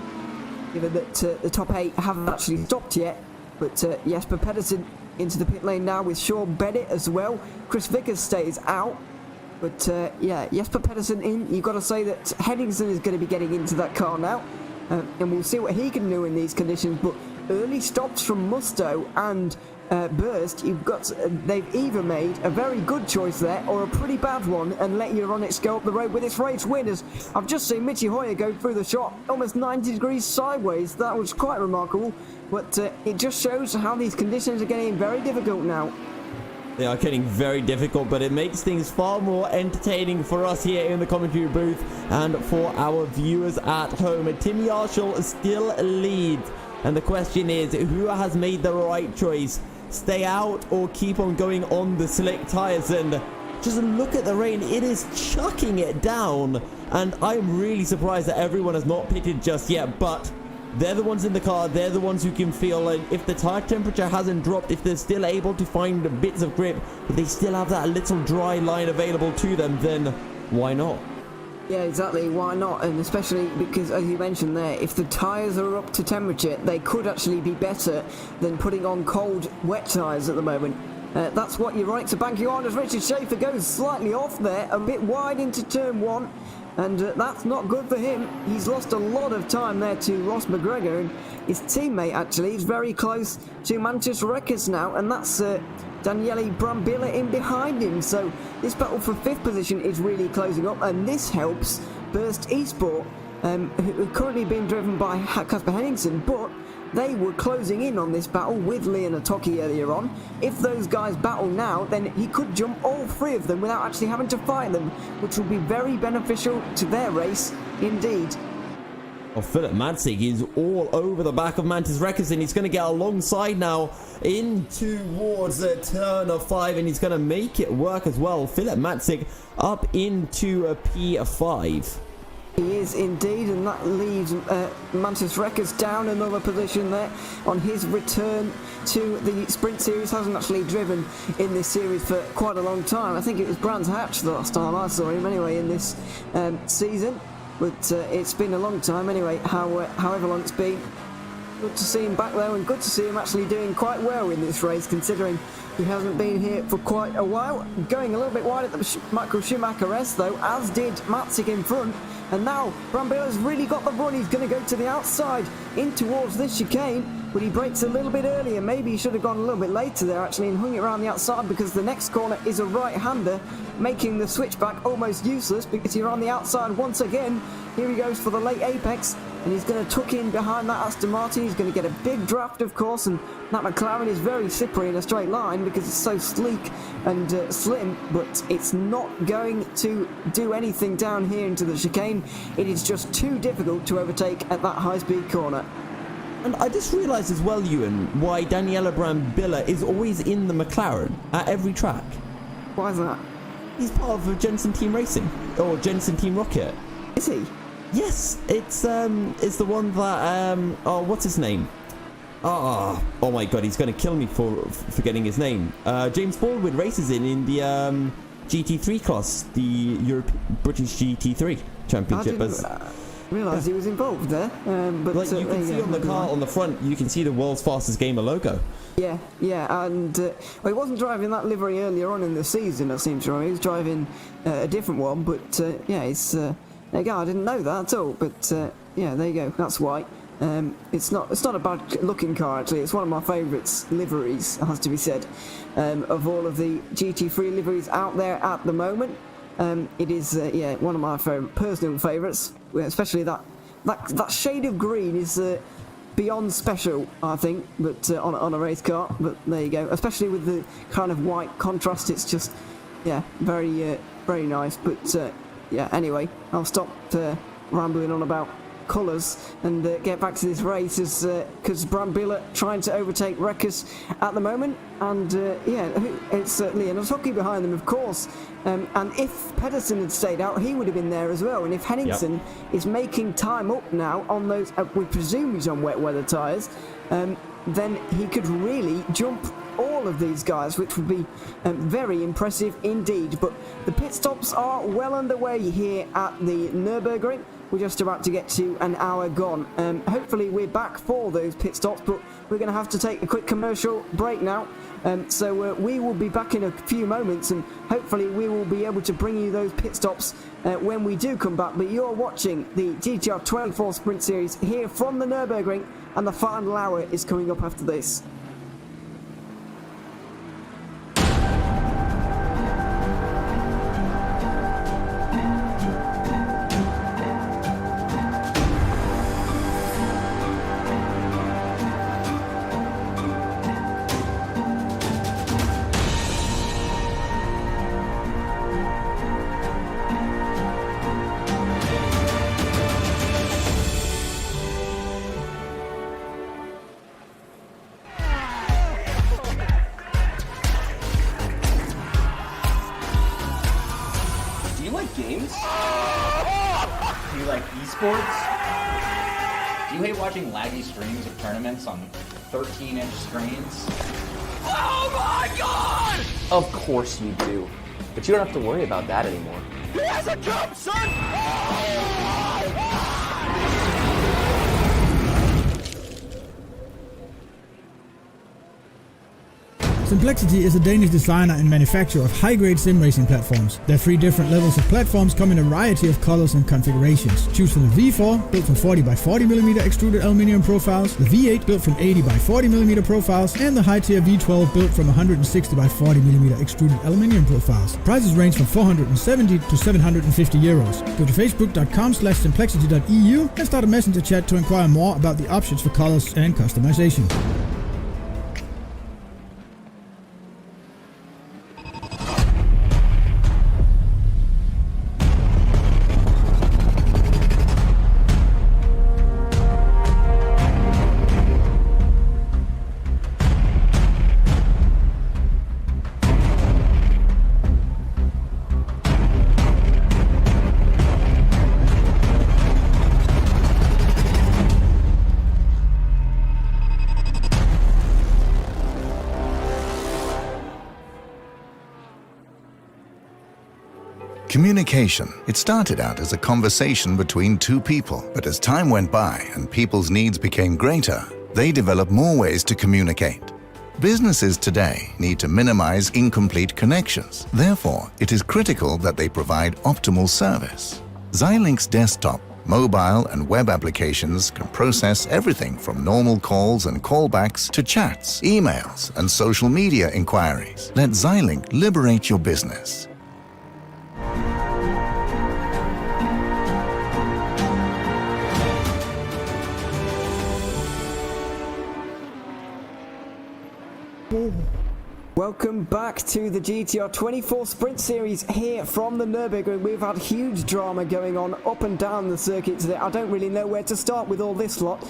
given that the top 8 haven't actually stopped yet. But Jesper Pedersen into the pit lane now with Sean Bennett as well. Chris Vickers stays out. But yeah, Jesper Pedersen in. You've got to say that Henningsen is going to be getting into that car now. And we'll see what he can do in these conditions. But early stops from Musto and Burst, they've either made a very good choice there or a pretty bad one and let Euronics go up the road with its race winners. I've just seen Mitchy Hoyer go through the shot almost 90 degrees sideways. That was quite remarkable. But it just shows how these conditions are getting very difficult now. They are getting very difficult, but it makes things far more entertaining for us here in the commentary booth and for our viewers at home. And Timmy Arshall still leads. And the question is, who has made the right choice? Stay out or keep on going on the slick tyres? And just look at the rain. It is chucking it down. And I'm really surprised that everyone has not pitted just yet. But they're the ones in the car. They're the ones who can feel it. If the tire temperature hasn't dropped, if they're still able to find bits of grip, if they still have that little dry line available to them, then why not? Yeah, exactly. Why not? And especially because, as you mentioned there, if the tyres are up to temperature, they could actually be better than putting on cold, wet tyres at the moment. That's what Euronics are banking on as Richard Schaefer goes slightly off there, a bit wide into turn 1. And that's not good for him. He's lost a lot of time there to Ross McGregor, and his teammate actually is very close to Manchester Records now, and that's Daniele Brambilla in behind him. So this battle for 5th position is really closing up, and this helps Burst Esport, who are currently being driven by Casper Henningsen, but they were closing in on this battle with Leon Atoki earlier on. If those guys battle now, then he could jump all 3 of them without actually having to fight them, which will be very beneficial to their race indeed. Well, Philip Matzig is all over the back of Mantis Records, and he's going to get alongside now in towards the turn of 5, and he's going to make it work as well. Philip Matzig up into a P5. He is indeed, and that leaves Mantis Records down another position there on his return to the Sprint Series. Hasn't actually driven in this series for quite a long time. I think it was Brands Hatch the last time I saw him anyway in this season, but it's been a long time anyway, however long it's been. Good to see him back there, and good to see him actually doing quite well in this race, considering he hasn't been here for quite a while. Going a little bit wide at the Michael Schumacher S though, as did Matzig in front. And now Brambilla's really got the run. He's going to go to the outside in towards this chicane, but he brakes a little bit earlier. Maybe he should have gone a little bit later there actually and hung it around the outside, because the next corner is a right-hander, making the switchback almost useless because you're on the outside once again. Here he goes for the late apex, and he's going to tuck in behind that Aston Martin. He's going to get a big draft, of course, and that McLaren is very slippery in a straight line because it's so sleek and slim, but it's not going to do anything down here into the chicane. It is just too difficult to overtake at that high-speed corner. And I just realised as well, Ewan, why Daniele Brambilla is always in the McLaren at every track. Why is that? He's part of Jensen Team Racing, or Jensen Team Rocket. Is he? Yes, it's the one that oh, what's his name? Oh my god, he's going to kill me for forgetting his name. James Baldwin races in the GT3 class, the British GT3 Championship. I realise he was involved there. But like you can see on the car on the front, you can see the world's fastest gamer logo. Yeah, and well, he wasn't driving that livery earlier on in the season, I seem to remember. He was driving a different one, but yeah, it's there you go. I didn't know that at all, but yeah, there you go. That's why. It's not a bad looking car actually. It's one of my favourites liveries, has to be said, of all of the GT3 liveries out there at the moment. It is yeah, one of my personal favourites, especially that shade of green is beyond special, I think, but on a race car. But there you go. Especially with the kind of white contrast, it's just yeah, very nice. But yeah, anyway, I'll stop rambling on about colours and get back to this race, because Brambilla trying to overtake Rekkers at the moment, and yeah, it's Leon Tucky behind them, of course. And if Pedersen had stayed out, he would have been there as well. And if Henningsen is making time up now on those, we presume he's on wet weather tyres, then he could really jump all of these guys, which would be very impressive indeed. But the pit stops are well underway here at the Nürburgring. We're just about to get to an hour gone. Hopefully we're back for those pit stops, but we're going to have to take a quick commercial break now. So we will be back in a few moments, and hopefully we will be able to bring you those pit stops when we do come back. But you're watching the GTR24 Sprint Series here from the Nürburgring, and the final hour is coming up after this. Games? Do you like esports? Do you hate watching laggy streams of tournaments on 13-inch screens? Oh my god! Of course you do. But you don't have to worry about that anymore. He has a jump, son! Simplexity is a Danish designer and manufacturer of high-grade sim racing platforms. Their 3 different levels of platforms come in a variety of colors and configurations. Choose from the V4, built from 40 by 40mm extruded aluminium profiles, the V8 built from 80 by 40mm profiles, and the high-tier V12 built from 160 by 40mm extruded aluminium profiles. Prices range from 470 to 750 euros. Go to facebook.com/simplexity.eu and start a messenger chat to inquire more about the options for colors and customization. Communication. It started out as a conversation between 2 people, but as time went by and people's needs became greater, they developed more ways to communicate. Businesses today need to minimize incomplete connections. Therefore, it is critical that they provide optimal service. Xilinx desktop, mobile and web applications can process everything from normal calls and callbacks to chats, emails, and social media inquiries. Let Xilinx liberate your business. Welcome back to the GTR24 Sprint Series here from the Nürburgring. We've had huge drama going on up and down the circuit today. I don't really know where to start with all this lot,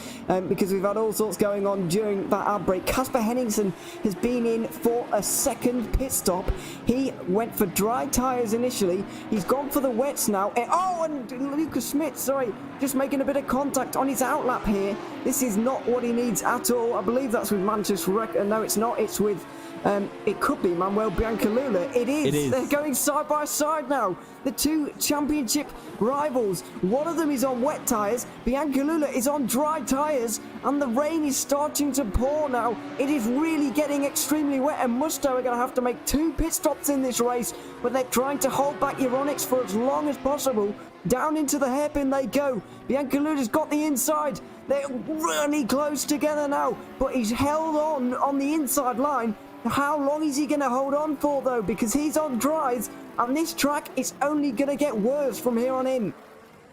because we've had all sorts going on during that ad break. Kasper Henningsen has been in for a second pit stop. He went for dry tyres initially. He's gone for the wets now. And Lucas Smith, sorry, just making a bit of contact on his outlap here. This is not what he needs at all. I believe that's with Manchester Wreck. No, it's not. It's with it could be Manuel Biancalula. It is. They're going side by side now. The two championship rivals. One of them is on wet tyres. Biancalula is on dry tyres. And the rain is starting to pour now. It is really getting extremely wet. And Musto are going to have to make 2 pit stops in this race. But they're trying to hold back Euronics for as long as possible. Down into the hairpin they go. Biancalula's got the inside. They're really close together now. But he's held on the inside line. How long is he going to hold on for, though? Because he's on dries, and this track is only going to get worse from here on in.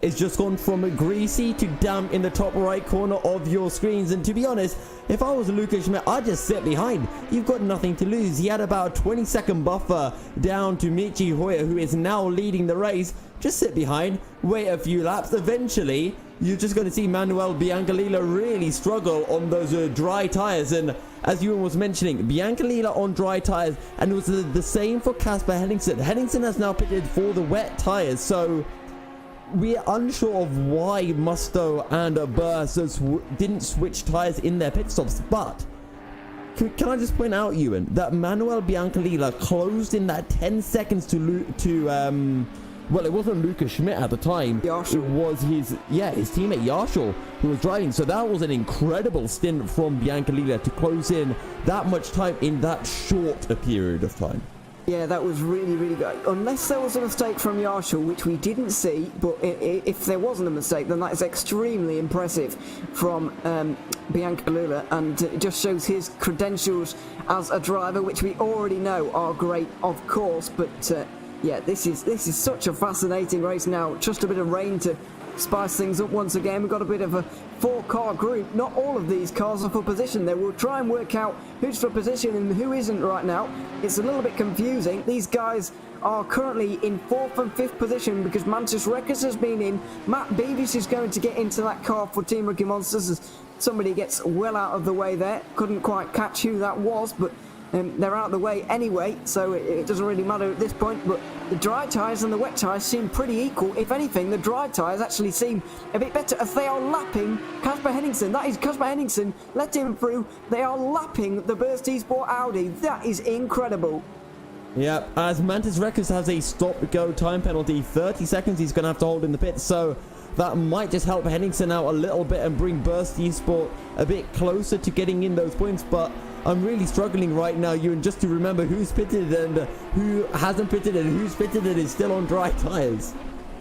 It's just gone from greasy to damp in the top right corner of your screens. And to be honest, if I was Lucas Schmidt, I'd just sit behind. You've got nothing to lose. He had about a 20-second buffer down to Michi Hoyer, who is now leading the race. Just sit behind, wait a few laps. Eventually, you're just going to see Manuel Biancalila really struggle on those dry tyres. And as Ewan was mentioning, Biancalila on dry tyres, and it was the same for Casper Henningsen. Henningsen has now pitted for the wet tyres, so we're unsure of why Musto and Burst didn't switch tyres in their pit stops. But can I just point out, Ewan, that Manuel Biancalila closed in that 10 seconds well, it wasn't Lucas Schmidt at the time. Yarshall. It was his teammate Yarshall who was driving. So that was an incredible stint from Biancalila to close in that much time in that short a period of time. Yeah, that was really, really good. Unless there was a mistake from Yarshall, which we didn't see, but if there wasn't a mistake, then that is extremely impressive from Biancalila, and it just shows his credentials as a driver, which we already know are great, of course, but yeah, this is such a fascinating race now. Just a bit of rain to spice things up once again. We've got a bit of a 4-car group. Not all of these cars are for position. They will try and work out who's for position and who isn't right now. It's a little bit confusing. These guys are currently in 4th and 5th position because Mantis Records has been in. Matt Beavis is going to get into that car for Team Rookie Monsters as somebody gets well out of the way there. Couldn't quite catch who that was, but they're out of the way anyway, so it doesn't really matter at this point. But the dry tyres and the wet tyres seem pretty equal. If anything, the dry tyres actually seem a bit better as they are lapping Casper Henningsen. That is Casper Henningsen. Let him through. They are lapping the Burst Esport Audi. That is incredible. Yeah, as Mantis Records has a stop-go time penalty, 30 seconds he's going to have to hold in the pits, so that might just help Henningsen out a little bit and bring Burst Esport a bit closer to getting in those points. But I'm really struggling right now, Ewan, just to remember who's pitted and who hasn't pitted and who's pitted and is still on dry tyres.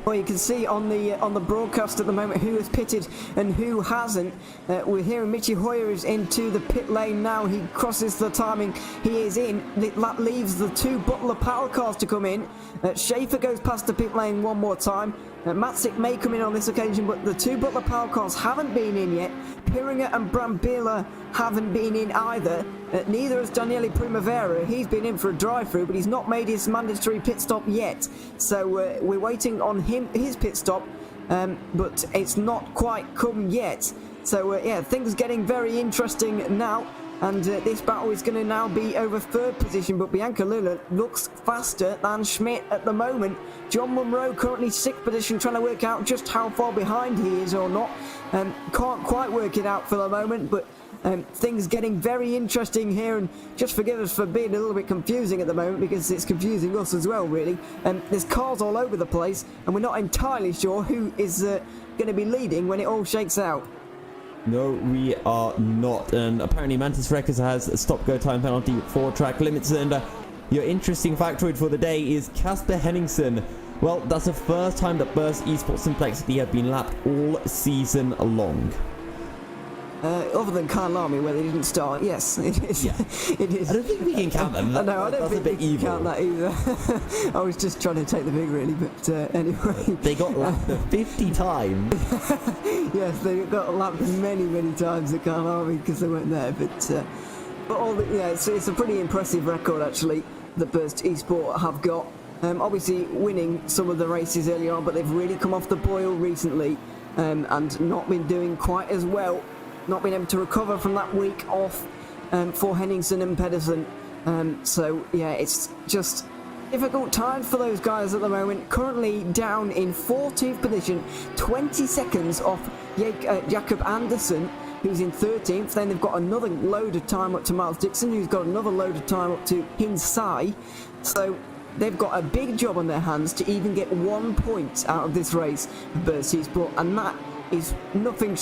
Well, you can see on the broadcast at the moment who has pitted and who hasn't. We're hearing Michi Hoyer is into the pit lane now. He crosses the timing. He is in. That leaves the 2 Butler Power cars to come in. Schaefer goes past the pit lane one more time. Matzik may come in on this occasion, but the 2 Butler Power cars haven't been in yet. Piringer and Brambilla haven't been in either. Neither has Daniele Primavera. He's been in for a drive-through, but he's not made his mandatory pit stop yet. So we're waiting on his pit stop, but it's not quite come yet. So yeah, things are getting very interesting now. And this battle is going to now be over 3rd position, but Biancalila looks faster than Schmidt at the moment. John Munro currently 6th position, trying to work out just how far behind he is or not. Can't quite work it out for the moment, but things getting very interesting here, and just forgive us for being a little bit confusing at the moment because it's confusing us as well, really. There's cars all over the place, and we're not entirely sure who is going to be leading when it all shakes out. No, we are not. And apparently Mantis Records has a stop-go time penalty for track limits. And your interesting factoid for the day is Casper Henningsen. Well, that's the first time that Burst Esports Simplexity have been lapped all season long. Other than Kyalami, where they didn't start, yes, it is. Yeah. It is. I don't think we can count them. No, I don't think we can count that either. I was just trying to take the big, really, but anyway. They got lapped 50 times. Yes, they got lapped many, many times at Kyalami because they weren't there. But all it's a pretty impressive record, actually, that Burst Esport have got. Obviously, winning some of the races earlier on, but they've really come off the boil recently and not been doing quite as well. Not been able to recover from that week off for Henningsen and Pedersen. So, yeah, it's just difficult times for those guys at the moment. Currently down in 14th position, 20 seconds off Jakob Andersen. who's in 13th. Then they've got another load of time up to Miles Dixon, who's got another load of time up to Hinsai. So they've got a big job on their hands to even get 1 point out of this race, Bird Sport, and that is nothing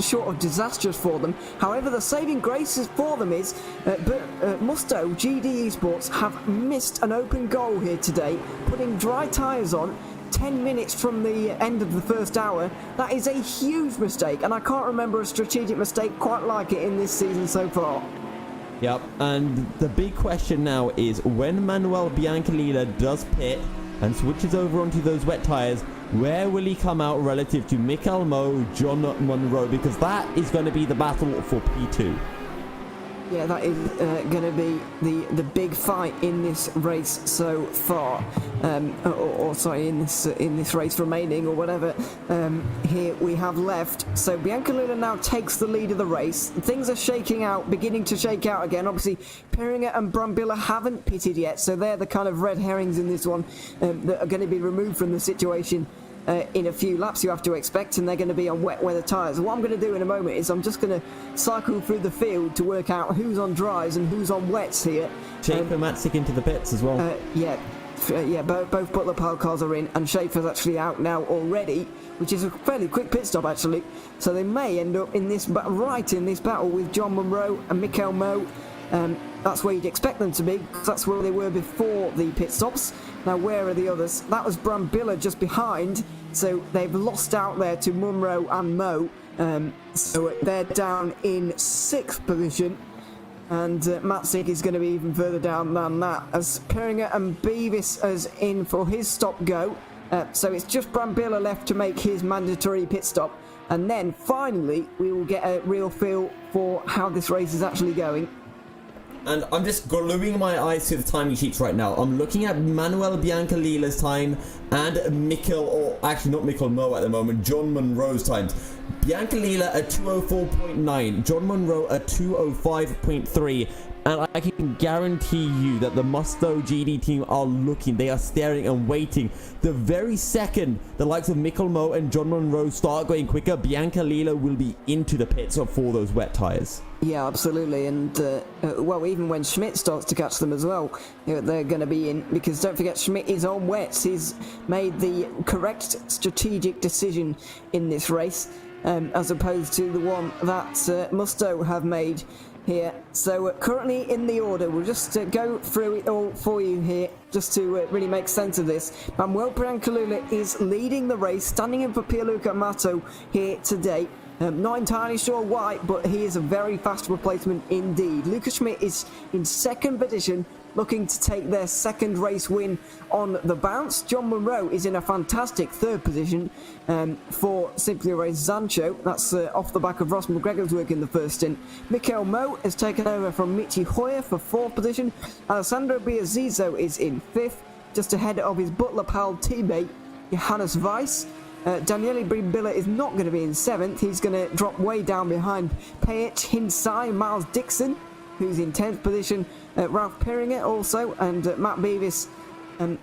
short of disastrous for them. However, the saving grace for them is Musto GD Esports have missed an open goal here today, putting dry tyres on 10 minutes from the end of the first hour. That is a huge mistake, and I can't remember a strategic mistake quite like it in this season so far. Yep, and the big question now is when Manuel Biancalila does pit and switches over onto those wet tyres, where will he come out relative to Mikel Mo, John Munro? Because that is going to be the battle for P2. Yeah, that is going to be the big fight in this race so far, sorry, in this race remaining or whatever. Here we have left. So Biancalila now takes the lead of the race. Things are beginning to shake out again. Obviously, Peringer and Brambilla haven't pitted yet, so they're the kind of red herrings in this one that are going to be removed from the situation. In a few laps you have to expect, and they're going to be on wet weather tyres. What I'm going to do in a moment is I'm just going to cycle through the field to work out who's on dries and who's on wets here. Schaefer Matzik into the pits as well. Both Butler Pile cars are in, and Schaefer's actually out now already, which is a fairly quick pit stop actually. So they may end up in this battle with John Munro and Mikel Mo. That's where you'd expect them to be, because that's where they were before the pit stops. Now, where are the others? That was Brambilla just behind, so they've lost out there to Munro and Mo. So they're down in 6th position, and Matzik is going to be even further down than that, as Peringer and Beavis is in for his stop-go. So it's just Brambilla left to make his mandatory pit stop, and then finally we will get a real feel for how this race is actually going. And I'm just gluing my eyes to the timing sheets right now. I'm looking at Manuel Biancalila's time and not Mikel Mo at the moment, John Munro's times. Biancalila at 2:04.9, John Munro at 2:05.3. And I can guarantee you that the Musto GD team are looking, they are staring and waiting. The very second the likes of Mikel Mo and John Munro start going quicker, Biancalila will be into the pits for those wet tyres. Yeah, absolutely, and even when Schmidt starts to catch them as well, they're going to be in, because don't forget Schmidt is on wets. He's made the correct strategic decision in this race, as opposed to the one that Musto have made here. So currently in the order, we'll just go through it all for you here, just to really make sense of this. Manuel Biancalila is leading the race, standing in for Pierluca Amato here today. Not entirely sure why, but he is a very fast replacement indeed. Lucas Schmidt is in 2nd position, looking to take their 2nd race win on the bounce. John Munro is in a fantastic 3rd position for Simply Race Zancho. That's off the back of Ross McGregor's work in the first stint. Mikel Mo has taken over from Michi Hoyer for 4th position. Alessandro Biazizo is in 5th, just ahead of his Butler pal teammate Johannes Weiss. Daniele Brambilla is not going to be in 7th. He's going to drop way down behind Payet, Hinsai, Miles Dixon, who's in 10th position, Ralph Peringer also, and Matt Beavis, and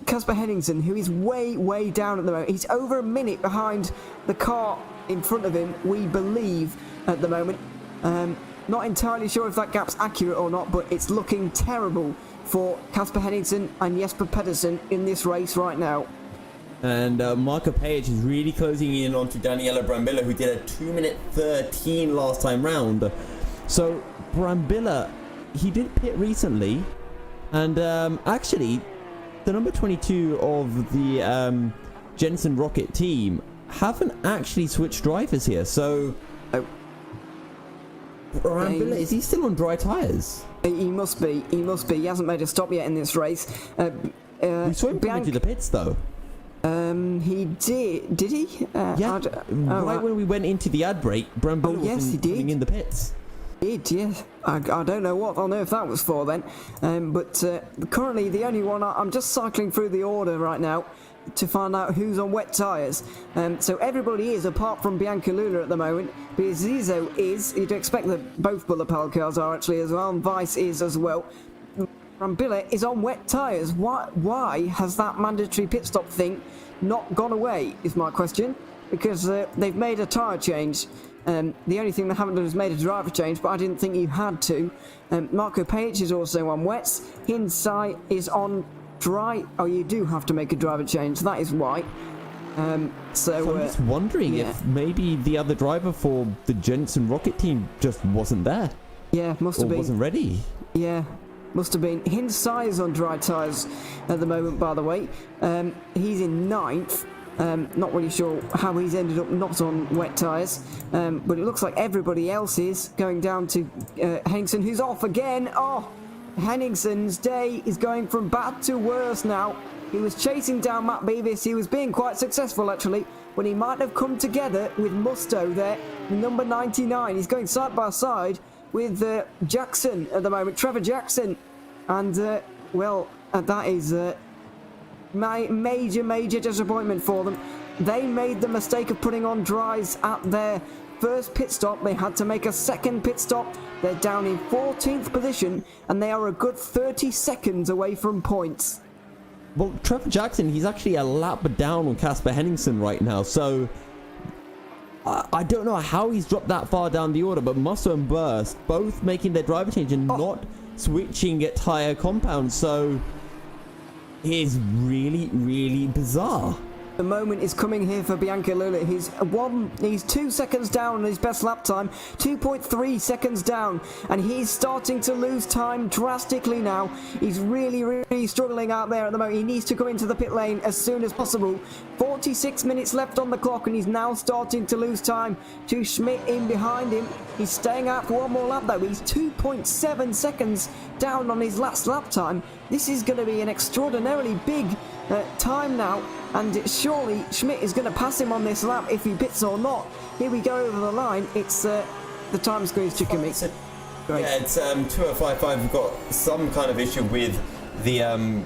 Casper Henningsen, who is way down at the moment. He's over a minute behind the car in front of him, we believe, at the moment. Not entirely sure if that gap's accurate or not, but it's looking terrible for Casper Henningsen and Jesper Pedersen in this race right now. And Marco Page is really closing in onto Daniele Brambilla, who did a 2:13 last time round. So Brambilla, he did pit recently, and actually the number 22 of the Jensen Rocket team haven't actually switched drivers here. So Brambilla, is he still on dry tyres? He must be. He hasn't made a stop yet in this race. We saw him coming to the pits though. He did he? Yeah, right when we went into the ad break, Brambilla was coming in the pits. He did, yes. I don't know what on earth that was for then. But currently the only one, I'm just cycling through the order right now to find out who's on wet tyres. So everybody is, apart from Biancalila at the moment. Biazizo is, you'd expect that both Bullapal cars are actually as well, and Vice is as well. Brambilla is on wet tyres. Why has that mandatory pit stop thing not gone away, is my question. Because they've made a tyre change The only thing they haven't done is made a driver change, but I didn't think you had to. Marco Page is also on wets. Hinsai is on dry. Oh, you do have to make a driver change. That is why. So I'm just wondering if maybe the other driver for the Jensen Rocket team just wasn't there. Yeah, must have been. Or wasn't ready. Yeah, must have been. Hinsai is on dry tyres at the moment, by the way. He's in 9th. Not really sure how he's ended up not on wet tyres, but it looks like everybody else is going down to Henningsen, who's off again. Oh, Henningsen's day is going from bad to worse now. He was chasing down Matt Beavis. He was being quite successful, actually, when he might have come together with Musto there, number 99. He's going side by side with Jackson at the moment, Trevor Jackson. And, that is major disappointment for them. They made the mistake of putting on dries at their first pit stop. They had to make a second pit stop. They're down in 14th position, and they are a good 30 seconds away from points. Well, Trevor Jackson, he's actually a lap down on Casper Henningsen right now, so I don't know how he's dropped that far down the order, but Musso and Burst both making their driver change and not switching at tyre compounds, so it is really, really bizarre. The moment is coming here for Biancalilla. He's 2 seconds down on his best lap time, 2.3 seconds down, and he's starting to lose time drastically now. He's really struggling out there at the moment. He needs to come into the pit lane as soon as possible. 46 minutes left on the clock, and he's now starting to lose time to Schmidt in behind him. He's staying out for one more lap though. He's 2.7 seconds down on his last lap time. This is going to be an extraordinarily big time now, and surely Schmidt is going to pass him on this lap if he pits or not. Here we go over the line. It's the time squeeze chicken meat. Yeah, it's 2055. We've got some kind of issue with the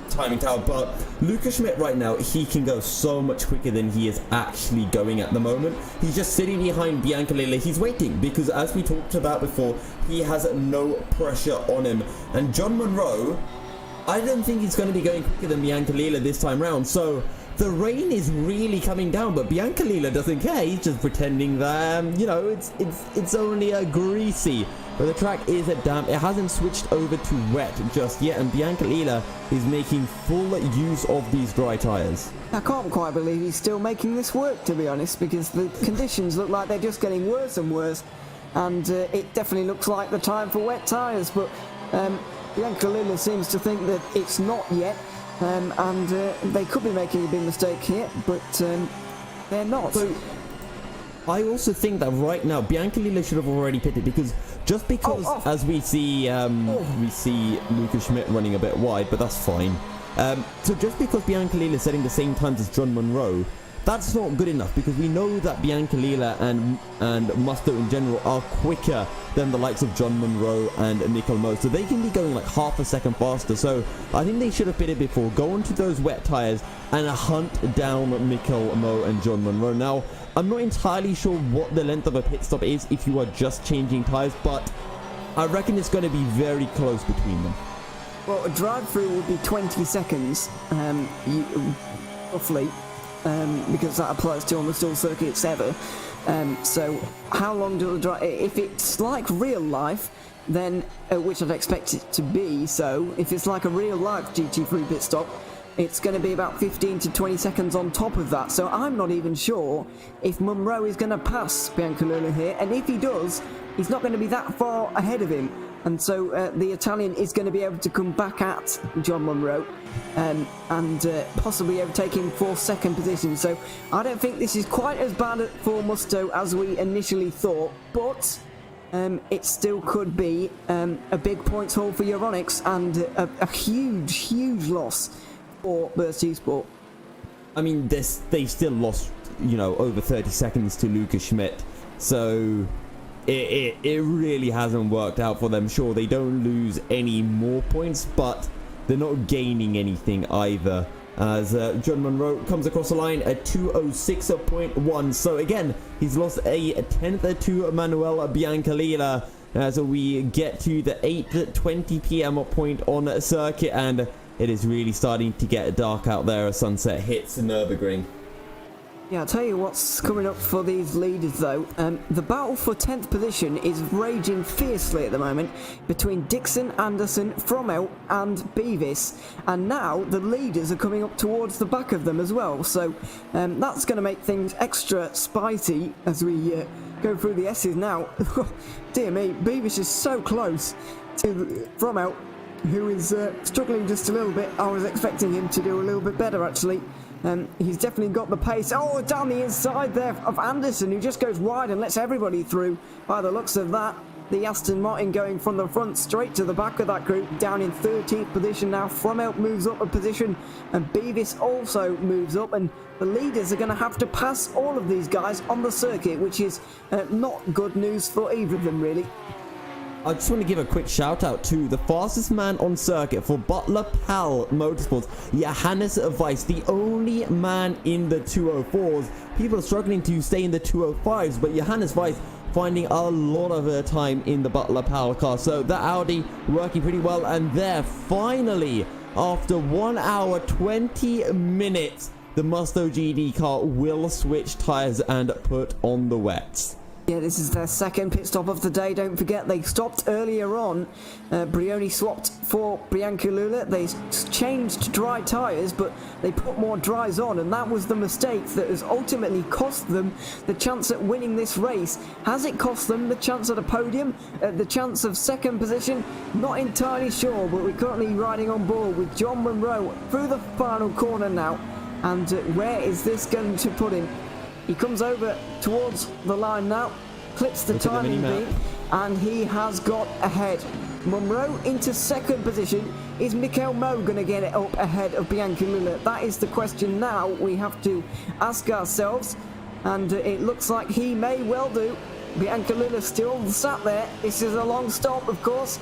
timing tower, but Lucas Schmidt right now, he can go so much quicker than he is actually going at the moment. He's just sitting behind Biancalilla. He's waiting because, as we talked about before, he has no pressure on him, and John Monroe, I don't think he's going to be going quicker than Biancalilla this time round. So the rain is really coming down, but Biancalilla doesn't care. He's just pretending that it's only a greasy. But the track is damp. It hasn't switched over to wet just yet, and Biancalilla is making full use of these dry tyres. I can't quite believe he's still making this work, to be honest, because the conditions look like they're just getting worse and worse, and it definitely looks like the time for wet tyres. But Biancalilla seems to think that it's not yet, and they could be making a big mistake here, but they're not. So I also think that right now Biancalilla should have already pitted, because just because as we see Lucas Schmidt running a bit wide, but that's fine. So just because Biancalilla is setting the same times as John Monroe, that's not good enough, because we know that Biancalilla and Musto in general are quicker than the likes of John Monroe and Nickel Mo, so they can be going like half a second faster. So I think they should have pitted before, go onto those wet tyres and hunt down Nickel Mo and John Monroe. Now, I'm not entirely sure what the length of a pit stop is if you are just changing tyres, but I reckon it's going to be very close between them. Well, a drive-through would be 20 seconds, roughly. Because that applies to almost all circuits ever. So how long do the drive... If it's like real life, then, which I'd expect it to be, so if it's like a real life GT3 pit stop, it's going to be about 15 to 20 seconds on top of that. So I'm not even sure if Monroe is going to pass Biancalilla here, and if he does, he's not going to be that far ahead of him. And so the Italian is going to be able to come back at John Monroe and possibly overtake him for second position. So I don't think this is quite as bad for Musto as we initially thought, but it still could be a big points haul for Euronics and a huge loss for Burst Esport. I mean, they still lost, over 30 seconds to Lucas Schmidt, so it really hasn't worked out for them. Sure, they don't lose any more points, but they're not gaining anything either, as John Monroe comes across the line at 206.1. So again, he's lost a tenth to Manuel Biancalilla as we get to the 8:20 p.m. point on circuit, and it is really starting to get dark out there as sunset hits Nürburgring. Yeah, I'll tell you what's coming up for these leaders though. The battle for 10th position is raging fiercely at the moment between Dixon, Anderson, Frommel and Beavis. And now the leaders are coming up towards the back of them as well. So that's going to make things extra spicy as we go through the S's now. Dear me, Beavis is so close to Frommel, who is struggling just a little bit. I was expecting him to do a little bit better actually. He's definitely got the pace. Oh, down the inside there of Anderson, who just goes wide and lets everybody through by the looks of that. The Aston Martin going from the front straight to the back of that group, down in 13th position now. Frommel moves up a position and Beavis also moves up, and the leaders are going to have to pass all of these guys on the circuit, which is not good news for either of them really. I just want to give a quick shout out to the fastest man on circuit for Butler Pal Motorsports, Johannes Weiss, the only man in the 204s. People are struggling to stay in the 205s, but Johannes Weiss finding a lot of time in the Butler Pal car. So that Audi working pretty well, and there finally, after 1 hour 20 minutes, the Musto GD car will switch tyres and put on the wets. Yeah, this is their second pit stop of the day. Don't forget, they stopped earlier on. Brioni swapped for Bianculula. They changed dry tyres, but they put more dries on, and that was the mistake that has ultimately cost them the chance at winning this race. Has it cost them the chance at a podium? The chance of second position? Not entirely sure, but we're currently riding on board with John Munro through the final corner now. And where is this going to put him? He comes over towards the line now, clips the timing beam, and he has got ahead. Munro into second position. Is Mikel Mo going to get it up ahead of Bianculula? That is the question now we have to ask ourselves, and it looks like he may well do. Bianculula still sat there. This is a long stop, of course,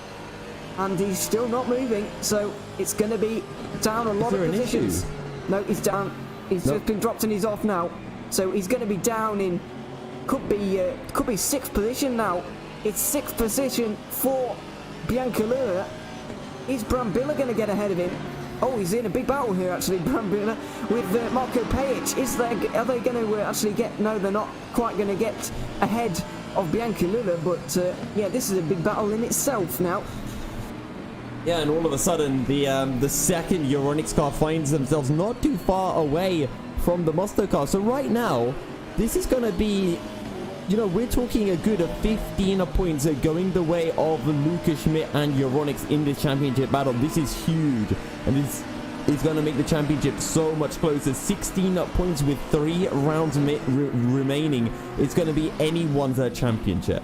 and he's still not moving, so it's going to be down a lot of positions. No, he's down. He's just been dropped and he's off now. So he's going to be down in, could be sixth position now. It's sixth position for Bianculura. Is Brambilla going to get ahead of him? Oh, he's in a big battle here actually, Brambilla, with Marco Pajic. Are they going to actually get? No, they're not quite going to get ahead of Bianculura. But yeah, this is a big battle in itself now. Yeah, and all of a sudden, the second Euronics car finds themselves not too far away from the Musto car. So right now, this is going to be, you know, we're talking a good 15 points going the way of Lucas Schmidt and Euronics in this championship battle. This is huge, and this is going to make the championship so much closer. 16 points with 3 rounds remaining. It's going to be anyone's championship.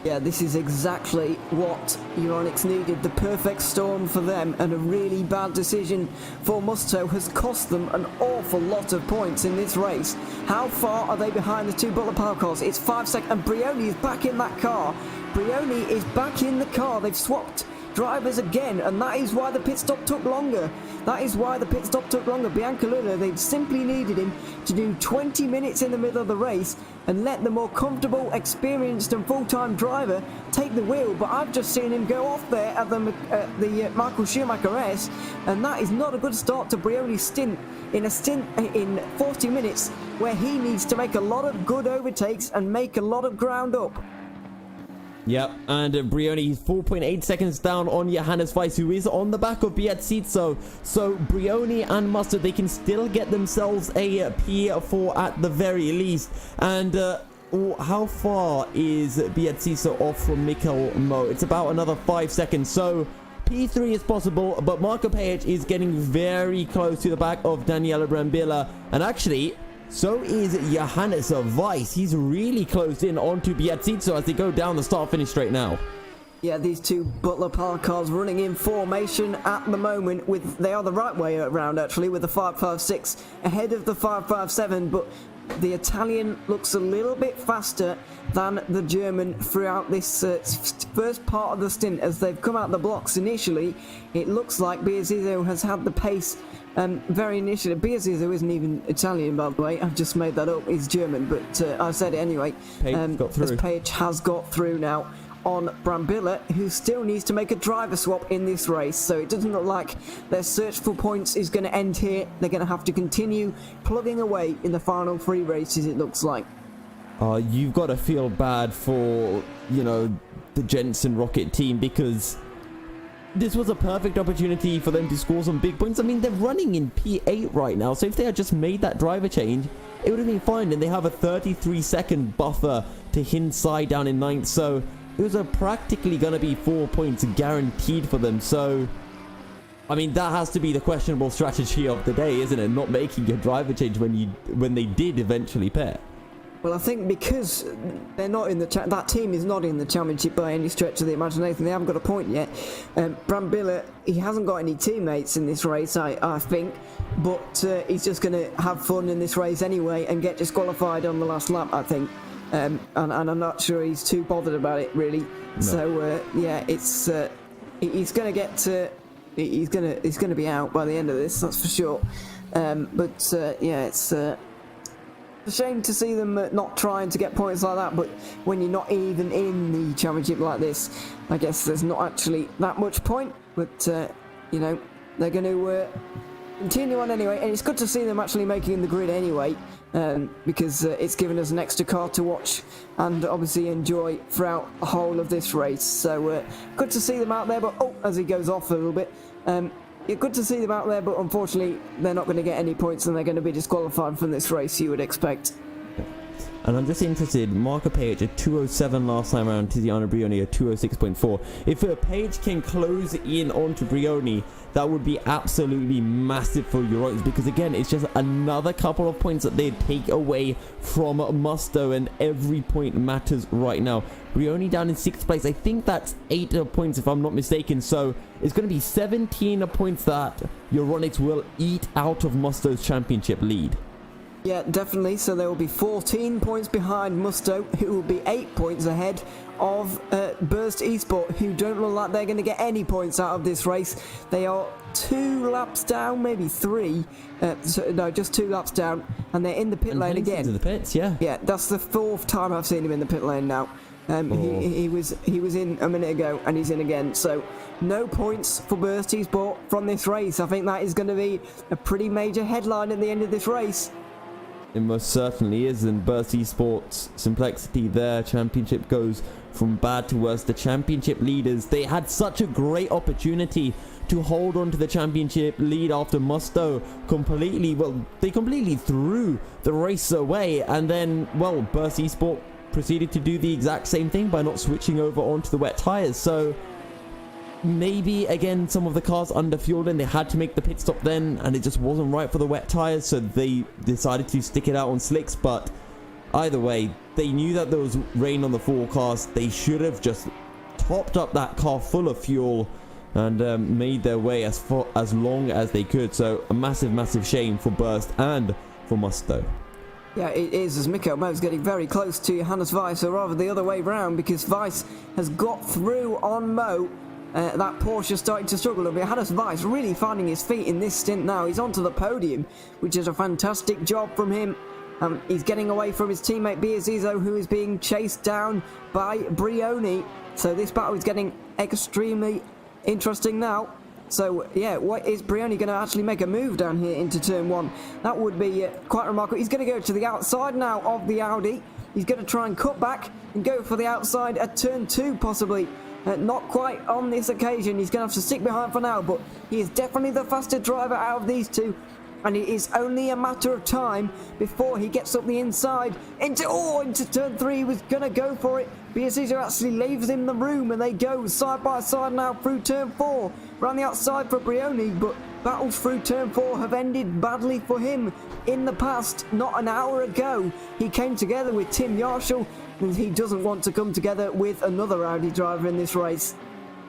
Yeah, this is exactly what Euronics needed. The perfect storm for them, and a really bad decision for Musto has cost them an awful lot of points in this race. How far are they behind the two Butler Power cars? It's 5 seconds, and Brioni is back in that car. Brioni is back in the car. They've swapped drivers again, and that is why the pit stop took longer. Bianculura, they simply needed him to do 20 minutes in the middle of the race and let the more comfortable, experienced and full-time driver take the wheel, but I've just seen him go off there at the Michael Schumacher S, and that is not a good start to Brioni's stint in 40 minutes, where he needs to make a lot of good overtakes and make a lot of ground up. Yep, and Brioni, he's 4.8 seconds down on Johannes Weiss, who is on the back of Biazzizo. So Brioni and Musto, they can still get themselves a P4 at the very least. And how far is Biazzizo off from Mikel Mo? It's about another 5 seconds. So P3 is possible, but Marco Pajic is getting very close to the back of Daniele Brambilla. And actually, so is Johannes Weiss. He's really close in onto Biazzizo as they go down the start-finish straight now. Yeah, these two Butler Power cars running in formation at the moment. They are the right way around, actually, with the 556 ahead of the 557, but the Italian looks a little bit faster than the German throughout this first part of the stint. As they've come out the blocks initially, it looks like Biazzizo has had the pace very initially. Biazzizo isn't even Italian, by the way. I've just made that up. He's German, but I said it anyway. Pajic got through. As Pajic has got through now on Brambilla, who still needs to make a driver swap in this race. So it doesn't look like their search for points is going to end here. They're going to have to continue plugging away in the final 3 races, it looks like. You've got to feel bad for, the Jensen Rocket team, because this was a perfect opportunity for them to score some big points. I mean, they're running in P8 right now, so if they had just made that driver change, it would have been fine. And they have a 33-second buffer to Hinside down in 9th, so it was practically going to be 4 points guaranteed for them. So, I mean, that has to be the questionable strategy of the day, isn't it? Not making a driver change when they did eventually pit. Well, I think because they're not in that team is not in the championship by any stretch of the imagination. They haven't got a point yet. Brambilla, he hasn't got any teammates in this race, I think, but he's just going to have fun in this race anyway and get disqualified on the last lap, I think. And I'm not sure he's too bothered about it, really. No. So yeah, it's he's going to get he's going to be out by the end of this, that's for sure. But yeah, it's a shame to see them not trying to get points like that, but when you're not even in the championship like this, I guess there's not actually that much point, but they're going to continue on anyway, and it's good to see them actually making the grid anyway, because it's given us an extra car to watch and obviously enjoy throughout the whole of this race. So good to see them out there, but as he goes off a little bit, yeah, good to see them out there, but unfortunately they're not going to get any points and they're going to be disqualified from this race, you would expect. And I'm just interested, Marco Page at 207 last time around, Tiziano Brioni at 206.4. If Page can close in onto Brioni, that would be absolutely massive for Euronics, because again, it's just another couple of points that they'd take away from Musto, and every point matters right now. Brioni down in 6th place. I think that's 8 points if I'm not mistaken, so it's going to be 17 points that Euronics will eat out of Musto's championship lead. Yeah, definitely. So there will be 14 points behind Musto, who will be 8 points ahead of Burst Esport, who don't look like they're going to get any points out of this race. They are 2 laps down, maybe 3. No, just 2 laps down, and they're in the pit lane again. Into the pits, yeah. Yeah, that's the 4th time I've seen him in the pit lane now. He was in a minute ago, and he's in again. So no points for Burst Esport from this race. I think that is going to be a pretty major headline at the end of this race. It most certainly is, and Burst Esports Simplexity, their championship goes from bad to worse. The championship leaders, they had such a great opportunity to hold on to the championship lead after Musto they completely threw the race away, and then, Burst Esport proceeded to do the exact same thing by not switching over onto the wet tyres. So maybe again some of the cars underfueled and they had to make the pit stop then, and it just wasn't right for the wet tires, so they decided to stick it out on slicks. But either way, they knew that there was rain on the forecast. They should have just topped up that car full of fuel and made their way as long as they could. So a massive shame for Burst and for Musto. Yeah, it is, as Mikko Mo's getting very close to Johannes Weiss, or rather the other way round, because Weiss has got through on Mo. That Porsche starting to struggle a bit. Johannes Weiss really finding his feet in this stint now. He's onto the podium, which is a fantastic job from him. He's getting away from his teammate Biazizo, who is being chased down by Brioni. So this battle is getting extremely interesting now. So yeah, what is Brioni going to actually make a move down here into turn 1? That would be quite remarkable. He's going to go to the outside now of the Audi. He's going to try and cut back and go for the outside at turn 2 possibly. Not quite on this occasion. He's going to have to stick behind for now, but he is definitely the faster driver out of these two, and it is only a matter of time before he gets up the inside into turn 3. He was going to go for it. Biazizo actually leaves him the room, and they go side by side now through turn 4. Around the outside for Brioni, but battles through turn 4 have ended badly for him. In the past, not an hour ago, he came together with Tim Yarshall, and he doesn't want to come together with another Audi driver in this race.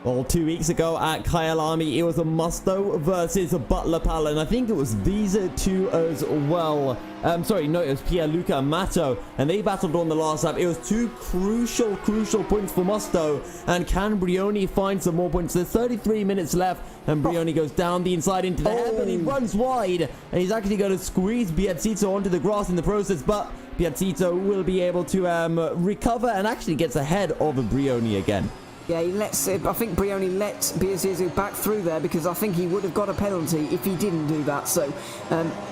Well, 2 weeks ago at Kyalami, it was a Musto versus a Butler Pal, and I think it was these two as well. Sorry, no, it was Pierluca and Mato, and they battled on the last lap. It was two crucial points for Musto, and can Brioni find some more points? There's 33 minutes left, and Brioni goes down the inside into the air, but he runs wide, and he's actually going to squeeze Biazito onto the grass in the process, but Biazito will be able to recover and actually gets ahead of Brioni again. Yeah, I think Brioni let Biazzizu back through there because I think he would have got a penalty if he didn't do that. So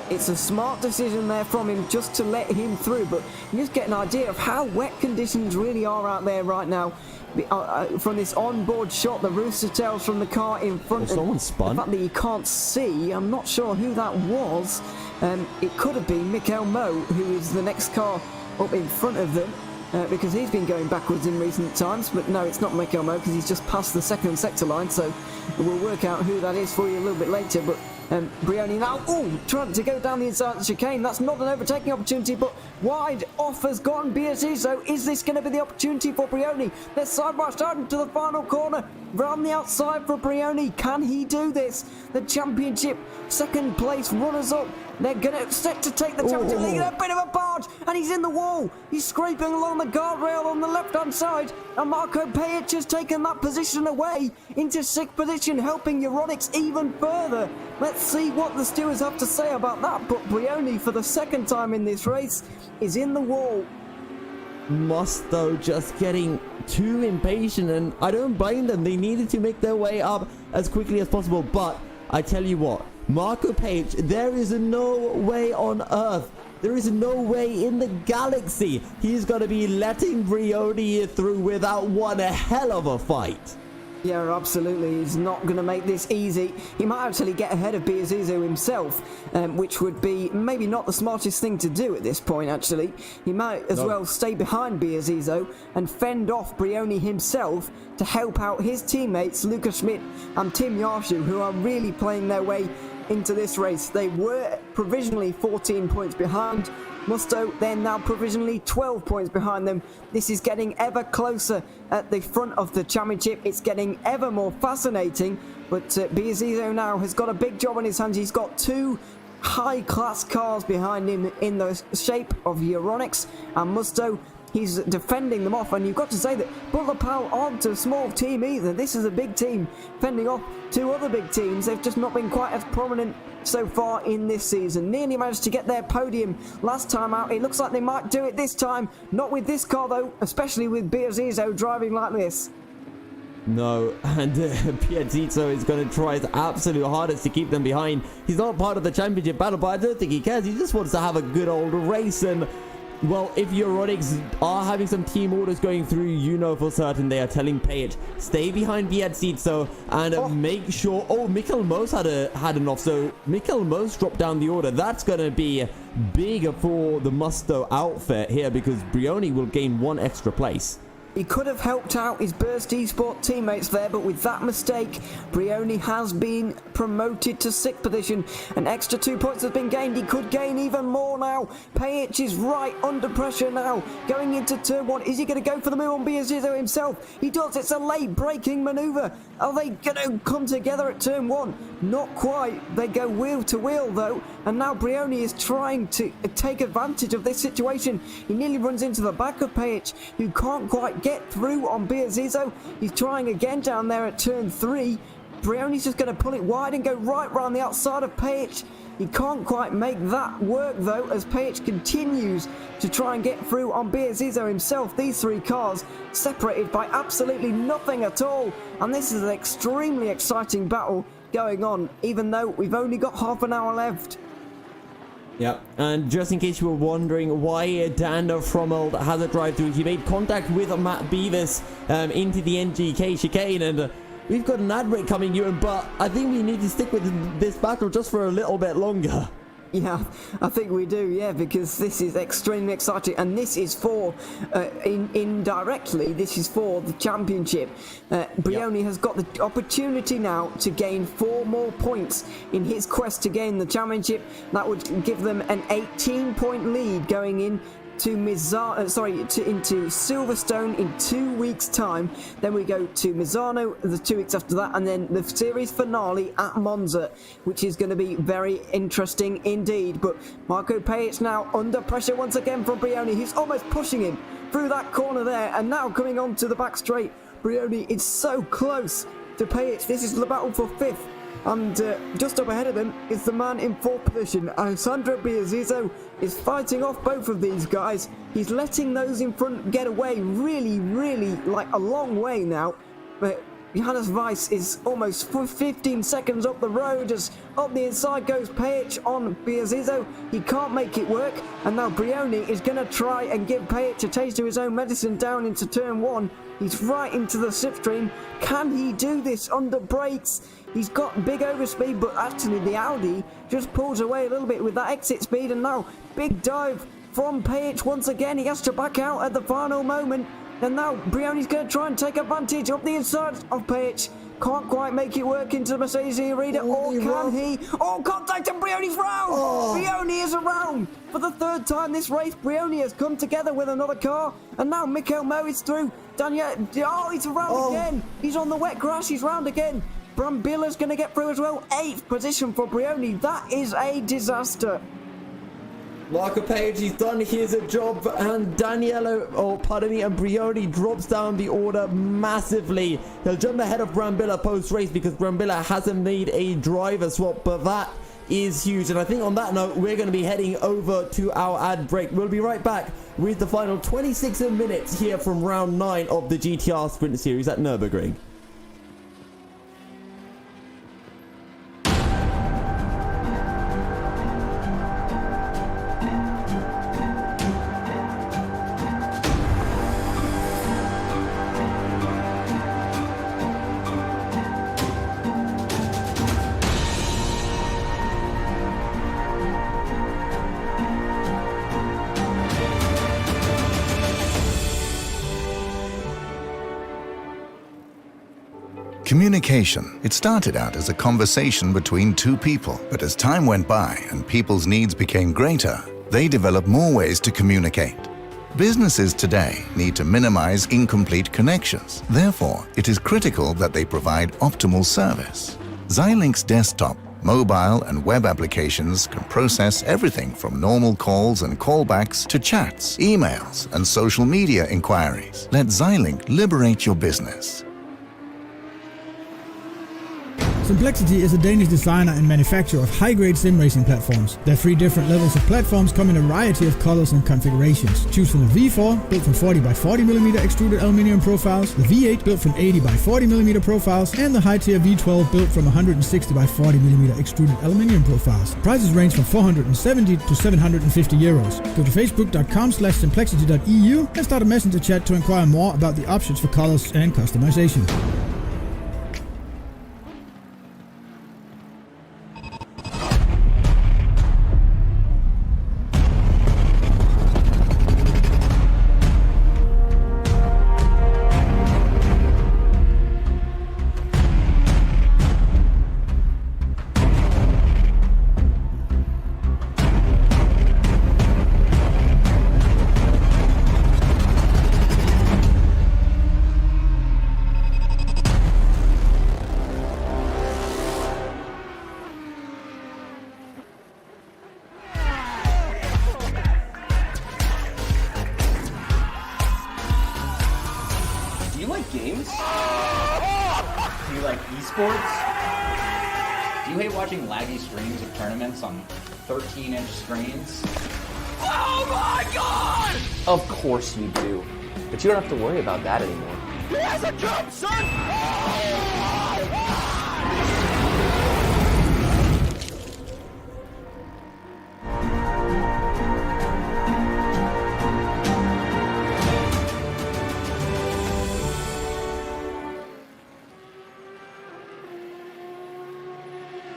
it's a smart decision there from him just to let him through. But you just get an idea of how wet conditions really are out there right now. From this onboard shot, the rooster tails from the car in front. Someone spun. The fact that you can't see, I'm not sure who that was. It could have been Mikkel Mo, who is the next car up in front of them. Because he's been going backwards in recent times, but no, it's not Mikkel Mo because he's just passed the second sector line, so we'll work out who that is for you a little bit later. But Brioni now, trying to go down the inside of the chicane. That's not an overtaking opportunity, but wide off has gone Biazzizo. Is this going to be the opportunity for Brioni? They're sideways starting to the final corner. Round the outside for Brioni. Can he do this? The championship second place runners up. They're going to set to take the championship league. A bit of a barge, and he's in the wall. He's scraping along the guardrail on the left-hand side, and Marco Pajic has taken that position away into sixth position, helping Euronics even further. Let's see what the stewards have to say about that. But Brioni, for the second time in this race, is in the wall. Musto just getting too impatient, and I don't blame them. They needed to make their way up as quickly as possible, but I tell you what, Marco Pajic, there is no way on earth, there is no way in the galaxy he's going to be letting Brioni through without one hell of a fight. Yeah, absolutely. He's not going to make this easy. He might actually get ahead of Biazzizo himself, which would be maybe not the smartest thing to do at this point, actually. He might as well stay behind Biazzizo and fend off Brioni himself to help out his teammates, Luca Schmidt and Tim Yarshu, who are really playing their way into this race. They were provisionally 14 points behind Musto, they're now provisionally 12 points behind them. This is getting ever closer at the front of the championship. It's getting ever more fascinating, but Biazzizo now has got a big job on his hands. He's got two high-class cars behind him in the shape of Euronics and Musto. He's defending them off, and you've got to say that Butler Pal aren't a small team either. This is a big team fending off two other big teams. They've just not been quite as prominent so far in this season. Nearly managed to get their podium last time out. It looks like they might do it this time. Not with this car though, especially with Biazzizo driving like this. No, and Piazzito is going to try his absolute hardest to keep them behind. He's not part of the championship battle, but I don't think he cares. He just wants to have a good old race. And well, if Euronics are having some team orders going through, you know for certain they are telling Pajic, stay behind Biazzito and make sure. Oh, Mikkel Mos had an off, so Mikkel Mos dropped down the order. That's going to be big for the Musto outfit here because Brioni will gain one extra place. He could have helped out his Burst Esport teammates there, but with that mistake, Brioni has been promoted to 6th position. An extra 2 points has been gained. He could gain even more now. Pajic is right under pressure now. Going into turn 1. Is he going to go for the move on Biazzizo himself? He does. It's a late braking manoeuvre. Are they going to come together at turn 1? Not quite. They go wheel to wheel though. And now Brioni is trying to take advantage of this situation. He nearly runs into the back of Pajic, who can't quite get through on Biazzizo. He's trying again down there at turn 3. Brioni's just going to pull it wide and go right round the outside of Pajic. He can't quite make that work though, as Pajic continues to try and get through on Biazzizo himself. These three cars separated by absolutely nothing at all, and this is an extremely exciting battle going on, even though we've only got half an hour left. Yeah, and just in case you were wondering why Dan Frommel has a drive-through, he made contact with Matt Beavis into the NGK chicane, and we've got an ad break coming, Ewan, but I think we need to stick with this battle just for a little bit longer. Yeah, I think we do, yeah, because this is extremely exciting, and this is for, indirectly, this is for the championship. Brioni has got the opportunity now to gain 4 more points in his quest to gain the championship. That would give them an 18-point lead going in to into Silverstone in 2 weeks' time. Then we go to Misano the 2 weeks after that, and then the series finale at Monza, which is going to be very interesting indeed. But Marco Pajic now under pressure once again from Brioni. He's almost pushing him through that corner there, and now coming on to the back straight. Brioni is so close to Pajic. This is the battle for 5th. And just up ahead of them is the man in 4th position. Alessandro Biazizo is fighting off both of these guys. He's letting those in front get away really, like a long way now. But Johannes Weiss is almost 15 seconds up the road as up the inside goes Pajic on Biazizo. He can't make it work. And now Brioni is going to try and give Pajic a taste of his own medicine down into turn 1. He's right into the slipstream. Can he do this under brakes? He's got big overspeed, but actually the Audi just pulls away a little bit with that exit speed. And now, big dive from Pajic once again. He has to back out at the final moment. And now Brioni's going to try and take advantage of the inside of Pajic. Can't quite make it work into the Mercedes Arena, or can he? Oh, contact, and Brioni's round! Brioni is around! For the 3rd time this race, Brioni has come together with another car, and now Mikko Mo is through. Daniel, he's around again! He's on the wet grass, he's round again. Brambilla's going to get through as well. 8th position for Brioni. That is a disaster. Marco Pajic, he's done his job, and and Brioni drops down the order massively. He'll jump ahead of Brambilla post-race because Brambilla hasn't made a driver swap, but that is huge. And I think on that note, we're going to be heading over to our ad break. We'll be right back with the final 26 minutes here from round 9 of the GTR Sprint Series at Nürburgring. Communication. It started out as a conversation between two people, but as time went by and people's needs became greater, they developed more ways to communicate. Businesses today need to minimize incomplete connections. Therefore, it is critical that they provide optimal service. Xilinx desktop, mobile and web applications can process everything from normal calls and callbacks to chats, emails, and social media inquiries. Let Xilinx liberate your business. Simplexity is a Danish designer and manufacturer of high-grade sim racing platforms. Their 3 different levels of platforms come in a variety of colors and configurations. Choose from the V4, built from 40 by 40 mm extruded aluminium profiles, the V8 built from 80 by 40 mm profiles, and the high-tier V12 built from 160 by 40 mm extruded aluminium profiles. Prices range from 470 to 750 euros. Go to facebook.com/simplexity.eu and start a messenger chat to inquire more about the options for colors and customization. Games? Do you like esports? Do you hate watching laggy streams of tournaments on 13-inch screens? Oh my god! Of course you do. But you don't have to worry about that anymore. He has a jump, son!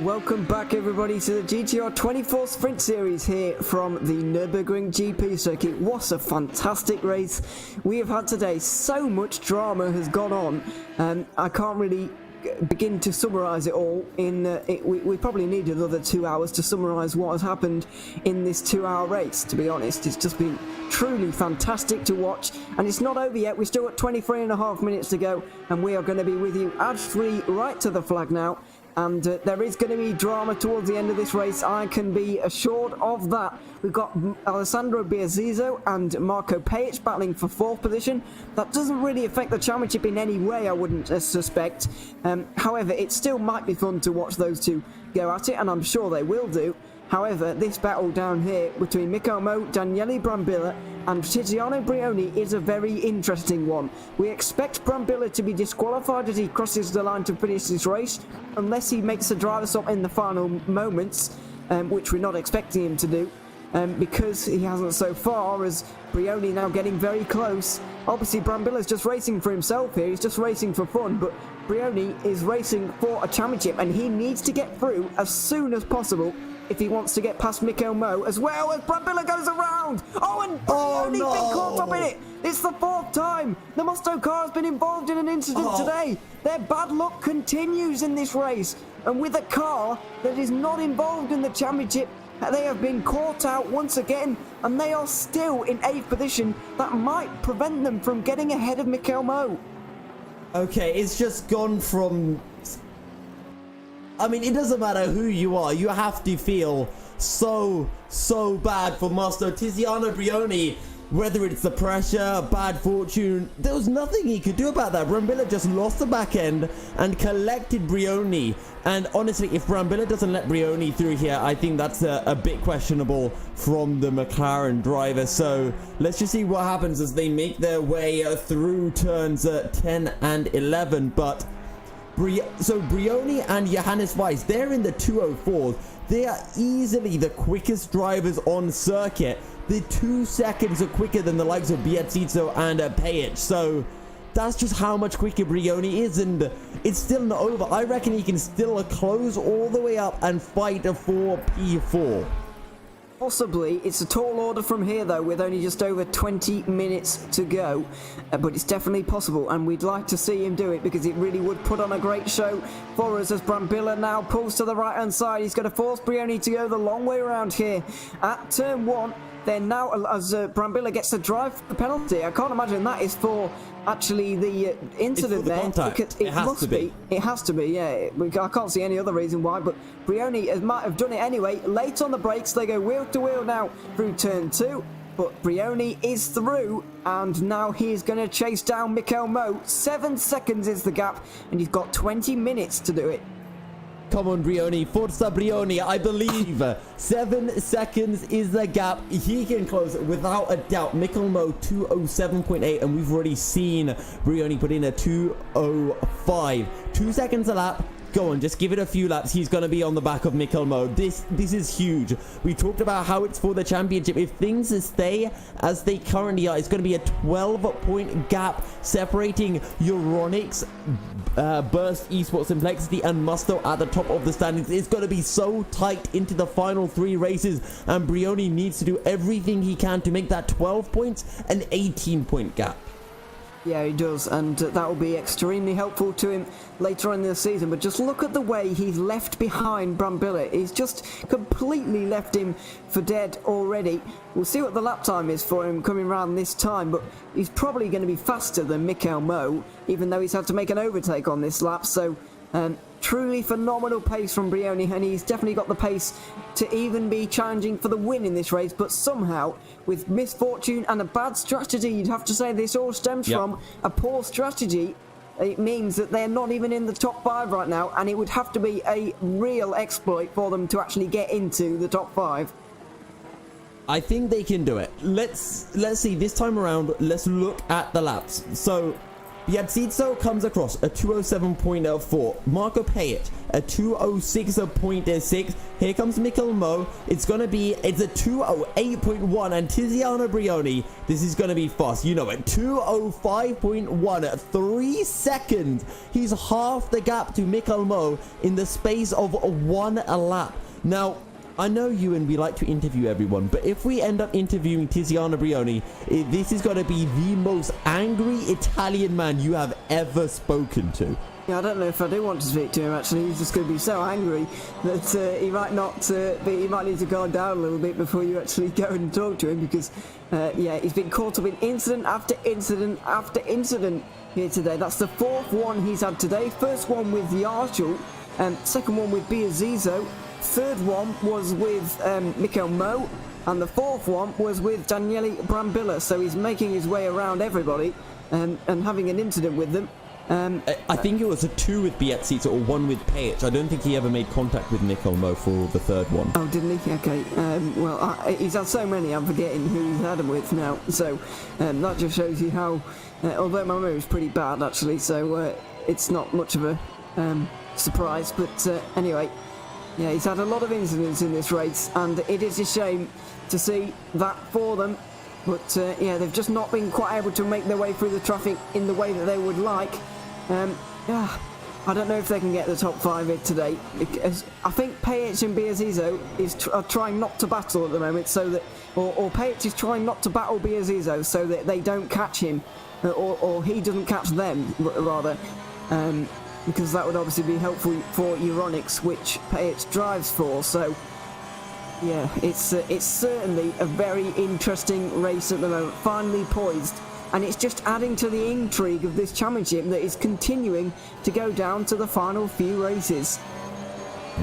Welcome back everybody to the GTR24 Sprint Series here from the Nürburgring GP circuit. What a fantastic race we have had today. So much drama has gone on. I can't really begin to summarise it all, we probably need another 2 hours to summarise what has happened in this 2-hour race, to be honest. It's just been truly fantastic to watch, and it's not over yet. We've still got 23.5 minutes to go, and we are going to be with you ad-free right to the flag now. And there is going to be drama towards the end of this race, I can be assured of that. We've got Alessandro Biazizo and Marco Pajic battling for 4th position. That doesn't really affect the championship in any way, I wouldn't suspect. However, it still might be fun to watch those two go at it, and I'm sure they will do. However, this battle down here between Mikko Mo, Daniele Brambilla and Tiziano Brioni is a very interesting one. We expect Brambilla to be disqualified as he crosses the line to finish this race, unless he makes a driver stop in the final moments, which we're not expecting him to do, because he hasn't so far, as Brioni now getting very close. Obviously, Brambilla's just racing for himself here, he's just racing for fun, but Brioni is racing for a championship, and he needs to get through as soon as possible if he wants to get past Mikko Mo, as well as Brambilla goes around. Oh, and Brioni's been caught up in it. It's the 4th time. The Musto car has been involved in an incident today. Their bad luck continues in this race, and with a car that is not involved in the championship, they have been caught out once again, and they are still in 8th position. That might prevent them from getting ahead of Mikko Mo. Okay, it's just gone from... I mean, it doesn't matter who you are. You have to feel so bad for Master Tiziano Brioni. Whether it's the pressure, bad fortune, there was nothing he could do about that. Brambilla just lost the back end and collected Brioni. And honestly, if Brambilla doesn't let Brioni through here, I think that's a bit questionable from the McLaren driver. So let's just see what happens as they make their way through turns 10 and 11. But so Brioni and Johannes Weiss, they're in the 204s. They are easily the quickest drivers on circuit. They're 2 seconds quicker than the likes of Biazizo and Pajic. So that's just how much quicker Brioni is, and it's still not over. I reckon he can still close all the way up and fight for P4. Possibly. It's a tall order from here, though, with only just over 20 minutes to go. But it's definitely possible, and we'd like to see him do it, because it really would put on a great show for us as Brambilla now pulls to the right-hand side. He's going to force Brioni to go the long way around here at turn 1. Then now, as Brambilla gets to drive the penalty, I can't imagine that is for actually the incident there. Contact. It has to be. It has to be, yeah. I can't see any other reason why, but Brioni might have done it anyway. Late on the brakes, they go wheel to wheel now through turn 2. But Brioni is through, and now he is going to chase down Mikko Mo. 7 seconds is the gap, and you've got 20 minutes to do it. Come on, Brioni. Forza Brioni. I believe 7 seconds is the gap. He can close without a doubt. Mikko Mo 207.8, and we've already seen Brioni put in a 205. 2 seconds a lap. Go on, just give it a few laps. He's going to be on the back of Mikko Mo. This is huge. We talked about how it's for the championship. If things stay as they currently are, it's going to be a 12-point gap separating Euronics, Burst Esports Complexity, and Musto at the top of the standings. It's going to be so tight into the final 3 races, and Brioni needs to do everything he can to make that 12 points an 18-point gap. Yeah, he does, and that will be extremely helpful to him later on in the season. But just look at the way he's left behind Brambilla. He's just completely left him for dead already. We'll see what the lap time is for him coming around this time, but he's probably going to be faster than Mikko Mo, even though he's had to make an overtake on this lap. So truly phenomenal pace from Brioni, and he's definitely got the pace to even be challenging for the win in this race. But somehow, with misfortune and a bad strategy, you'd have to say this all stems from a poor strategy. It means that they're not even in the top 5 right now, and it would have to be a real exploit for them to actually get into the top 5. I think they can do it. Let's see this time around. Let's look at the laps. So Biazizo comes across a 207.4. Marco Pajic a 206.6. Here comes Mikko Mo. It's a 208.1, and Tiziano Brioni, this is gonna be fast. You know it. 205.1. 3 seconds. He's half the gap to Mikko Mo in the space of 1 lap. Now, I know you and we like to interview everyone, but if we end up interviewing Tiziano Brioni, this is going to be the most angry Italian man you have ever spoken to. Yeah, I don't know if I do want to speak to him, actually. He's just going to be so angry that he might not, he might need to calm down a little bit before you actually go and talk to him, because, yeah, he's been caught up in incident after incident after incident here today. That's the 4th one he's had today. First one with Yarshall, second one with Biazizo, third one was with Mikkel Mo, and the 4th one was with Daniele Brambilla. So he's making his way around everybody and having an incident with them. I think it was a 2 with Biazizo or 1 with Page. I don't think he ever made contact with Mikkel Mo for the 3rd one. Oh, didn't he? Okay. Well, he's had so many, I'm forgetting who he's had them with now. So that just shows you how, although my memory is pretty bad actually, so it's not much of a surprise. But anyway, yeah, he's had a lot of incidents in this race, and it is a shame to see that for them. But yeah, they've just not been quite able to make their way through the traffic in the way that they would like. Yeah, I don't know if they can get the top 5 here today, because I think Payet and Biazizo are trying not to battle at the moment, so that, or Payet is trying not to battle Biazizo so that they don't catch him, or he doesn't catch them, rather, because that would obviously be helpful for Euronics, which Payet drives for. So yeah, it's certainly a very interesting race at the moment, finally poised, and it's just adding to the intrigue of this championship that is continuing to go down to the final few races.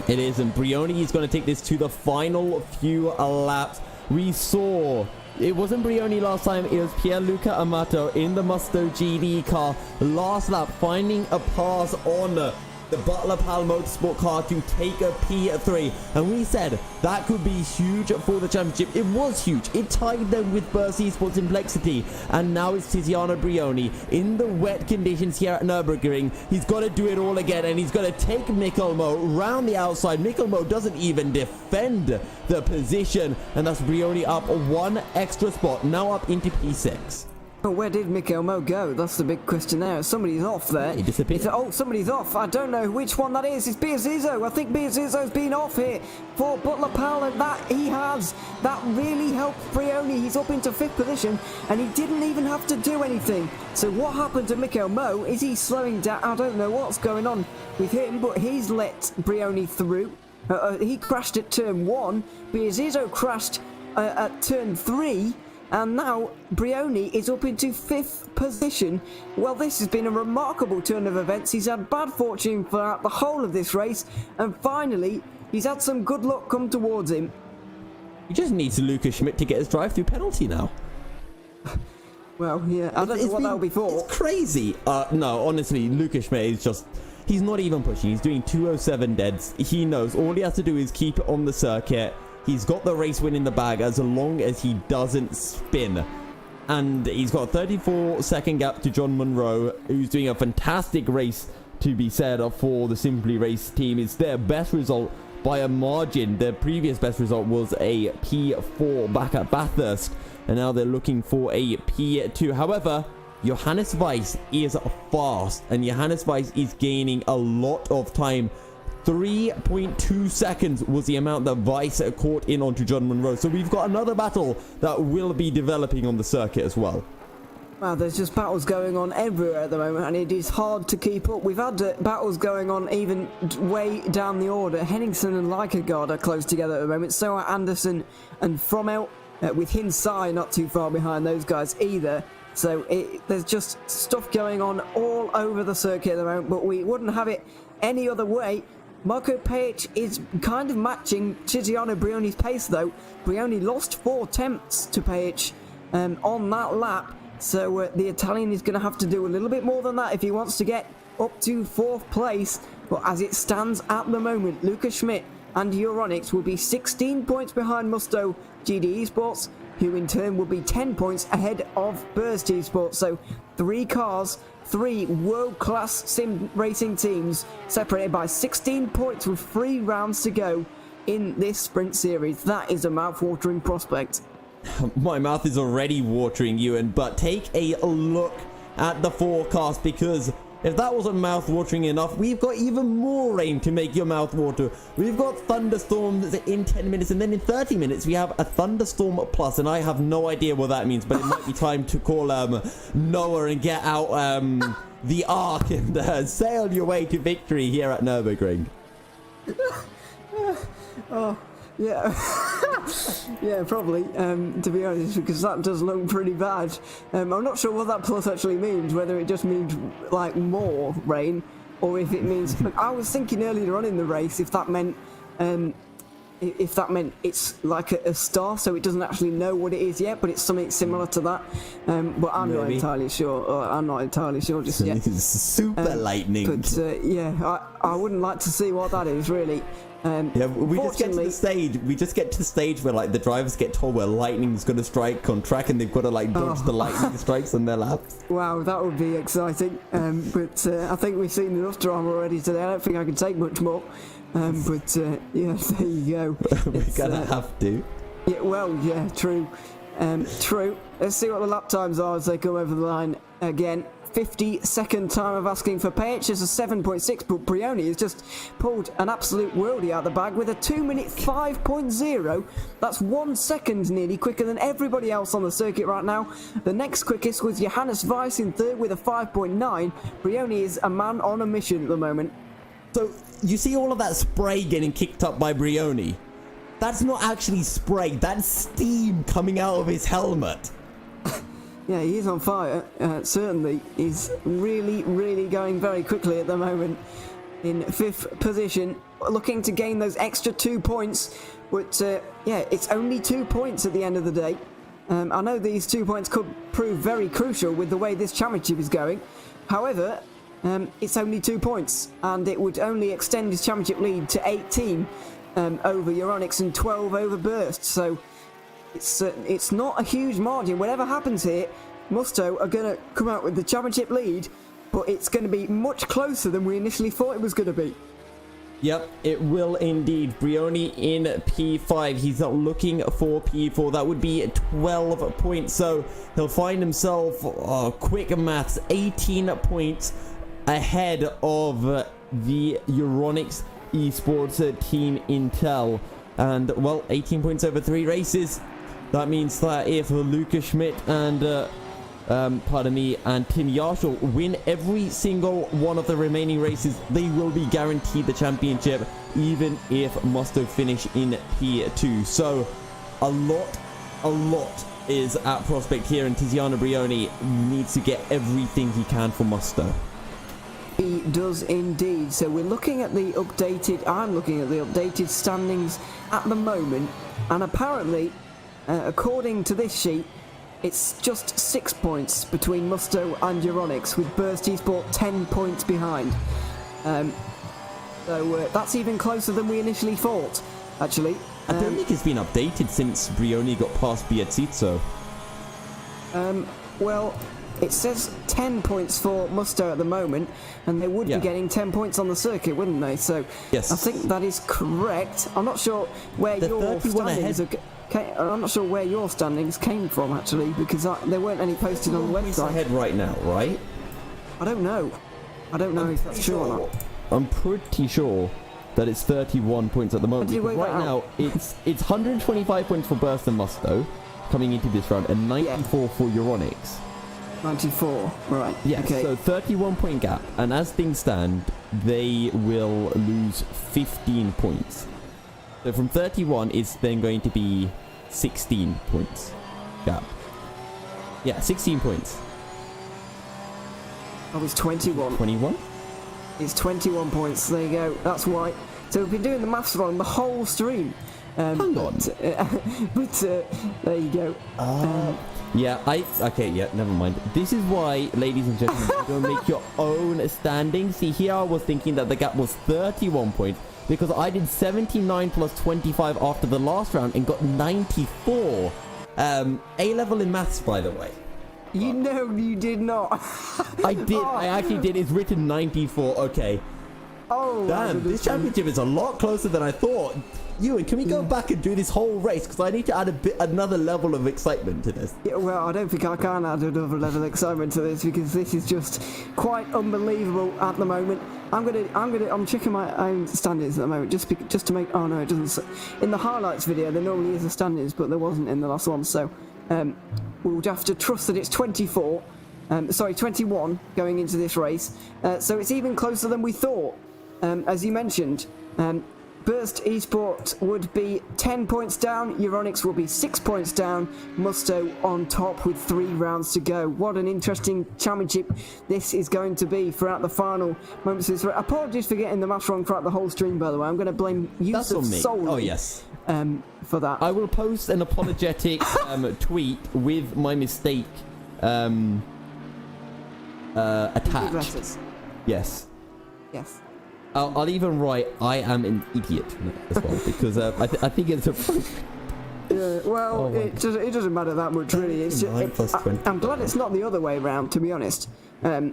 It is, and Brioni is going to take this to the final few laps. We saw, it wasn't Brioni last time, it was Pierluca Amato in the Musto GD car last lap, finding a pass on the Butler Pal Motorsport car to take a P3, and we said that could be huge for the championship. It was huge. It tied them with Burst Esports in Complexity, and now it's Tiziano Brioni in the wet conditions here at Nürburgring. He's got to do it all again, and he's got to take Mikkel Mo round the outside. Mikkel Mo doesn't even defend the position, and that's Brioni up 1 extra spot, now up into P6. Oh, where did Mikkel Mo go? That's the big question there. Somebody's off there. He disappeared. Oh, somebody's off. I don't know which one that is. It's Biazizo. I think Biazizo's been off here for Butler Powell, and that he has. That really helped Brioni. He's up into 5th position, and he didn't even have to do anything. So what happened to Mikkel Mo? Is he slowing down? I don't know what's going on with him, but he's let Brioni through. He crashed at turn 1. Biazizo crashed at turn 3. And now Brioni is up into 5th position. Well, this has been a remarkable turn of events. He's had bad fortune throughout the whole of this race, and finally he's had some good luck come towards him. He just needs Lucas Schmidt to get his drive-through penalty now. Well, yeah, I don't know what that'll be for. It's crazy. No, honestly, Lucas Schmidt is just, he's not even pushing. He's doing 207 deads. He knows all he has to do is keep it on the circuit. He's got the race win in the bag as long as he doesn't spin. And he's got a 34-second gap to John Monroe, who's doing a fantastic race, to be said, for the Simply Race team. It's their best result by a margin. Their previous best result was a P4 back at Bathurst, and now they're looking for a P2. However, Johannes Weiss is fast, and Johannes Weiss is gaining a lot of time. 3.2 seconds was the amount that Weiss caught in onto John Monroe. So we've got another battle that will be developing on the circuit as well. Wow, there's just battles going on everywhere at the moment, and it is hard to keep up. We've had battles going on even way down the order. Henningsen and Lykegaard are close together at the moment. So are Anderson and Frommel, with Hinsai not too far behind those guys either. So there's just stuff going on all over the circuit at the moment, but we wouldn't have it any other way. Marco Page is kind of matching Tiziano Brioni's pace, though. Brioni lost 4 attempts to Page on that lap, so the Italian is going to have to do a little bit more than that if he wants to get up to 4th place. But as it stands at the moment, Lucas Schmidt and Euronics will be 16 points behind Musto GD Esports, who in turn will be 10 points ahead of Burst Esports. So 3 cars, 3 world-class sim racing teams separated by 16 points with 3 rounds to go in this sprint series. That is a mouth-watering prospect. My mouth is already watering, Ewan, but take a look at the forecast, because if that wasn't mouth-watering enough, we've got even more rain to make your mouth water. We've got thunderstorms in 10 minutes, and then in 30 minutes we have a thunderstorm plus, and I have no idea what that means, but it might be time to call Noah and get out the arc and sail your way to victory here at Nürburgring. Oh, yeah. Yeah, probably, to be honest, because that does look pretty bad. I'm not sure what that plus actually means, whether it just means, like, more rain, or if it means... I was thinking earlier on in the race if that meant it's like a star, so it doesn't actually know what it is yet, but it's something similar to that. But I'm not entirely sure. I'm not entirely sure just yet. Super lightning. But yeah, I wouldn't like to see what that is, really. Yeah, we just get to the stage. We just get to the stage where like the drivers get told where lightning's going to strike on track, and they've got to like dodge the lightning strikes on their laps. Wow, that would be exciting. But I think we've seen enough drama already today. I don't think I can take much more. But yeah, there you go. We're gonna have to. Yeah, well, yeah, true. True. Let's see what the lap times are as they come over the line again. 52nd time of asking for PH is a 7.6, but Brioni has just pulled an absolute worldie out the bag with a 2-minute 5.0. That's 1 second nearly quicker than everybody else on the circuit right now. The next quickest was Johannes Weiss in third with a 5.9. Brioni is a man on a mission at the moment. So you see all of that spray getting kicked up by Brioni. That's not actually spray, that's steam coming out of his helmet. Yeah, he is on fire, certainly. He's really, really going very quickly at the moment. In 5th position, looking to gain those extra 2 points. But, yeah, it's only 2 points at the end of the day. I know these 2 points could prove very crucial with the way this championship is going. However, it's only 2 points, and it would only extend his championship lead to 18 over Euronics and 12 over Burst. So it's not a huge margin. Whatever happens here, Musto are going to come out with the championship lead, but it's going to be much closer than we initially thought it was going to be. Yep, it will indeed. Brioni in P5. He's not looking for P4. That would be 12 points. So he'll find himself, quick maths, 18 points ahead of the Euronics esports team Intel. And, well, 18 points over 3 races. That means that if Lucas Schmidt and, and Tim Yarshall win every single one of the remaining races, they will be guaranteed the championship, even if Musto finish in P2. So, a lot is at prospect here, and Tiziano Brioni needs to get everything he can for Musto. He does indeed. So we're looking at the updated... I'm looking at the updated standings at the moment, and apparently... according to this sheet, it's just 6 points between Musto and Euronics, with Burst Esport 10 points behind. So that's even closer than we initially thought, actually. I don't think it's been updated since Brioni got past Biazzizo. Well, it says 10 points for Musto at the moment, and they would be getting 10 points on the circuit, wouldn't they? So yes. I think that is correct. I'm not sure where your standings are... I'm not sure where your standings came from, actually, because there weren't any posted on the website. Ahead right now, right? I don't know. I don't know if that's true or not. I'm pretty sure that it's 31 points at the moment. Right now, it's 125 points for Burst and Musto coming into this round, and 94 for Euronics. 94, right. Yeah, okay. So 31 point gap, and as things stand, they will lose 15 points. So from 31, it's then going to be 16 points gap. Yeah, 16 points. Oh, it's 21. 21? It's 21 points. There you go. That's why. So we've been doing the maths wrong the whole stream. Hang on. But there you go. Never mind. This is why, ladies and gentlemen, you don't make your own standings. See, here I was thinking that the gap was 31 points. Because I did 79 plus 25 after the last round and got 94. A-level in maths, by the way. You know you did not. I did. I actually did. It's written 94. Okay. Oh, damn. This championship is a lot closer than I thought. Ewan, can we go back and do this whole race? Because I need to add another level of excitement to this. Yeah, well, I don't think I can add another level of excitement to this because this is just quite unbelievable at the moment. I'm checking my own standings at the moment just to make. Oh no, it doesn't. In the highlights video, there normally is the standings, but there wasn't in the last one. So we'll have to trust that it's 24 21 going into this race. So it's even closer than we thought. As you mentioned, Burst Esports would be 10 points down, Euronics will be 6 points down, Musto on top with 3 rounds to go. What an interesting championship this is going to be throughout the final moments of this race. Apologies for getting the maths wrong throughout the whole stream, by the way. I'm going to blame Yusuf solely. Oh, yes. For that. I will post an apologetic tweet with my mistake attached. Yes. Yes. I'll even write, I am an idiot as well, because I think it's a... it doesn't matter that much, really. It's just, I'm glad it's not the other way around, to be honest. The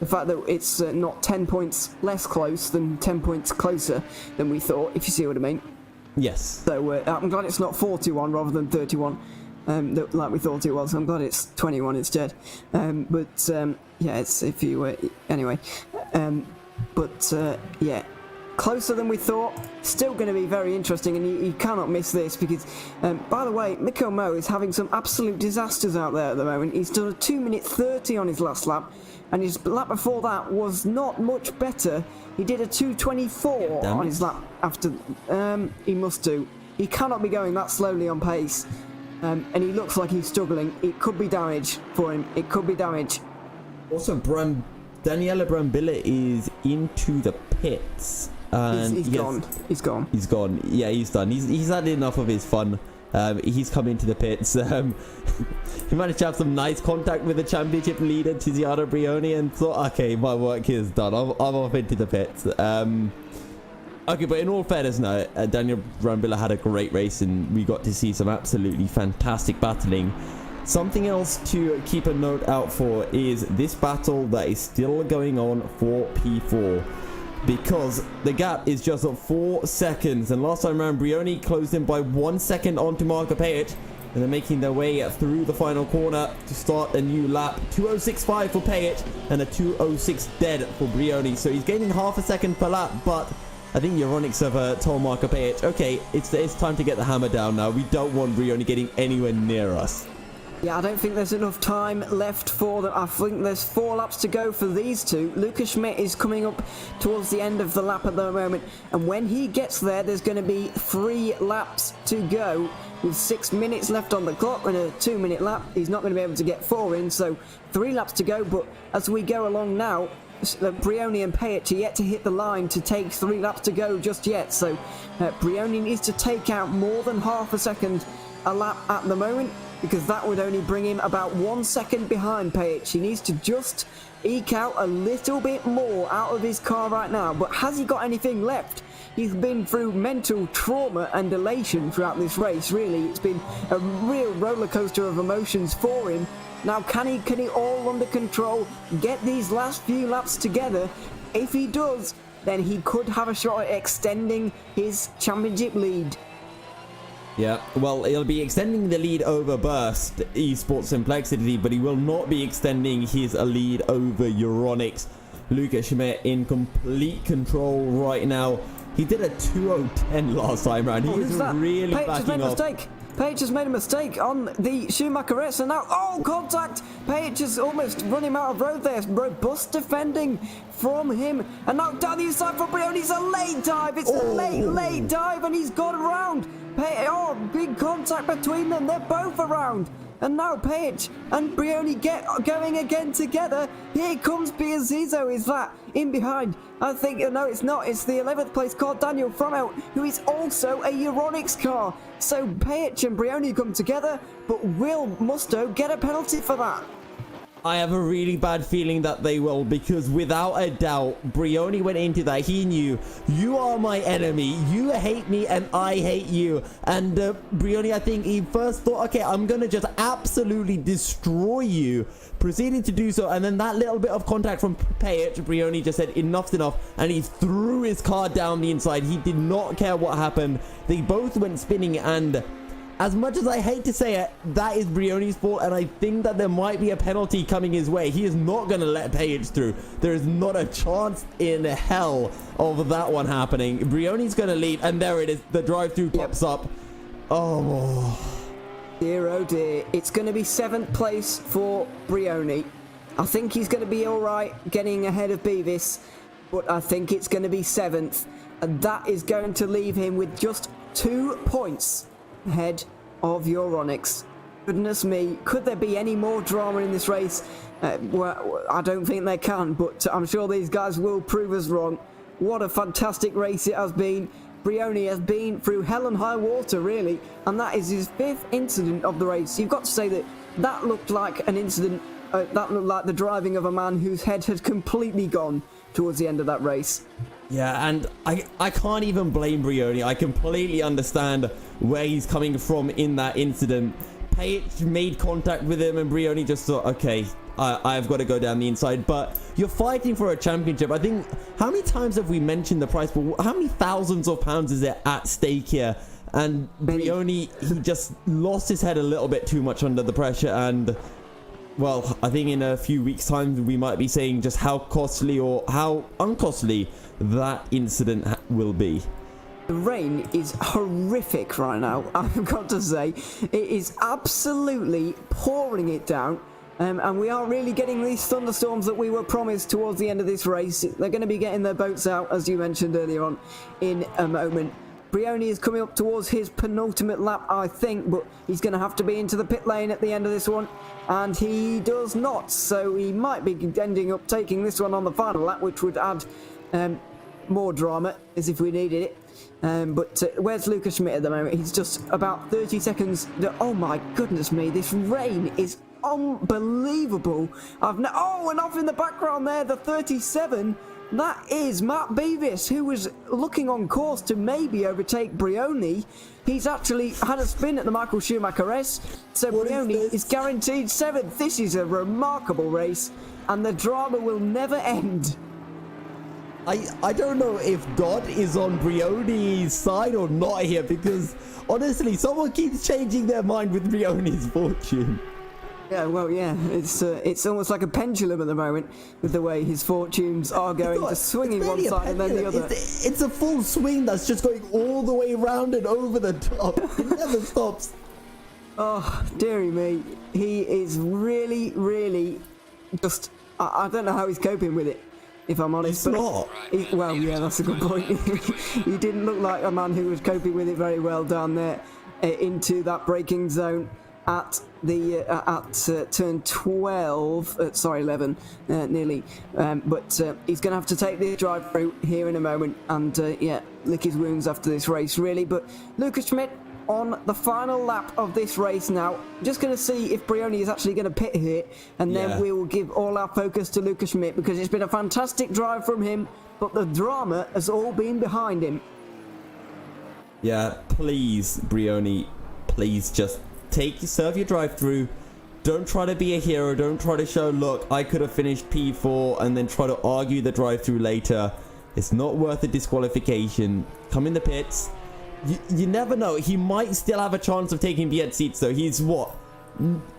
fact that it's not 10 points less close than 10 points closer than we thought, if you see what I mean. Yes. So I'm glad it's not 41 rather than 31, like we thought it was. I'm glad it's 21 instead. Yeah, it's if you... anyway. Yeah, closer than we thought. Still going to be very interesting, and you cannot miss this because, by the way, Mikko Mo is having some absolute disasters out there at the moment. He's done a 2:30 on his last lap, and his lap before that was not much better. He did a 2:24 on his lap after. He must do. He cannot be going that slowly on pace, and he looks like he's struggling. It could be damage for him. It could be damage. Also, Daniele Brambilla is into the pits. And he's gone. He's gone. He's gone. Yeah, he's done. He's had enough of his fun. He's come into the pits. He managed to have some nice contact with the championship leader, Tiziano Brioni, and thought, okay, my work here is done. I'm off into the pits. Okay, but in all fairness, no, Daniel Brambilla had a great race, and we got to see some absolutely fantastic battling. Something else to keep a note out for is this battle that is still going on for P4, because the gap is just 4 seconds, and last time around Brioni closed in by 1 second onto Marko Pejic, and they're making their way through the final corner to start a new lap. 2:06.5 for Pejic and a 2:06 dead for Brioni, so he's gaining half a second per lap, but I think Euronics have told Marko Pejic, okay, it's time to get the hammer down now. We don't want Brioni getting anywhere near us. Yeah, I don't think there's enough time left for them. I think there's 4 laps to go for these two. Lucas Schmidt is coming up towards the end of the lap at the moment, and when he gets there, there's going to be 3 laps to go with 6 minutes left on the clock and a 2-minute lap. He's not going to be able to get 4 in, so 3 laps to go. But as we go along now, Brioni and Pejic are yet to hit the line to take 3 laps to go just yet. So Brioni needs to take out more than half a second a lap at the moment, because that would only bring him about 1 second behind Pejic. He needs to just eke out a little bit more out of his car right now. But has he got anything left? He's been through mental trauma and elation throughout this race, really. It's been a real roller coaster of emotions for him. Now, can he all under control, get these last few laps together? If he does, then he could have a shot at extending his championship lead. Yeah, well, he'll be extending the lead over Burst Esports Complexity, but he will not be extending his lead over Euronics. Lucas Schmidt in complete control right now. He did a 2:10 last time round. He is really backing up. Pejic has made a mistake on the Schumacher S, and now, contact! Pejic has almost run him out of road there. Robust defending from him, and now down the inside for Brioni. It's a late dive. It's a late dive, and he's gone around. Big contact between them. They're both around. And now Pejic and Brioni get going again together. Here comes Piazzizo, is that in behind? I think, no, it's not. It's the 11th place car, Daniel Fromelt, who is also a Euronics car. So Pejic and Brioni come together, but will Musto get a penalty for that? I have a really bad feeling that they will, because without a doubt, Brioni went into that. He knew, you are my enemy. You hate me and I hate you. And Brioni, I think he first thought, okay, I'm going to just absolutely destroy you. Proceeded to do so, and then that little bit of contact from Pejic, Brioni just said, enough's enough, and he threw his car down the inside. He did not care what happened. They both went spinning, and as much as I hate to say it, that is Brioni's fault, and I think that there might be a penalty coming his way. He is not going to let Pejic through. There is not a chance in hell of that one happening. Brioni's going to lead, and there it is. The drive-through pops up. Oh. Dear, oh dear. It's going to be 7th place for Brioni. I think he's going to be all right getting ahead of Beavis, but I think it's going to be 7th, and that is going to leave him with just 2 points ahead of Euronics. Goodness me, could there be any more drama in this race? Well, I don't think there can, but I'm sure these guys will prove us wrong. What a fantastic race it has been. Brioni has been through hell and high water, really, and that is his 5th incident of the race. You've got to say that looked like an incident, that looked like the driving of a man whose head had completely gone towards the end of that race. Yeah, and I can't even blame Brioni. I completely understand where he's coming from in that incident. Page made contact with him, and Brioni just thought, okay, I've got to go down the inside. But you're fighting for a championship. I think, how many times have we mentioned the prize pool? How many thousands of pounds is there at stake here? And Brioni, he just lost his head a little bit too much under the pressure. And, well, I think in a few weeks' time, we might be saying just how costly or how uncostly that incident will be. The rain is horrific right now, I've got to say. It is absolutely pouring it down. And we are really getting these thunderstorms that we were promised towards the end of this race. They're going to be getting their boats out, as you mentioned earlier on, in a moment. Brioni is coming up towards his penultimate lap, I think, but he's going to have to be into the pit lane at the end of this one. And he does not, so he might be ending up taking this one on the final lap, which would add more drama, as if we needed it. But where's Lucas Schmidt at the moment? He's just about 30 seconds. Oh my goodness me, this rain is unbelievable. And off in the background there, the 37. That is Matt Beavis, who was looking on course to maybe overtake Brioni. He's actually had a spin at the Michael Schumacher S, so Brioni is guaranteed 7th. This is a remarkable race, and the drama will never end. I don't know if God is on Brioni's side or not here, because honestly, someone keeps changing their mind with Brioni's fortune. Yeah, well, yeah, it's almost like a pendulum at the moment with the way his fortunes are going, just swinging one side and then the other. It's a full swing that's just going all the way around and over the top. It never stops. Oh, dearie me. He is really, really just... I don't know how he's coping with it, if I'm honest. It's not. Well, yeah, that's a good point. He didn't look like a man who was coping with it very well down there into that braking zone at the turn 11 nearly, but he's gonna have to take the drive through here in a moment and lick his wounds after this race, really. But Lucas Schmidt on the final lap of this race now. Just gonna see if Brioni is actually gonna pit here, and then we will give all our focus to Lucas Schmidt, because it's been a fantastic drive from him, but the drama has all been behind him. Please, Brioni, please just serve your drive through. Don't try to be a hero. Don't try to show, look, I could have finished P4, and then try to argue the drive through later. It's not worth a disqualification. Come in the pits. You never know. He might still have a chance of taking the 8 seats, though. He's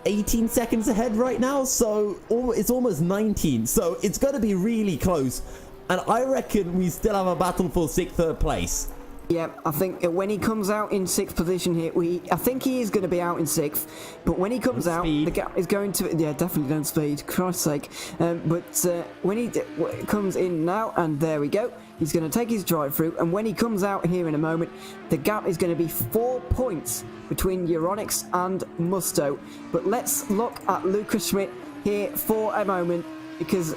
18 seconds ahead right now, so it's almost 19, so it's going to be really close, and I reckon we still have a battle for 6th place. Yeah, I think when he comes out in 6th position here, I think he is going to be out in 6th, but when he comes out, the gap is going to... Yeah, definitely don't speed, Christ's sake. But when he comes in now, and there we go, he's going to take his drive through, and when he comes out here in a moment, the gap is going to be 4 points between Euronics and Musto. But let's look at Lucas Schmidt here for a moment, because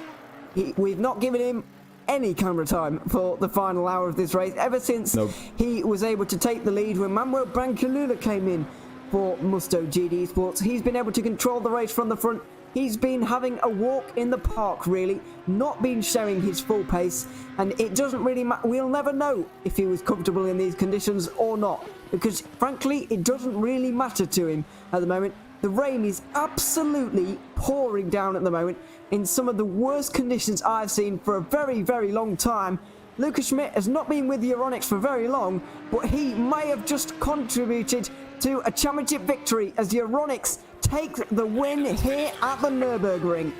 we've not given him any camera time for the final hour of this race ever since he was able to take the lead when Manuel Brancolula came in for Musto GD Sports. He's been able to control the race from the front. He's been having a walk in the park, really, not been showing his full pace, and it doesn't really matter. We'll never know if he was comfortable in these conditions or not, because frankly it doesn't really matter to him at the moment. The rain is absolutely pouring down at the moment in some of the worst conditions I've seen for a very, very long time. Lucas Schmidt has not been with Euronics for very long, but he may have just contributed to a championship victory as Euronics take the win here at the Nürburgring.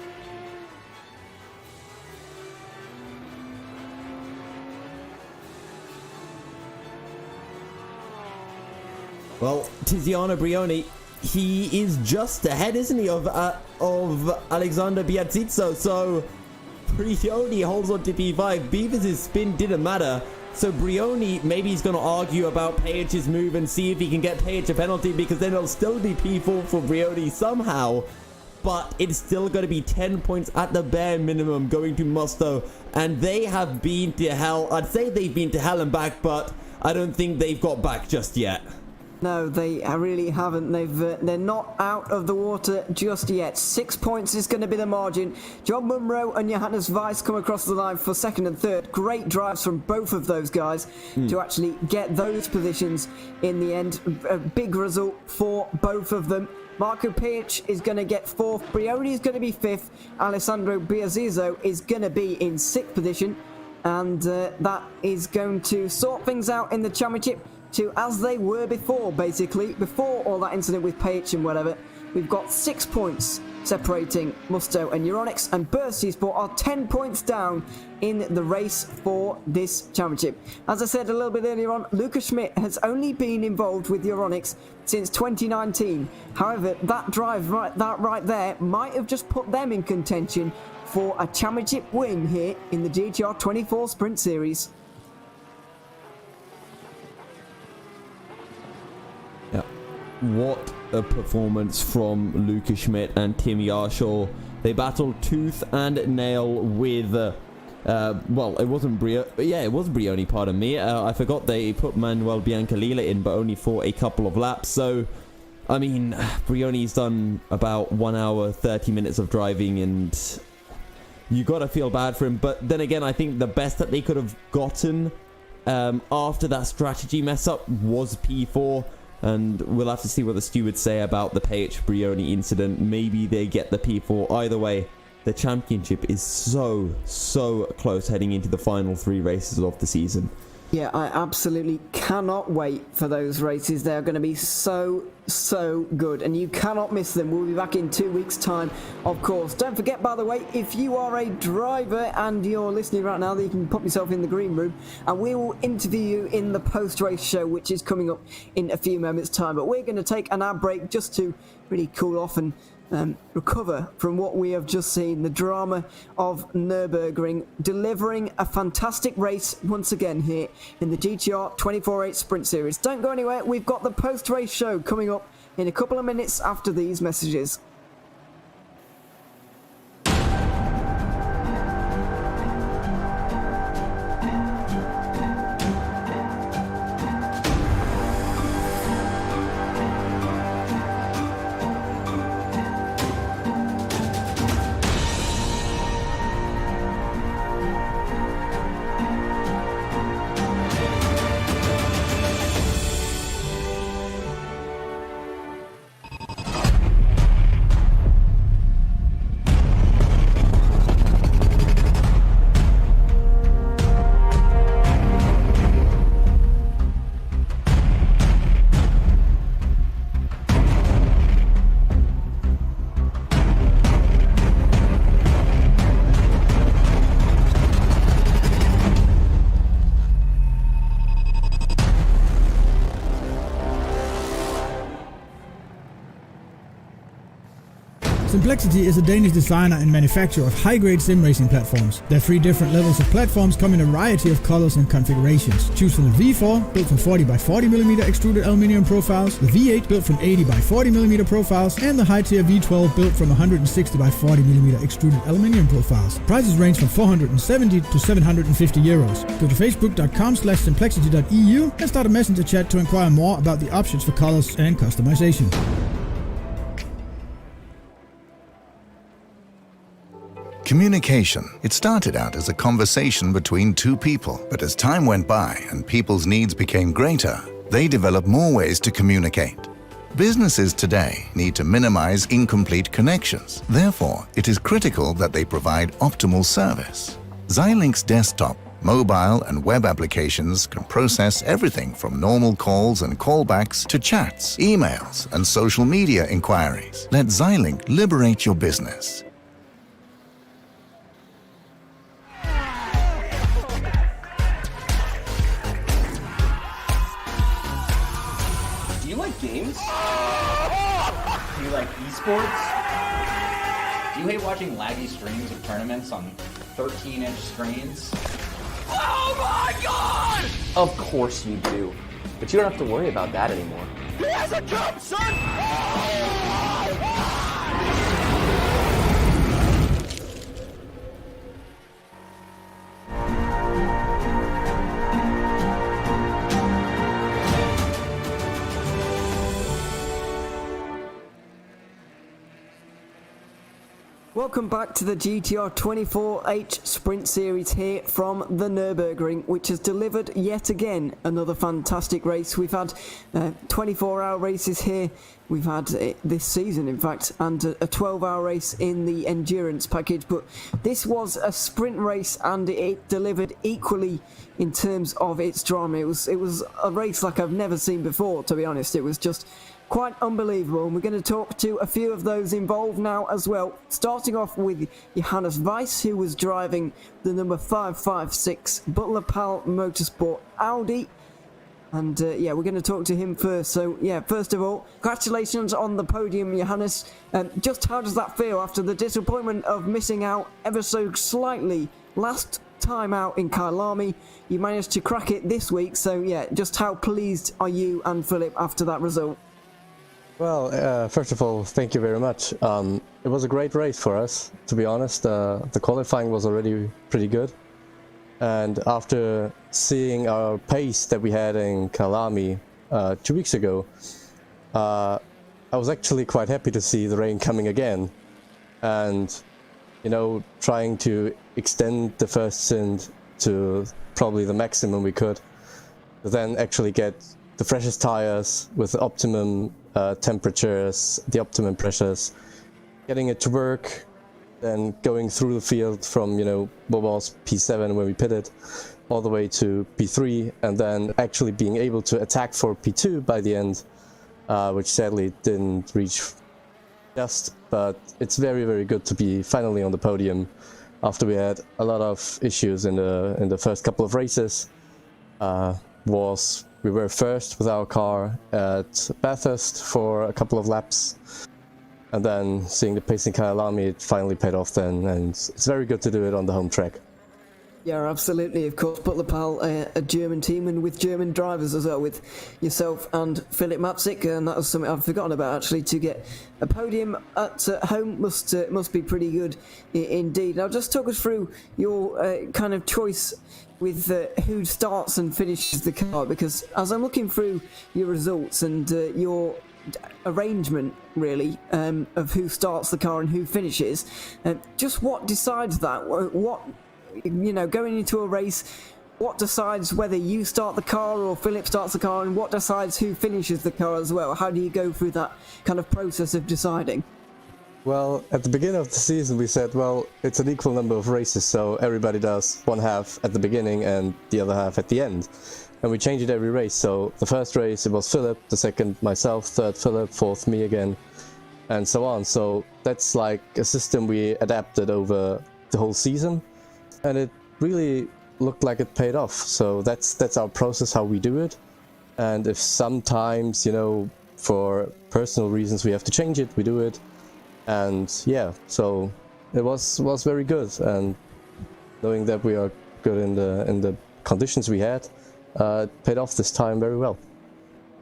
Well, Tiziano Brioni, he is just ahead, isn't he, of Alexander Biazzizo. So Brioni holds on to P5. Beavers' spin didn't matter. So Brioni, maybe he's going to argue about Page's move and see if he can get Page a penalty, because then it'll still be P4 for Brioni somehow. But it's still going to be 10 points at the bare minimum going to Musto. And they have been to hell. I'd say they've been to hell and back, but I don't think they've got back just yet. No, they really haven't. They're not out of the water just yet. 6 points is going to be the margin. John Munro and Johannes Weiss come across the line for second and third. Great drives from both of those guys to actually get those positions in the end. A big result for both of them. Marco Pic is going to get fourth. Brioni is going to be fifth. Alessandro Biazzizo is going to be in sixth position. And that is going to sort things out in the championship to as they were before, basically. Before all that incident with Page and whatever, we've got 6 points separating Musto and Euronics, and Bercy Sport are 10 points down in the race for this championship. As I said a little bit earlier on, Lucas Schmidt has only been involved with Euronics since 2019. However, that drive right there might have just put them in contention for a championship win here in the GTR24 Sprint Series. What a performance from Lucas Schmidt and Tim Yarshaw. They battled tooth and nail with well, it wasn't it was Brioni, pardon me. I forgot they put Manuel Biancalila in, but only for a couple of laps. So I mean, Brioni's done about 1 hour 30 minutes of driving, and you gotta feel bad for him. But then again, I think the best that they could have gotten after that strategy mess up was P4. And we'll have to see what the stewards say about the Page Brioni incident. Maybe they get the P4. Either way, the championship is so close heading into the final 3 races of the season. Yeah, I absolutely cannot wait for those races. They are going to be so good, and you cannot miss them. We'll be back in 2 weeks' time, of course. Don't forget, by the way, if you are a driver and you're listening right now, that you can pop yourself in the green room, and we will interview you in the post-race show, which is coming up in a few moments' time. But we're going to take an ad break just to really cool off and recover from what we have just seen, the drama of Nürburgring, delivering a fantastic race once again here in the GTR24H Sprint Series. Don't go anywhere, we've got the post-race show coming up in a couple of minutes after these messages. Simplexity is a Danish designer and manufacturer of high-grade sim racing platforms. Their 3 different levels of platforms come in a variety of colors and configurations. Choose from the V4, built from 40 by 40mm extruded aluminium profiles, the V8 built from 80 by 40mm profiles, and the high-tier V12 built from 160 by 40mm extruded aluminium profiles. Prices range from 470 to 750 euros. Go to facebook.com/simplexity.eu and start a messenger chat to inquire more about the options for colors and customization. Communication. It started out as a conversation between 2 people, but as time went by and people's needs became greater, they developed more ways to communicate. Businesses today need to minimize incomplete connections. Therefore, it is critical that they provide optimal service. Xilinx desktop, mobile and web applications can process everything from normal calls and callbacks to chats, emails, and social media inquiries. Let Xilinx liberate your business. Games? Do you like esports? Do you hate watching laggy streams of tournaments on 13-inch screens? Oh my god! Of course you do. But you don't have to worry about that anymore. He has a cup, son! Welcome back to the GTR24H Sprint Series here from the Nürburgring, which has delivered yet again another fantastic race. We've had 24-hour races here, we've had this season in fact, and a 12-hour race in the endurance package, but this was a sprint race and it delivered equally in terms of its drama. It was a race like I've never seen before, to be honest. It was just quite unbelievable, and we're going to talk to a few of those involved now as well, starting off with Johannes Weiss, who was driving the number 556 Butler Pal Motorsport Audi, and yeah, we're going to talk to him first. So yeah, first of all, congratulations on the podium, Johannes. Just how does that feel after the disappointment of missing out ever so slightly last time out in Kyalami? You managed to crack it this week, so yeah, just how pleased are you and Philip after that result? Well, first of all, thank you very much. It was a great race for us, to be honest. The qualifying was already pretty good. And after seeing our pace that we had in Kyalami 2 weeks ago, I was actually quite happy to see the rain coming again. And, you know, trying to extend the first stint to probably the maximum we could, to then actually get the freshest tires with the optimum temperatures, the optimum pressures, getting it to work, then going through the field from, you know, what was P7 when we pitted, all the way to P3, and then actually being able to attack for P2 by the end, which sadly didn't reach just, but it's very, very good to be finally on the podium after we had a lot of issues in the first couple of races. We were first with our car at Bathurst for a couple of laps, and then seeing the pace in Kyalami, it finally paid off then, and it's very good to do it on the home track. Yeah, absolutely, of course. Butler Pal, a German team, and with German drivers as well, with yourself and Philip Mapsik, and that was something I've forgotten about, actually. To get a podium at home must be pretty good indeed. Now, just talk us through your kind of choice with who starts and finishes the car, because as I'm looking through your results and your arrangement, really, of who starts the car and who finishes, just what decides that? What, you know, going into a race, what decides whether you start the car or Philip starts the car, and what decides who finishes the car as well? How do you go through that kind of process of deciding? Well, at the beginning of the season we said, well, it's an equal number of races, so everybody does one half at the beginning and the other half at the end. And we change it every race, so the first race it was Philip, the second myself, third Philip, fourth me again, and so on. So that's like a system we adapted over the whole season, and it really looked like it paid off. So that's our process, how we do it. And if sometimes, you know, for personal reasons we have to change it, we do it. And yeah, so it was very good, and knowing that we are good in the conditions we had, paid off this time very well.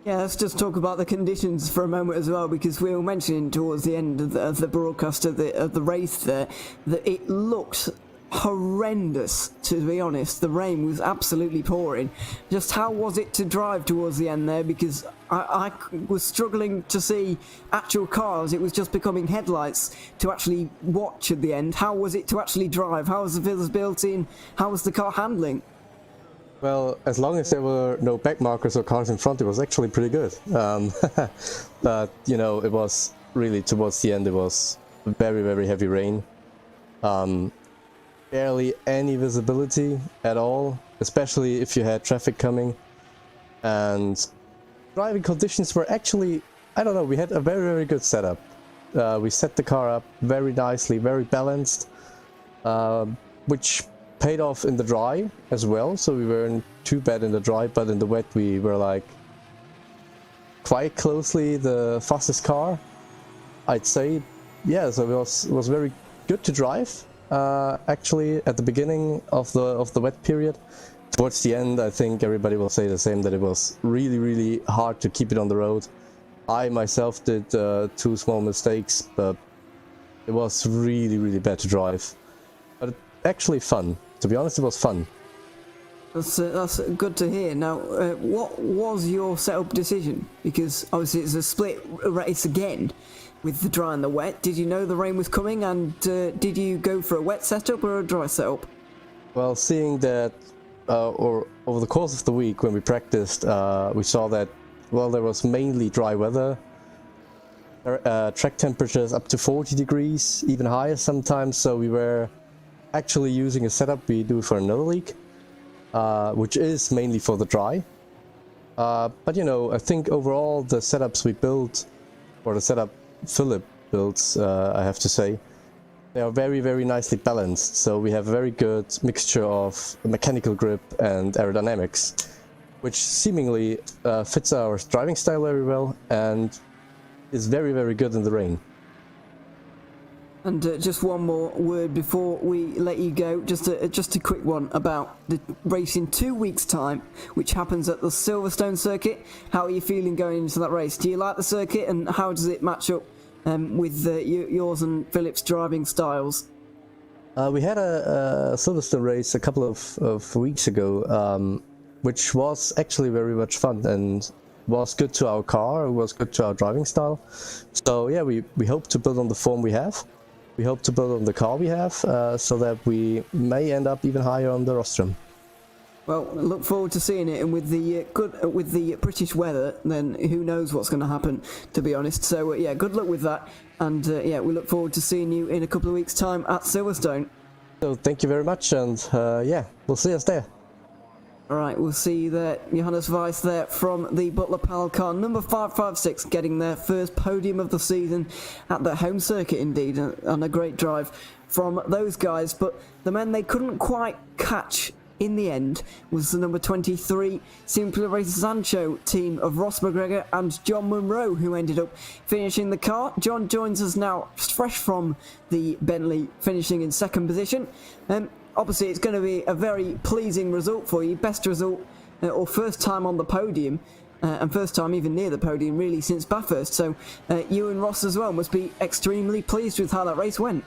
Yeah, let's just talk about the conditions for a moment as well, because we were mentioning towards the end of the broadcast of the race there that it looked horrendous, to be honest. The rain was absolutely pouring. Just how was it to drive towards the end there? Because I was struggling to see actual cars. It was just becoming headlights to actually watch at the end. How was it to actually drive? How was the visibility, and how was the car handling? Well, as long as there were no back markers or cars in front, it was actually pretty good. But, you know, it was really towards the end, it was very, very heavy rain. Barely any visibility at all, especially if you had traffic coming. And driving conditions were actually, I don't know, we had a very, very good setup. We set the car up very nicely, very balanced, which paid off in the dry as well. So we weren't too bad in the dry, but in the wet we were like quite closely the fastest car. I'd say, yeah, so it was very good to drive. Actually, at the beginning of the wet period, towards the end, I think everybody will say the same, that it was really, really hard to keep it on the road. I myself did 2 small mistakes, but it was really, really bad to drive. But actually fun. To be honest, it was fun. That's good to hear. Now, what was your setup decision? Because obviously it's a split race again with the dry and the wet. Did you know the rain was coming, and did you go for a wet setup or a dry setup? Well, seeing that or over the course of the week when we practiced, we saw that, well, there was mainly dry weather. Track temperatures up to 40 degrees, even higher sometimes, so we were actually using a setup we do for another league, which is mainly for the dry. But you know, I think overall the setups we built, or the setup Philip builds, I have to say, they are very, very nicely balanced. So we have a very good mixture of mechanical grip and aerodynamics, which seemingly fits our driving style very well and is very, very good in the rain. And just one more word before we let you go, just a quick one about the race in 2 weeks' time, which happens at the Silverstone circuit. How are you feeling going into that race? Do you like the circuit, and how does it match up with yours and Philip's driving styles? We had a Silverstone race a couple of weeks ago, which was actually very much fun and was good to our car, it was good to our driving style. So yeah, we hope to build on the form we have. We hope to build on the car we have, so that we may end up even higher on the rostrum. Well, I look forward to seeing it, and with the British weather, then who knows what's going to happen, to be honest. So yeah, good luck with that, and yeah, we look forward to seeing you in a couple of weeks' time at Silverstone. So thank you very much, and yeah, we'll see us there. Alright, we'll see you there. Johannes Weiss there from the Butler Pal car, number 556, getting their first podium of the season at the home circuit indeed, and a great drive from those guys. But the men they couldn't quite catch in the end was the number 23 Simply Race Sancho team of Ross McGregor and John Munro, who ended up finishing the car. John joins us now fresh from the Bentley, finishing in second position. Obviously, it's going to be a very pleasing result for you. Best result, or first time on the podium, and first time even near the podium, really, since Bathurst. So you and Ross as well must be extremely pleased with how that race went.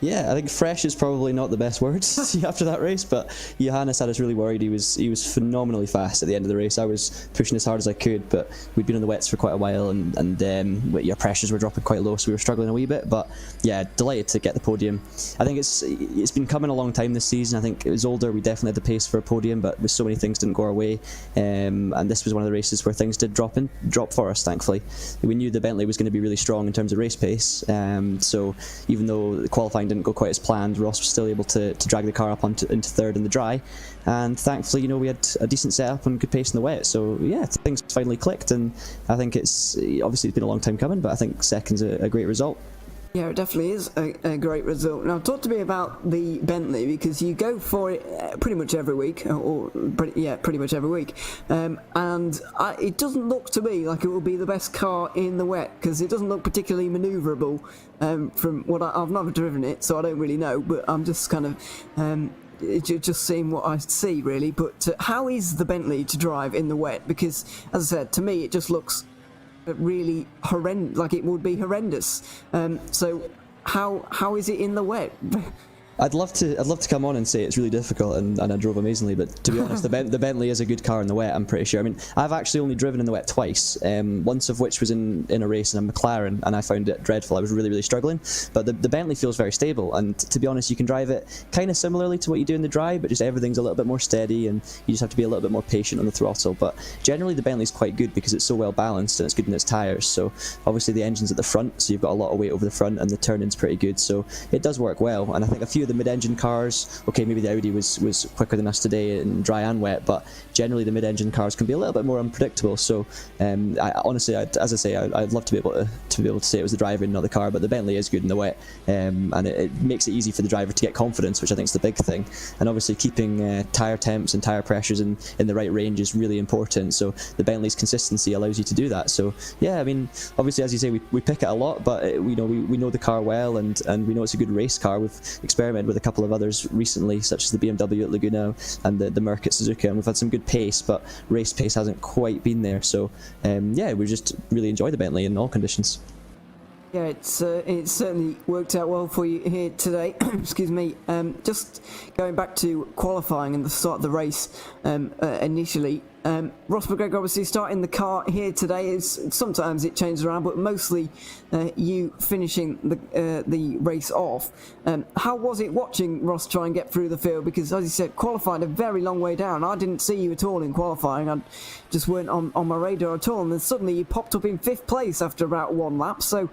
Yeah, I think fresh is probably not the best word to see after that race, but Johannes had us really worried. He was phenomenally fast at the end of the race. I was pushing as hard as I could, but we'd been on the wets for quite a while, and your pressures were dropping quite low, so we were struggling a wee bit. But yeah, delighted to get the podium. I think it's been coming a long time this season. I think it was older. We definitely had the pace for a podium, but with so many things didn't go our way, and this was one of the races where things did drop for us. Thankfully, we knew the Bentley was going to be really strong in terms of race pace. So even though the qualifying didn't go quite as planned, Ross was still able to drag the car up into third in the dry, and thankfully, we had a decent setup and good pace in the wet. So yeah, things finally clicked, and I think it's been a long time coming, but I think second's a great result. Yeah, it definitely is a great result. Now, talk to me about the Bentley, because you go for it pretty much every week, pretty much every week. And it doesn't look to me like it will be the best car in the wet, because it doesn't look particularly manoeuvrable. From what I've never driven it, so I don't really know, but I'm just kind of just seeing what I see, really. But how is the Bentley to drive in the wet? Because, as I said, to me, it just looks really horrendous, like it would be horrendous. So how is it in the wet? I'd love to come on and say it's really difficult and I drove amazingly, but to be honest, the Bentley is a good car in the wet, I'm pretty sure. I mean, I've actually only driven in the wet twice, once of which was in a race in a McLaren, and I found it dreadful. I was really, really struggling, but the Bentley feels very stable, and to be honest, you can drive it kind of similarly to what you do in the dry, but just everything's a little bit more steady, and you just have to be a little bit more patient on the throttle. But generally, the Bentley's quite good because it's so well balanced and it's good in its tyres. So obviously the engine's at the front, so you've got a lot of weight over the front, and the turning's pretty good, so it does work well. And I think a few of of the mid-engine cars, okay, maybe the Audi was quicker than us today in dry and wet, but generally the mid-engine cars can be a little bit more unpredictable. So honestly, as I say, I'd love to be able to say it was the driver and not the car, but the Bentley is good in the wet, and it makes it easy for the driver to get confidence, which I think is the big thing. And obviously keeping tyre temps and tyre pressures in the right range is really important. So the Bentley's consistency allows you to do that. So yeah, I mean, obviously, as you say, we pick it a lot, but we know the car well, and we know it's a good race car. We've experimented with a couple of others recently, such as the BMW at Laguna and the Merc at Suzuka, and we've had some good pace, but race pace hasn't quite been there. So yeah, we just really enjoy the Bentley in all conditions. Yeah, it's certainly worked out well for you here today. Excuse me. Just going back to qualifying and the start of the race initially. Ross McGregor obviously starting the car here today. Sometimes it changes around, but mostly you finishing the race off. How was it watching Ross try and get through the field? Because as you said, qualifying a very long way down. I didn't see you at all in qualifying. I just weren't on my radar at all. And then suddenly you popped up in 5th place after about 1 lap. So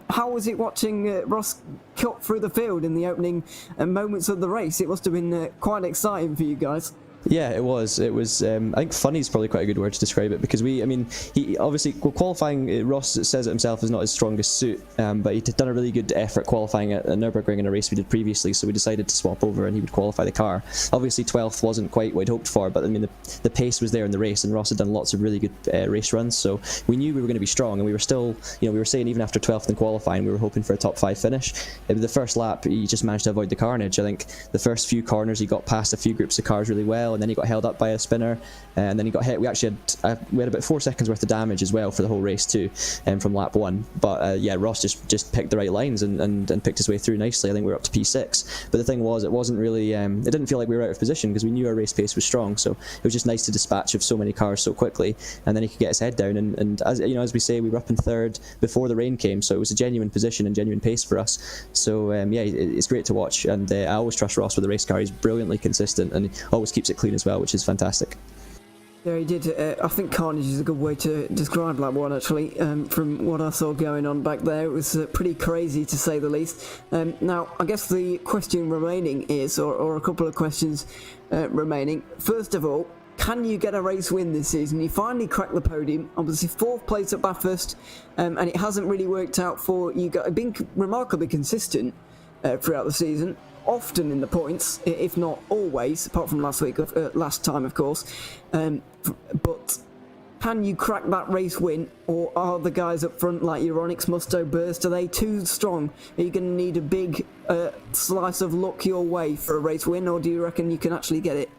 how was it watching Ross cut through the field in the opening moments of the race? It must have been quite exciting for you guys. Yeah, it was. I think funny is probably quite a good word to describe it, because he obviously qualifying, Ross says it himself, is not his strongest suit, but he'd done a really good effort qualifying at Nürburgring in a race we did previously, so we decided to swap over and he would qualify the car. Obviously 12th wasn't quite what he'd hoped for, but I mean the pace was there in the race, and Ross had done lots of really good race runs, so we knew we were going to be strong, and we were still, we were saying even after 12th in qualifying we were hoping for a top 5 finish. The first lap he just managed to avoid the carnage. I think the first few corners he got past a few groups of cars really well, and then he got held up by a spinner, and then he got hit. We actually had about 4 seconds worth of damage as well for the whole race too, from lap 1. But yeah, Ross just picked the right lines and picked his way through nicely. I think we were up to P6. But the thing was, it wasn't really, it didn't feel like we were out of position, because we knew our race pace was strong. So it was just nice to dispatch of so many cars so quickly, and then he could get his head down. And as as we say, we were up in 3rd before the rain came, so it was a genuine position and genuine pace for us. So yeah, it's great to watch, and I always trust Ross with the race car. He's brilliantly consistent, and he always keeps it clean as well, which is fantastic. Yeah, he did. I think carnage is a good way to describe lap 1, actually. From what I saw going on back there, it was pretty crazy, to say the least. Now, I guess the question remaining is, or a couple of questions remaining. First of all, can you get a race win this season? You finally cracked the podium, obviously 4th place at Bathurst, and it hasn't really worked out for you guys. Been remarkably consistent throughout the season, often in the points, if not always, apart from last time, of course. But can you crack that race win, or are the guys up front like Euronics, Musto, Burst, are they too strong? Are you going to need a big slice of luck your way for a race win, or do you reckon you can actually get it?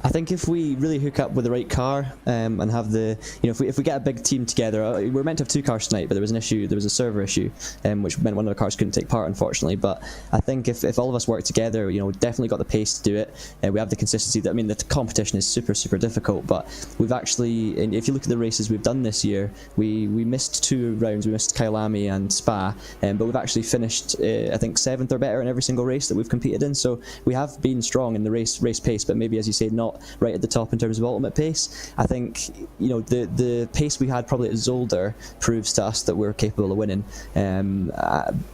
I think if we really hook up with the right car and have the, if we get a big team together, we were meant to have 2 cars tonight, but there was an issue, there was a server issue, which meant one of the cars couldn't take part, unfortunately. But I think if all of us work together, definitely got the pace to do it. We have the consistency. I mean, the competition is super, super difficult, but we've actually, and if you look at the races we've done this year, we missed 2 rounds. We missed Kyalami and Spa, but we've actually finished, I think, 7th or better in every single race that we've competed in. So we have been strong in the race pace, but maybe, as you say, not right at the top in terms of ultimate pace. I think the pace we had probably at Zolder proves to us that we're capable of winning,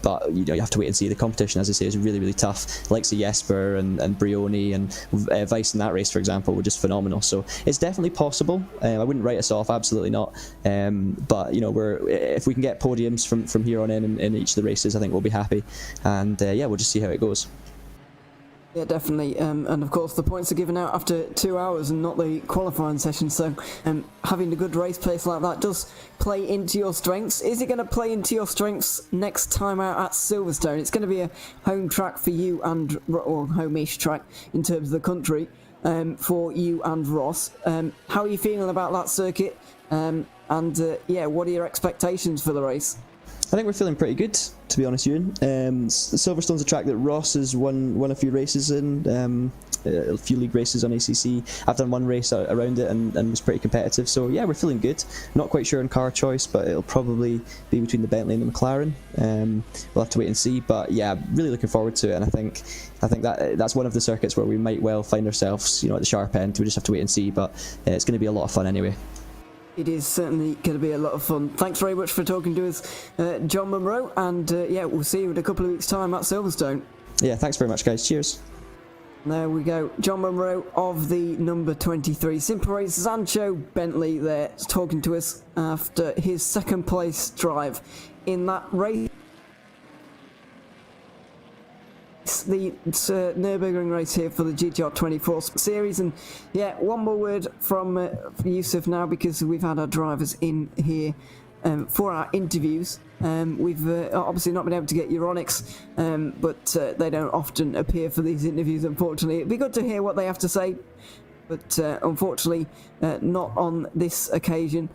but you have to wait and see. The competition, as I say, is really, really tough. Likes of Jesper and Brioni and Weiss in that race, for example, were just phenomenal. So it's definitely possible. I wouldn't write us off, absolutely not, but if we can get podiums from here on in each of the races, I think we'll be happy, and yeah, we'll just see how it goes. Yeah, definitely, and of course the points are given out after 2 hours and not the qualifying session, so having a good race pace like that does play into your strengths. Is it going to play into your strengths next time out at Silverstone? It's going to be a home track for you, or home-ish track in terms of the country, for you and Ross. How are you feeling about that circuit, and yeah, what are your expectations for the race? I think we're feeling pretty good, to be honest, Ewan. Silverstone's a track that Ross has won a few races in, a few league races on ACC. I've done 1 race around it and was pretty competitive, so yeah, we're feeling good. Not quite sure on car choice, but it'll probably be between the Bentley and the McLaren. We'll have to wait and see, but yeah, really looking forward to it, and I think that's one of the circuits where we might well find ourselves, at the sharp end. We just have to wait and see, but it's going to be a lot of fun anyway. It is certainly going to be a lot of fun. Thanks very much for talking to us, John Munro, and yeah, we'll see you in a couple of weeks' time at Silverstone. Yeah, thanks very much, guys. Cheers. There we go. John Munro of the number 23 Simple Race. Sancho Bentley there talking to us after his second place drive in that race. The Nürburgring race here for the GTR24 series. And yeah, one more word from Yusuf now, because we've had our drivers in here for our interviews. We've obviously not been able to get Euronics, but they don't often appear for these interviews, unfortunately. It'd be good to hear what they have to say, but unfortunately not on this occasion.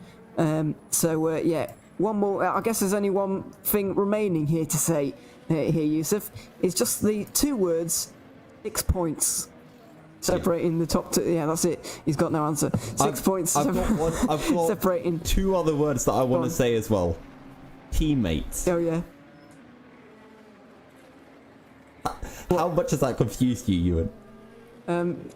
So yeah, one more. I guess there's only one thing remaining here to say here, Yusuf. It's just the two words, 6 points. Separating the top two. Yeah, that's it. He's got no answer. 6 points. I've got separating two other words that I want to say as well. Teammates. Oh yeah. How much has that confused you, Ewan?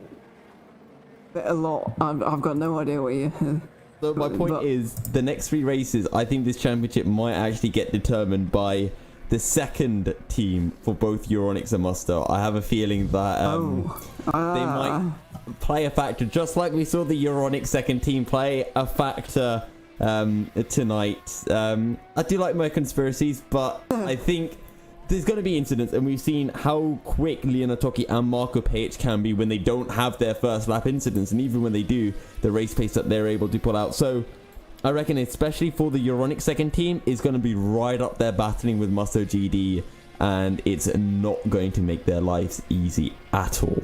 A lot. I've got no idea what you. So my point is, the next 3 races, I think this championship might actually get determined by the second team for both Euronics and Musto. I have a feeling that they might play a factor, just like we saw the Euronics second team play a factor tonight. I do like my conspiracies, but I think there's going to be incidents, and we've seen how quick Leonard Toki and Marco Page can be when they don't have their first lap incidents, and even when they do, the race pace that they're able to pull out. So I reckon, especially for the Euronics second team, is going to be right up there battling with Musto GD, and it's not going to make their lives easy at all.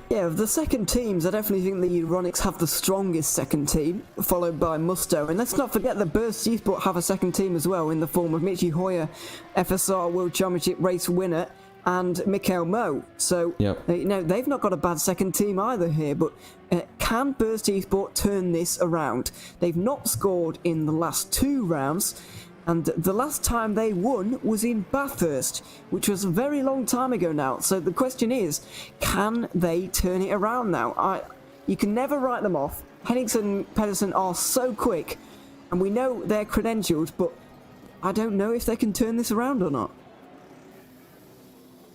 Yeah, of the second teams, I definitely think the Euronics have the strongest second team, followed by Musto. And let's not forget that Burst Esport have a second team as well, in the form of Michi Hoyer, FSR World Championship race winner, and Mikhail Mo. So, they've not got a bad second team either here, but can Burst Esport turn this around? They've not scored in the last 2 rounds, and the last time they won was in Bathurst, which was a very long time ago now. So the question is, can they turn it around now? You can never write them off. Henningsen and Pedersen are so quick, and we know they're credentialed, but I don't know if they can turn this around or not.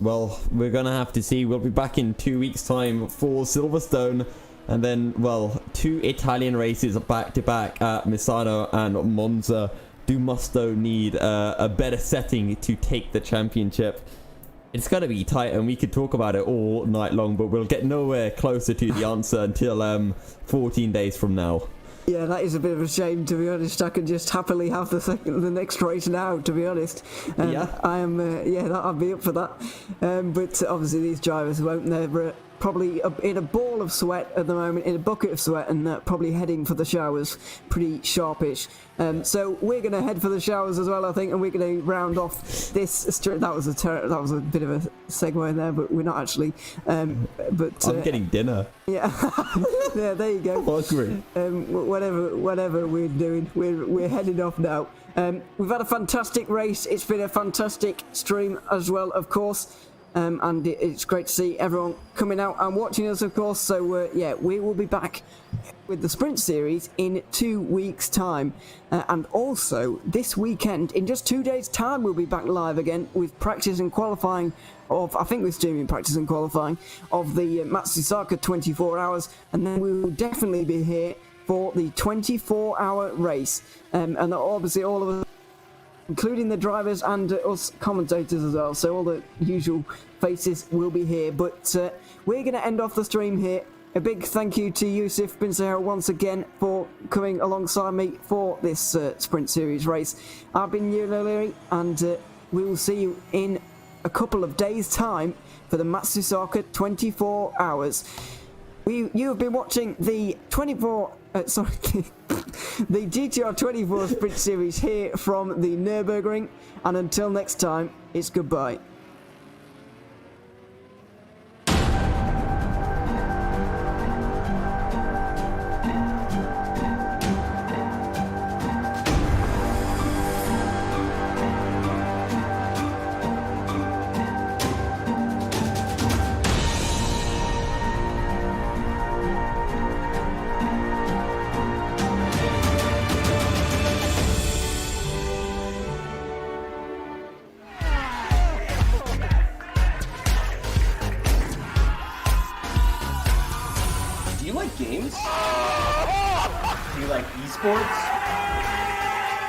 Well, we're going to have to see. We'll be back in 2 weeks' time for Silverstone. And then, well, 2 Italian races back-to-back at Misano and Monza. Do Musto need a better setting to take the championship? It's going to be tight, and we could talk about it all night long, but we'll get nowhere closer to the answer until 14 days from now. Yeah, that is a bit of a shame, to be honest. I could just happily have the next race now, to be honest. I am, I'd be up for that. But obviously these drivers won't. They're probably in a ball of sweat at the moment, in a bucket of sweat, and probably heading for the showers pretty sharpish. So we're going to head for the showers as well, I think, and we're going to round off this. That was a bit of a segue in there, but we're not actually. But I'm getting dinner. Yeah, yeah. There you go. Hungry. Whatever we're doing, we're heading off now. We've had a fantastic race. It's been a fantastic stream as well, of course. And it's great to see everyone coming out and watching us, of course. So, we will be back with the Sprint Series in 2 weeks' time. And also, this weekend, in just 2 days' time, we'll be back live again with practice and qualifying of, I think we're streaming practice and qualifying of the Matsusaka 24 hours. And then we will definitely be here for the 24-hour race. And obviously, all of us, including the drivers and us commentators as well, so all the usual faces will be here. But we're going to end off the stream here. A big thank you to Yusuf bin Sahel once again for coming alongside me for this Sprint Series race. I've been Ewan O'Leary, and we will see you in a couple of days' time for the Matsusaka 24 hours. You have been watching the the GTR24 Sprint Series here from the Nürburgring, and until next time, it's goodbye. Do you like esports?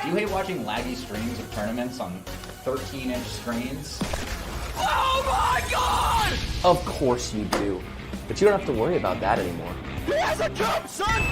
Do you hate watching laggy streams of tournaments on 13-inch screens? Oh my god! Of course you do. But you don't have to worry about that anymore. He has a jump, son!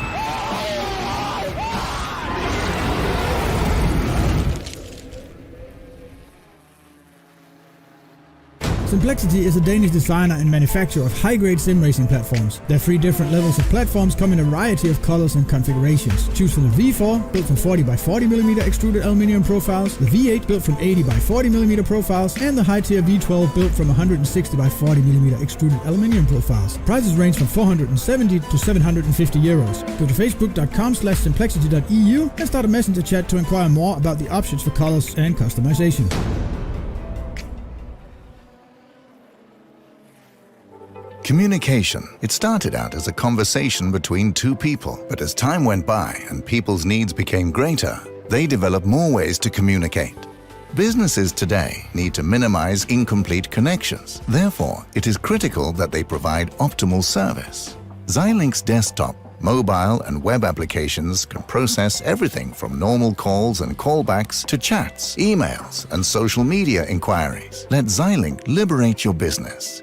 Simplexity is a Danish designer and manufacturer of high-grade sim racing platforms. There are 3 different levels of platforms come in a variety of colors and configurations. Choose from the V4, built from 40 by 40 mm extruded aluminium profiles, the V8 built from 80 by 40 mm profiles, and the high-tier V12 built from 160 by 40 mm extruded aluminium profiles. Prices range from 470 to 750 euros. Go to facebook.com/simplexity.eu and start a messenger chat to inquire more about the options for colors and customization. Communication. It started out as a conversation between 2 people, but as time went by and people's needs became greater, they developed more ways to communicate. Businesses today need to minimize incomplete connections. Therefore, it is critical that they provide optimal service. Xilinx desktop, mobile and web applications can process everything from normal calls and callbacks to chats, emails, and social media inquiries. Let Xilinx liberate your business.